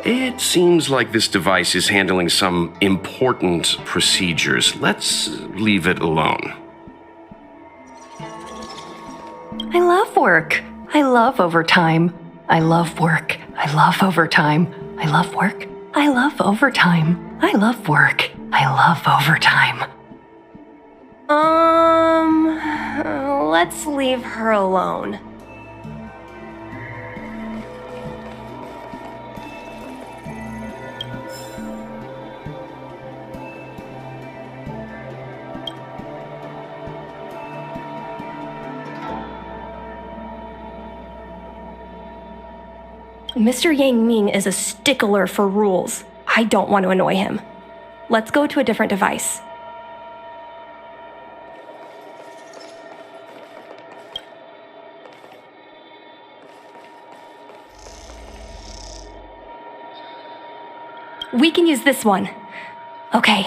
It seems like this device is handling some important procedures. Let's leave it alone. I love work. I love overtime. I love work. I love overtime. I love work. I love overtime. I love work. I love overtime. Let's leave her alone. Mr. Yang Ming is a stickler for rules. I don't want to annoy him. Let's go to a different device. We can use this one. Okay.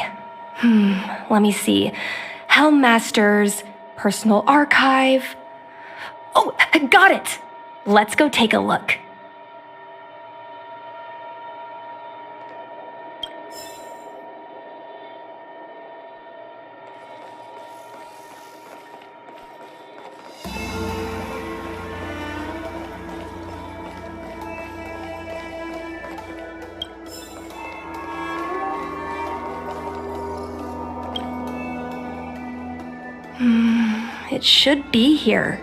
Let me see. Helm Masters, Personal Archive. Oh, I got it! Let's go take a look. It should be here.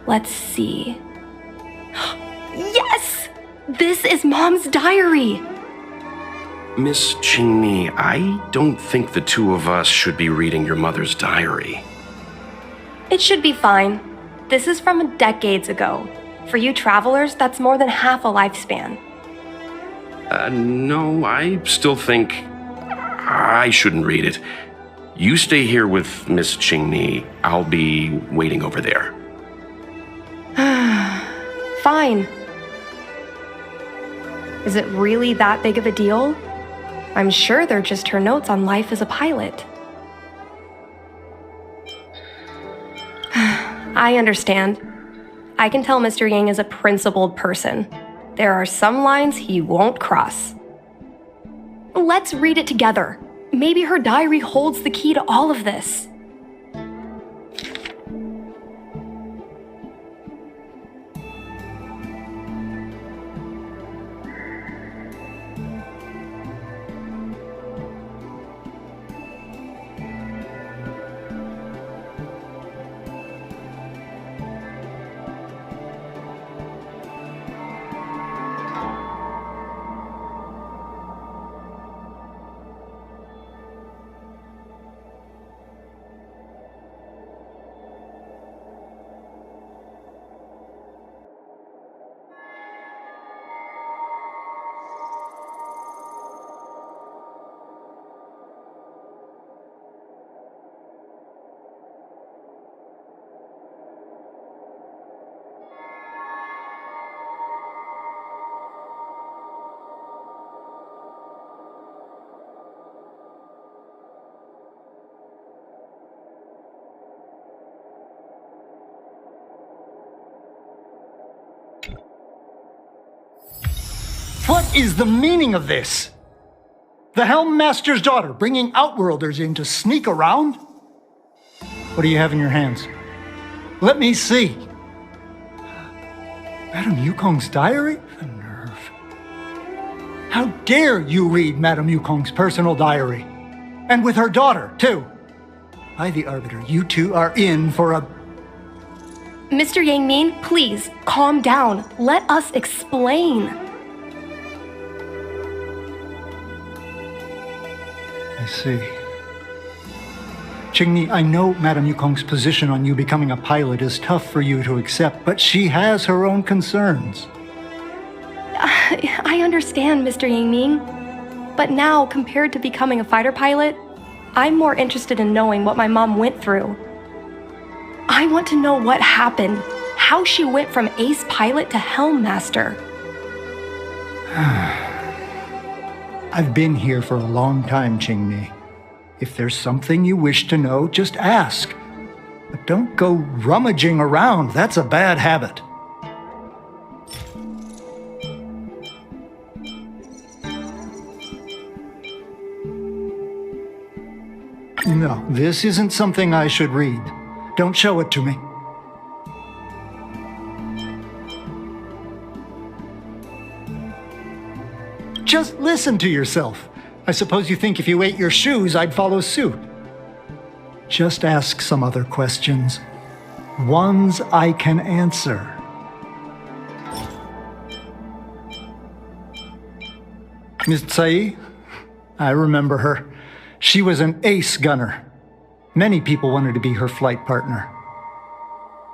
Let's see. Yes! This is Mom's diary! Miss Qingni, I don't think the two of us should be reading your mother's diary. It should be fine. This is from decades ago. For you travelers, that's more than half a lifespan. No, I still think I shouldn't read it. You stay here with Miss Qingni. I'll be waiting over there. Fine. Is it really that big of a deal? I'm sure they're just her notes on life as a pilot. I understand. I can tell Mr. Yang is a principled person. There are some lines he won't cross. Let's read it together. Maybe her diary holds the key to all of this. What is the meaning of this? The Helm Master's daughter bringing Outworlders in to sneak around? What do you have in your hands? Let me see. Madame Yukong's diary? The nerve. How dare you read Madame Yukong's personal diary? And with her daughter, too. By the Arbiter, you two are in for a... Mr. Yang Min, please, calm down. Let us explain. I see. Qingni, I know Madame Yukong's position on you becoming a pilot is tough for you to accept, but she has her own concerns. I understand, Mr. Yang Ming. But now, compared to becoming a fighter pilot, I'm more interested in knowing what my mom went through. I want to know what happened, how she went from ace pilot to Helm Master. I've been here for a long time, Qingmi. If there's something you wish to know, just ask. But don't go rummaging around. That's a bad habit. No, this isn't something I should read. Don't show it to me. Just listen to yourself. I suppose you think if you ate your shoes, I'd follow suit. Just ask some other questions. Ones I can answer. Miss Tsai? I remember her. She was an ace gunner. Many people wanted to be her flight partner.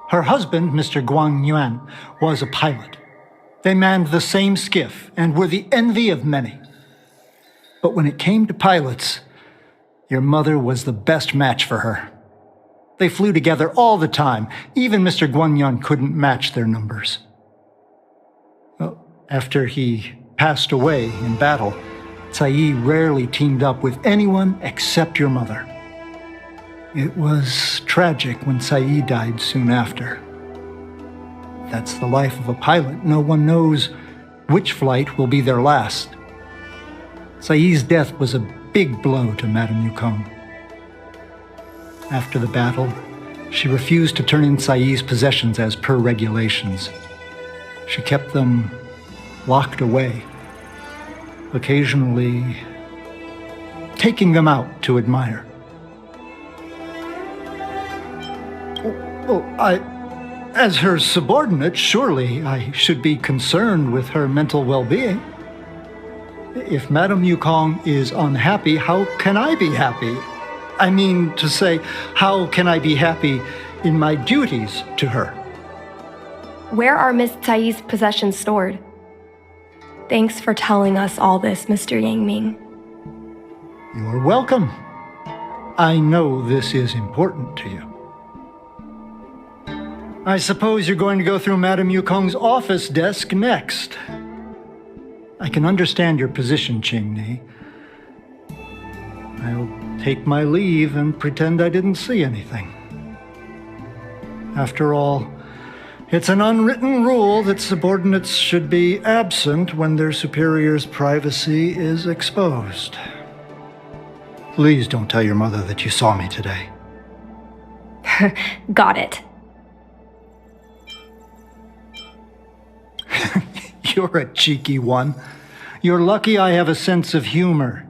Her husband, Mr. Guang Yuan, was a pilot. They manned the same skiff and were the envy of many. But when it came to pilots, your mother was the best match for her. They flew together all the time. Even Mr. Guanyan couldn't match their numbers. Well, after he passed away in battle, Tsai rarely teamed up with anyone except your mother. It was tragic when Tsai died soon after. That's the life of a pilot. No one knows which flight will be their last. Tsai's death was a big blow to Madame Yukong. After the battle, she refused to turn in Tsai's possessions as per regulations. She kept them locked away, occasionally taking them out to admire. As her subordinate, surely I should be concerned with her mental well-being. If Madame Yukong is unhappy, how can I be happy? I mean to say, how can I be happy in my duties to her. Where are Miss Tsai's possessions stored? Thanks for telling us all this, Mr. Yang Ming. You're welcome. I know this is important to you. I suppose you're going to go through Madame Yukong's office desk next. I can understand your position, Qingni. I'll take my leave and pretend I didn't see anything. After all, it's an unwritten rule that subordinates should be absent when their superior's privacy is exposed. Please don't tell your mother that you saw me today. Got it. You're a cheeky one. You're lucky I have a sense of humor.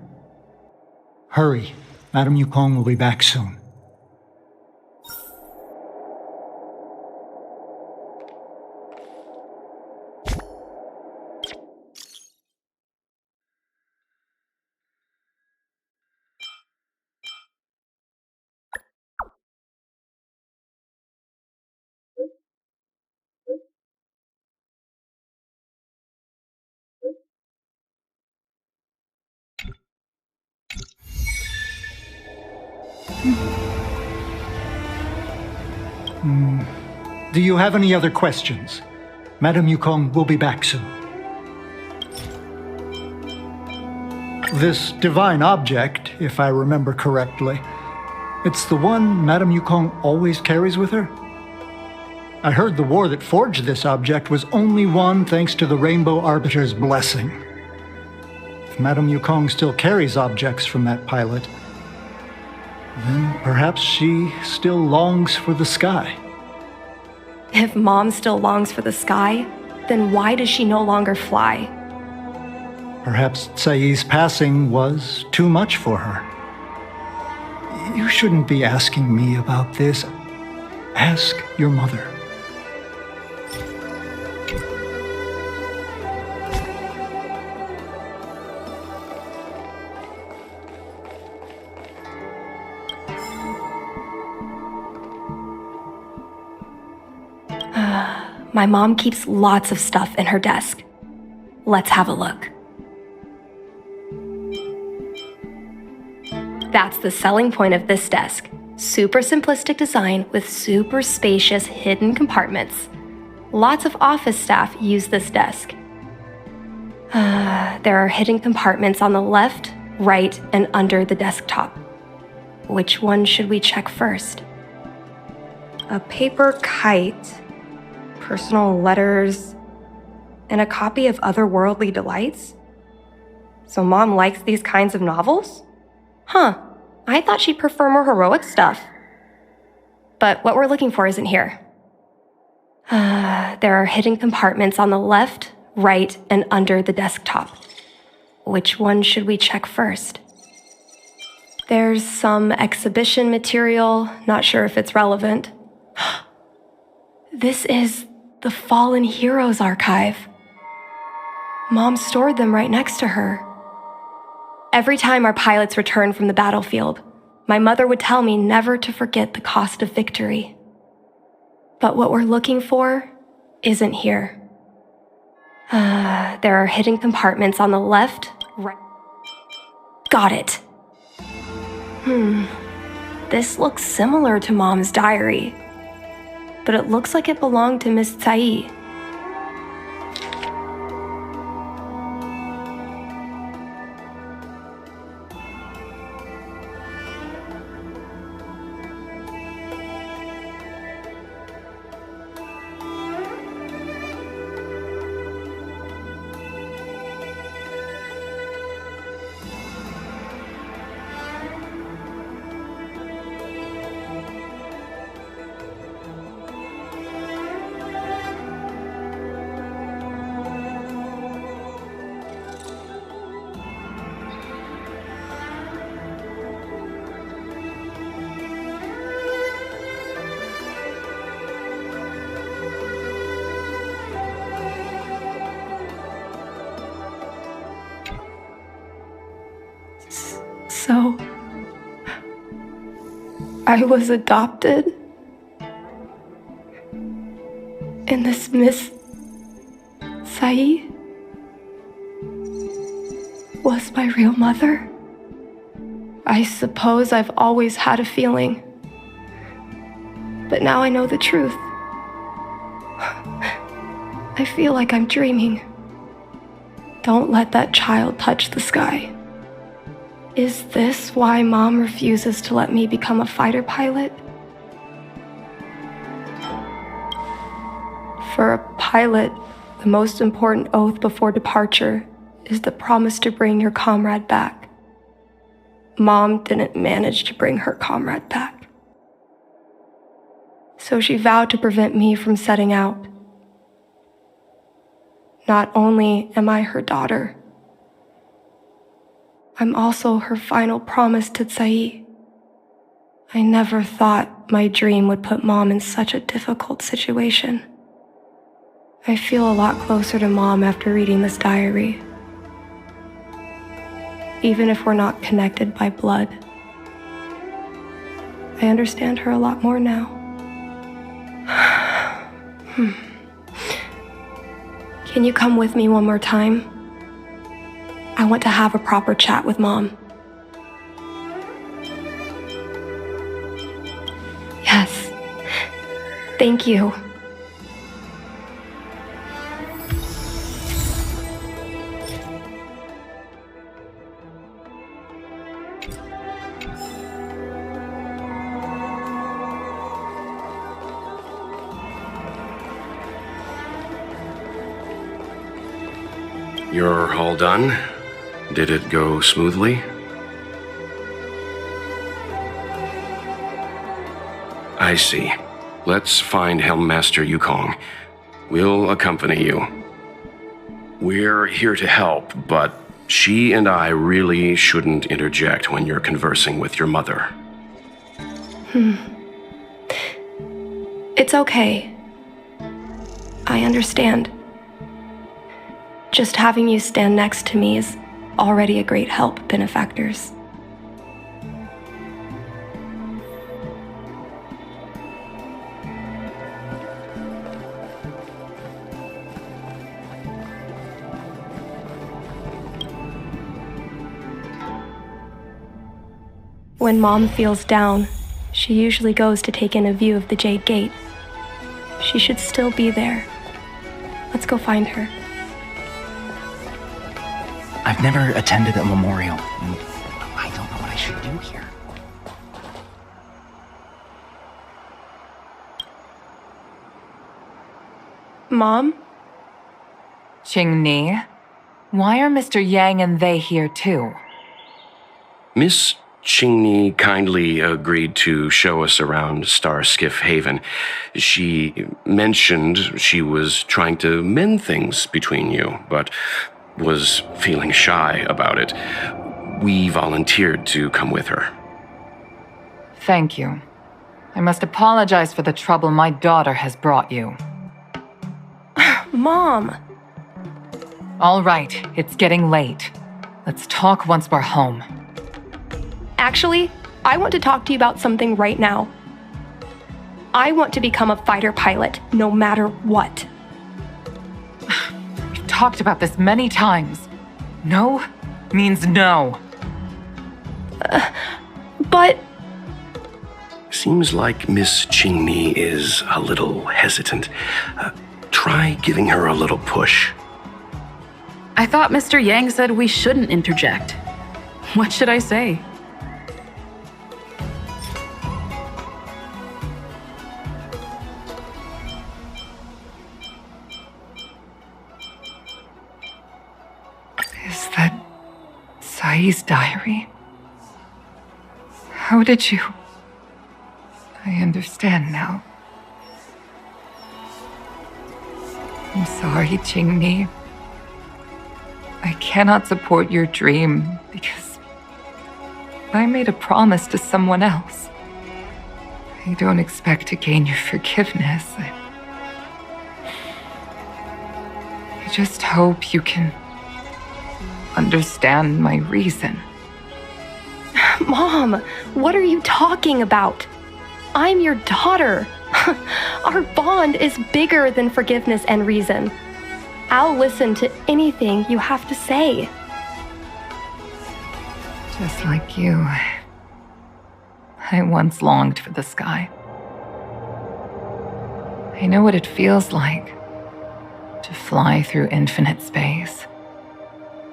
Hurry. Madame Yukong will be back soon. Do you have any other questions? Madame Yukong will be back soon. This divine object, if I remember correctly, it's the one Madame Yukong always carries with her? I heard the war that forged this object was only won thanks to the Rainbow Arbiter's blessing. If Madame Yukong still carries objects from that pilot, then perhaps she still longs for the sky. If Mom still longs for the sky, then why does she no longer fly? Perhaps Tsai's passing was too much for her. You shouldn't be asking me about this. Ask your mother. My mom keeps lots of stuff in her desk. Let's have a look. That's the selling point of this desk. Super simplistic design with super spacious hidden compartments. Lots of office staff use this desk. There are hidden compartments on the left, right, and under the desktop. Which one should we check first? A paper kite, personal letters, and a copy of Otherworldly Delights? So Mom likes these kinds of novels? Huh, I thought she'd prefer more heroic stuff. But what we're looking for isn't here. There are hidden compartments on the left, right, and under the desktop. Which one should we check first? There's some exhibition material, not sure if it's relevant. This is the Fallen Heroes archive. Mom stored them right next to her. Every time our pilots returned from the battlefield, my mother would tell me never to forget the cost of victory. But what we're looking for isn't here. There are hidden compartments on the left, right. Got it. This looks similar to Mom's diary, but it looks like it belonged to Miss Tsai. So, I was adopted? And this Miss Sai was my real mother? I suppose I've always had a feeling. But now I know the truth. I feel like I'm dreaming. Don't let that child touch the sky. Is this why Mom refuses to let me become a fighter pilot? For a pilot, the most important oath before departure is the promise to bring your comrade back. Mom didn't manage to bring her comrade back. So she vowed to prevent me from setting out. Not only am I her daughter, I'm also her final promise to Tsai. I never thought my dream would put Mom in such a difficult situation. I feel a lot closer to Mom after reading this diary. Even if we're not connected by blood, I understand her a lot more now. Can you come with me one more time? I want to have a proper chat with Mom. Yes. Thank you. You're all done? Did it go smoothly? I see. Let's find Helmmaster Yukong. We'll accompany you. We're here to help, but she and I really shouldn't interject when you're conversing with your mother. It's okay. I understand. Just having you stand next to me is already a great help, benefactors. When Mom feels down, she usually goes to take in a view of the Jade Gate. She should still be there. Let's go find her. I've never attended a memorial, and I don't know what I should do here. Mom? Qing-Ni, why are Mr. Yang and they here too? Miss Qing-Ni kindly agreed to show us around Star Skiff Haven. She mentioned she was trying to mend things between you, but was feeling shy about it. We volunteered to come with her. Thank you. I must apologize for the trouble my daughter has brought you. Mom! All right, it's getting late. Let's talk once we're home. Actually, I want to talk to you about something right now. I want to become a fighter pilot, no matter what. We've talked about this many times. No means no. But... Seems like Miss Qing-Ni is a little hesitant. Try giving her a little push. I thought Mr. Yang said we shouldn't interject. What should I say? Is that Sai's diary? How did you... I understand now. I'm sorry, Qing-Ni. I cannot support your dream because I made a promise to someone else. I don't expect to gain your forgiveness. I just hope you can understand my reason. Mom, what are you talking about? I'm your daughter. Our bond is bigger than forgiveness and reason. I'll listen to anything you have to say. Just like you, I once longed for the sky. I know what it feels like to fly through infinite space,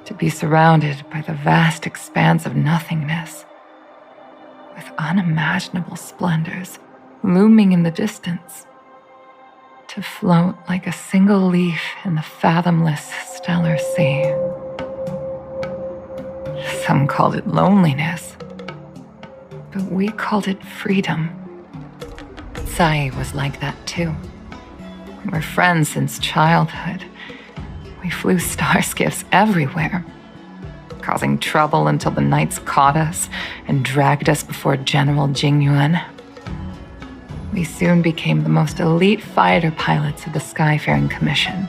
to be surrounded by the vast expanse of nothingness, with unimaginable splendors looming in the distance, to float like a single leaf in the fathomless stellar sea. Some called it loneliness, but we called it freedom. Sai was like that too. We're friends since childhood. We flew star skiffs everywhere, causing trouble until the knights caught us and dragged us before General Jingyuan. We soon became the most elite fighter pilots of the Skyfaring Commission.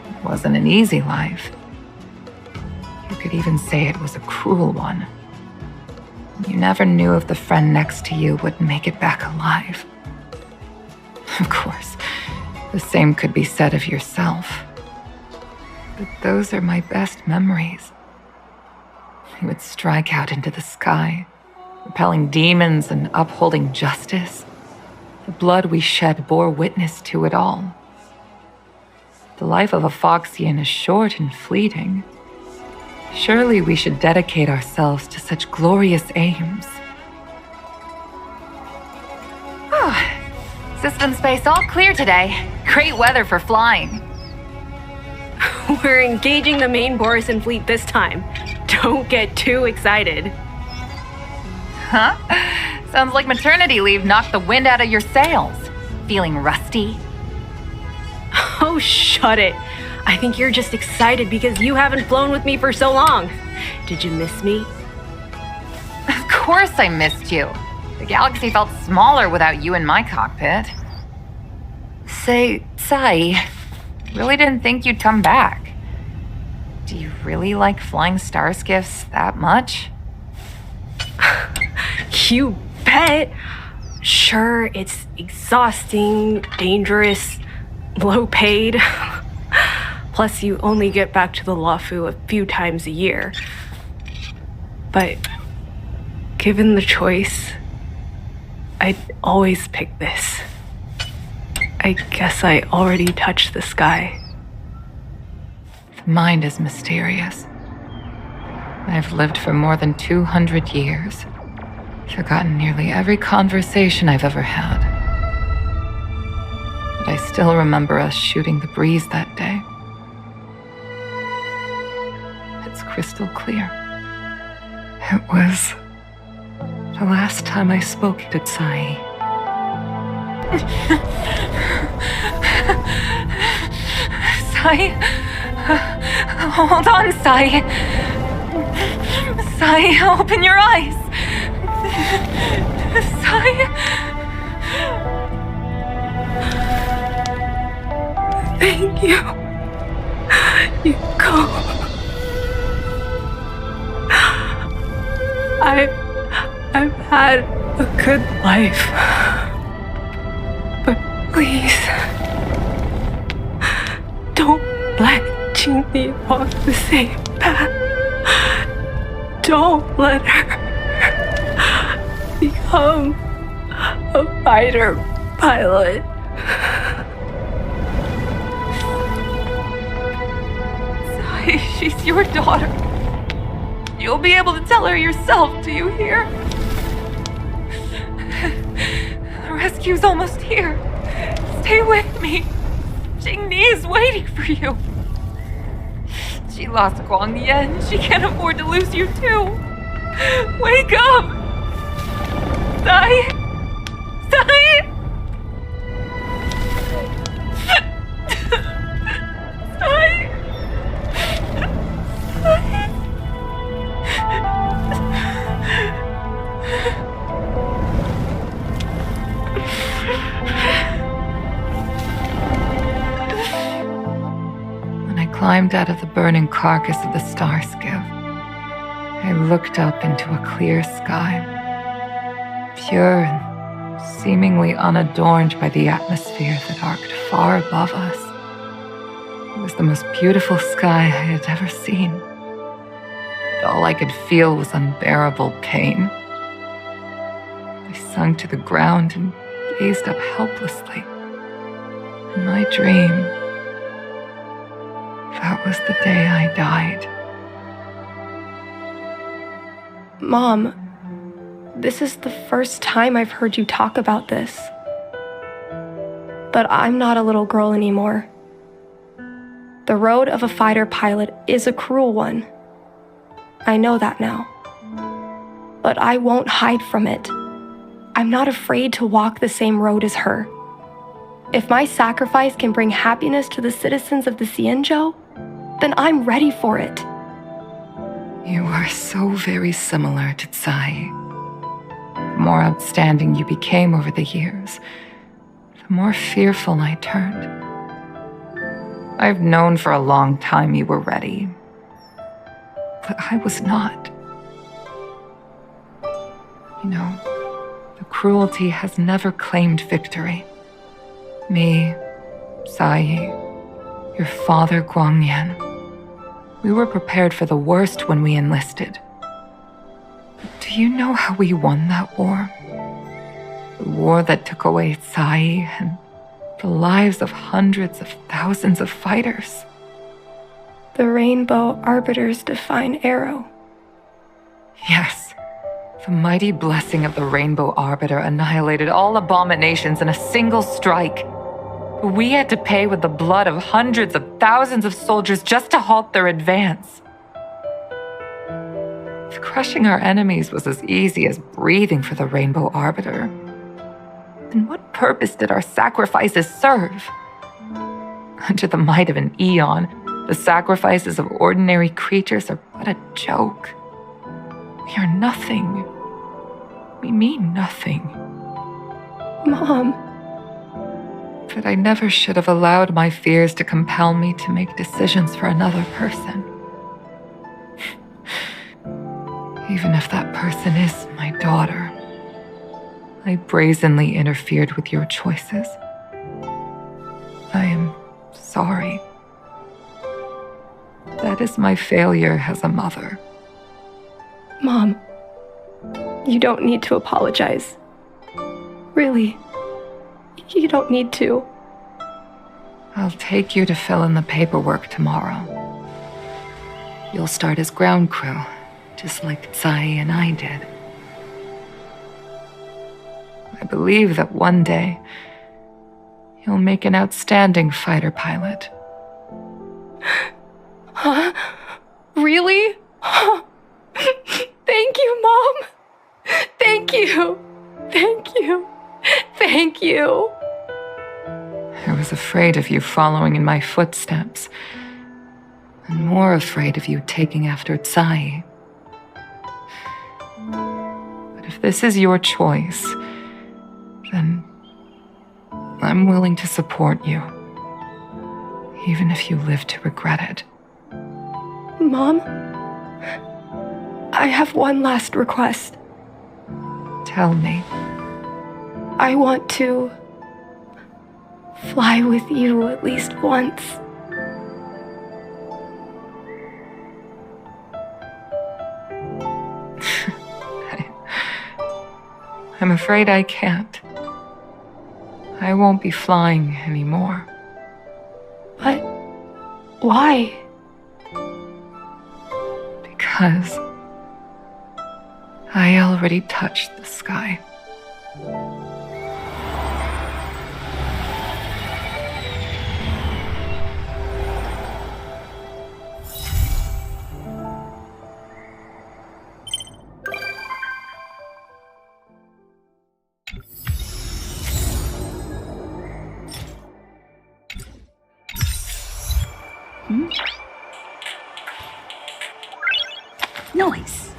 It wasn't an easy life. You could even say it was a cruel one. You never knew if the friend next to you would make it back alive. Of course, the same could be said of yourself. But those are my best memories. We would strike out into the sky, repelling demons and upholding justice. The blood we shed bore witness to it all. The life of a Foxian is short and fleeting. Surely we should dedicate ourselves to such glorious aims. System space all clear today. Great weather for flying. We're engaging the main Borisan fleet this time. Don't get too excited. Huh? Sounds like maternity leave knocked the wind out of your sails. Feeling rusty? Oh, shut it. I think you're just excited because you haven't flown with me for so long. Did you miss me? Of course I missed you. The galaxy felt smaller without you in my cockpit. Say, Sai, really didn't think you'd come back. Do you really like flying star skiffs that much? You bet. Sure, it's exhausting, dangerous, low paid. Plus, you only get back to the Luofu a few times a year. But given the choice, I'd always pick this. I guess I already touched the sky. The mind is mysterious. I've lived for more than 200 years, forgotten nearly every conversation I've ever had. But I still remember us shooting the breeze that day. It's crystal clear. It was the last time I spoke to Sai. Sai? Hold on, Sai. Sai, open your eyes. Sai? Thank you. You go. I've had a good life. But please, don't let Jingli walk the same path. Don't let her become a fighter pilot. Sai, she's your daughter. You'll be able to tell her yourself, do you hear? The rescue's almost here. Stay with me. Jingni is waiting for you. She lost Guang Yan. She can't afford to lose you too. Wake up! Sai! Sai! Sai! When I climbed out of the burning carcass of the star skiff, I looked up into a clear sky, pure and seemingly unadorned by the atmosphere that arced far above us. It was the most beautiful sky I had ever seen. But all I could feel was unbearable pain. I sunk to the ground and gazed up helplessly. In my dream, that was the day I died. Mom, this is the first time I've heard you talk about this. But I'm not a little girl anymore. The road of a fighter pilot is a cruel one. I know that now. But I won't hide from it. I'm not afraid to walk the same road as her. If my sacrifice can bring happiness to the citizens of the Xianzhou, then I'm ready for it. You are so very similar to Tsai. The more outstanding you became over the years, the more fearful I turned. I've known for a long time you were ready, but I was not. You know, the cruelty has never claimed victory. Me, Tsai, your father Guangyan, we were prepared for the worst when we enlisted. But do you know how we won that war? The war that took away Tsai and the lives of hundreds of thousands of fighters. The Rainbow Arbiter's divine arrow. Yes, the mighty blessing of the Rainbow Arbiter annihilated all abominations in a single strike. We had to pay with the blood of hundreds of thousands of soldiers just to halt their advance. If crushing our enemies was as easy as breathing for the Rainbow Arbiter, then what purpose did our sacrifices serve? Under the might of an eon, the sacrifices of ordinary creatures are but a joke. We are nothing. We mean nothing. Mom. But I never should have allowed my fears to compel me to make decisions for another person. Even if that person is my daughter, I brazenly interfered with your choices. I am sorry. That is my failure as a mother. Mom, you don't need to apologize. Really. You don't need to. I'll take you to fill in the paperwork tomorrow. You'll start as ground crew, just like Tsai and I did. I believe that one day, you'll make an outstanding fighter pilot. Huh? Really? Thank you, Mom. Thank you. Thank you. Thank you. I was afraid of you following in my footsteps, and more afraid of you taking after Tsai. But if this is your choice, then I'm willing to support you, even if you live to regret it. Mom, I have one last request. Tell me. I want to fly with you at least once. I'm afraid I can't. I won't be flying anymore. But why? Because I already touched the sky. Noise.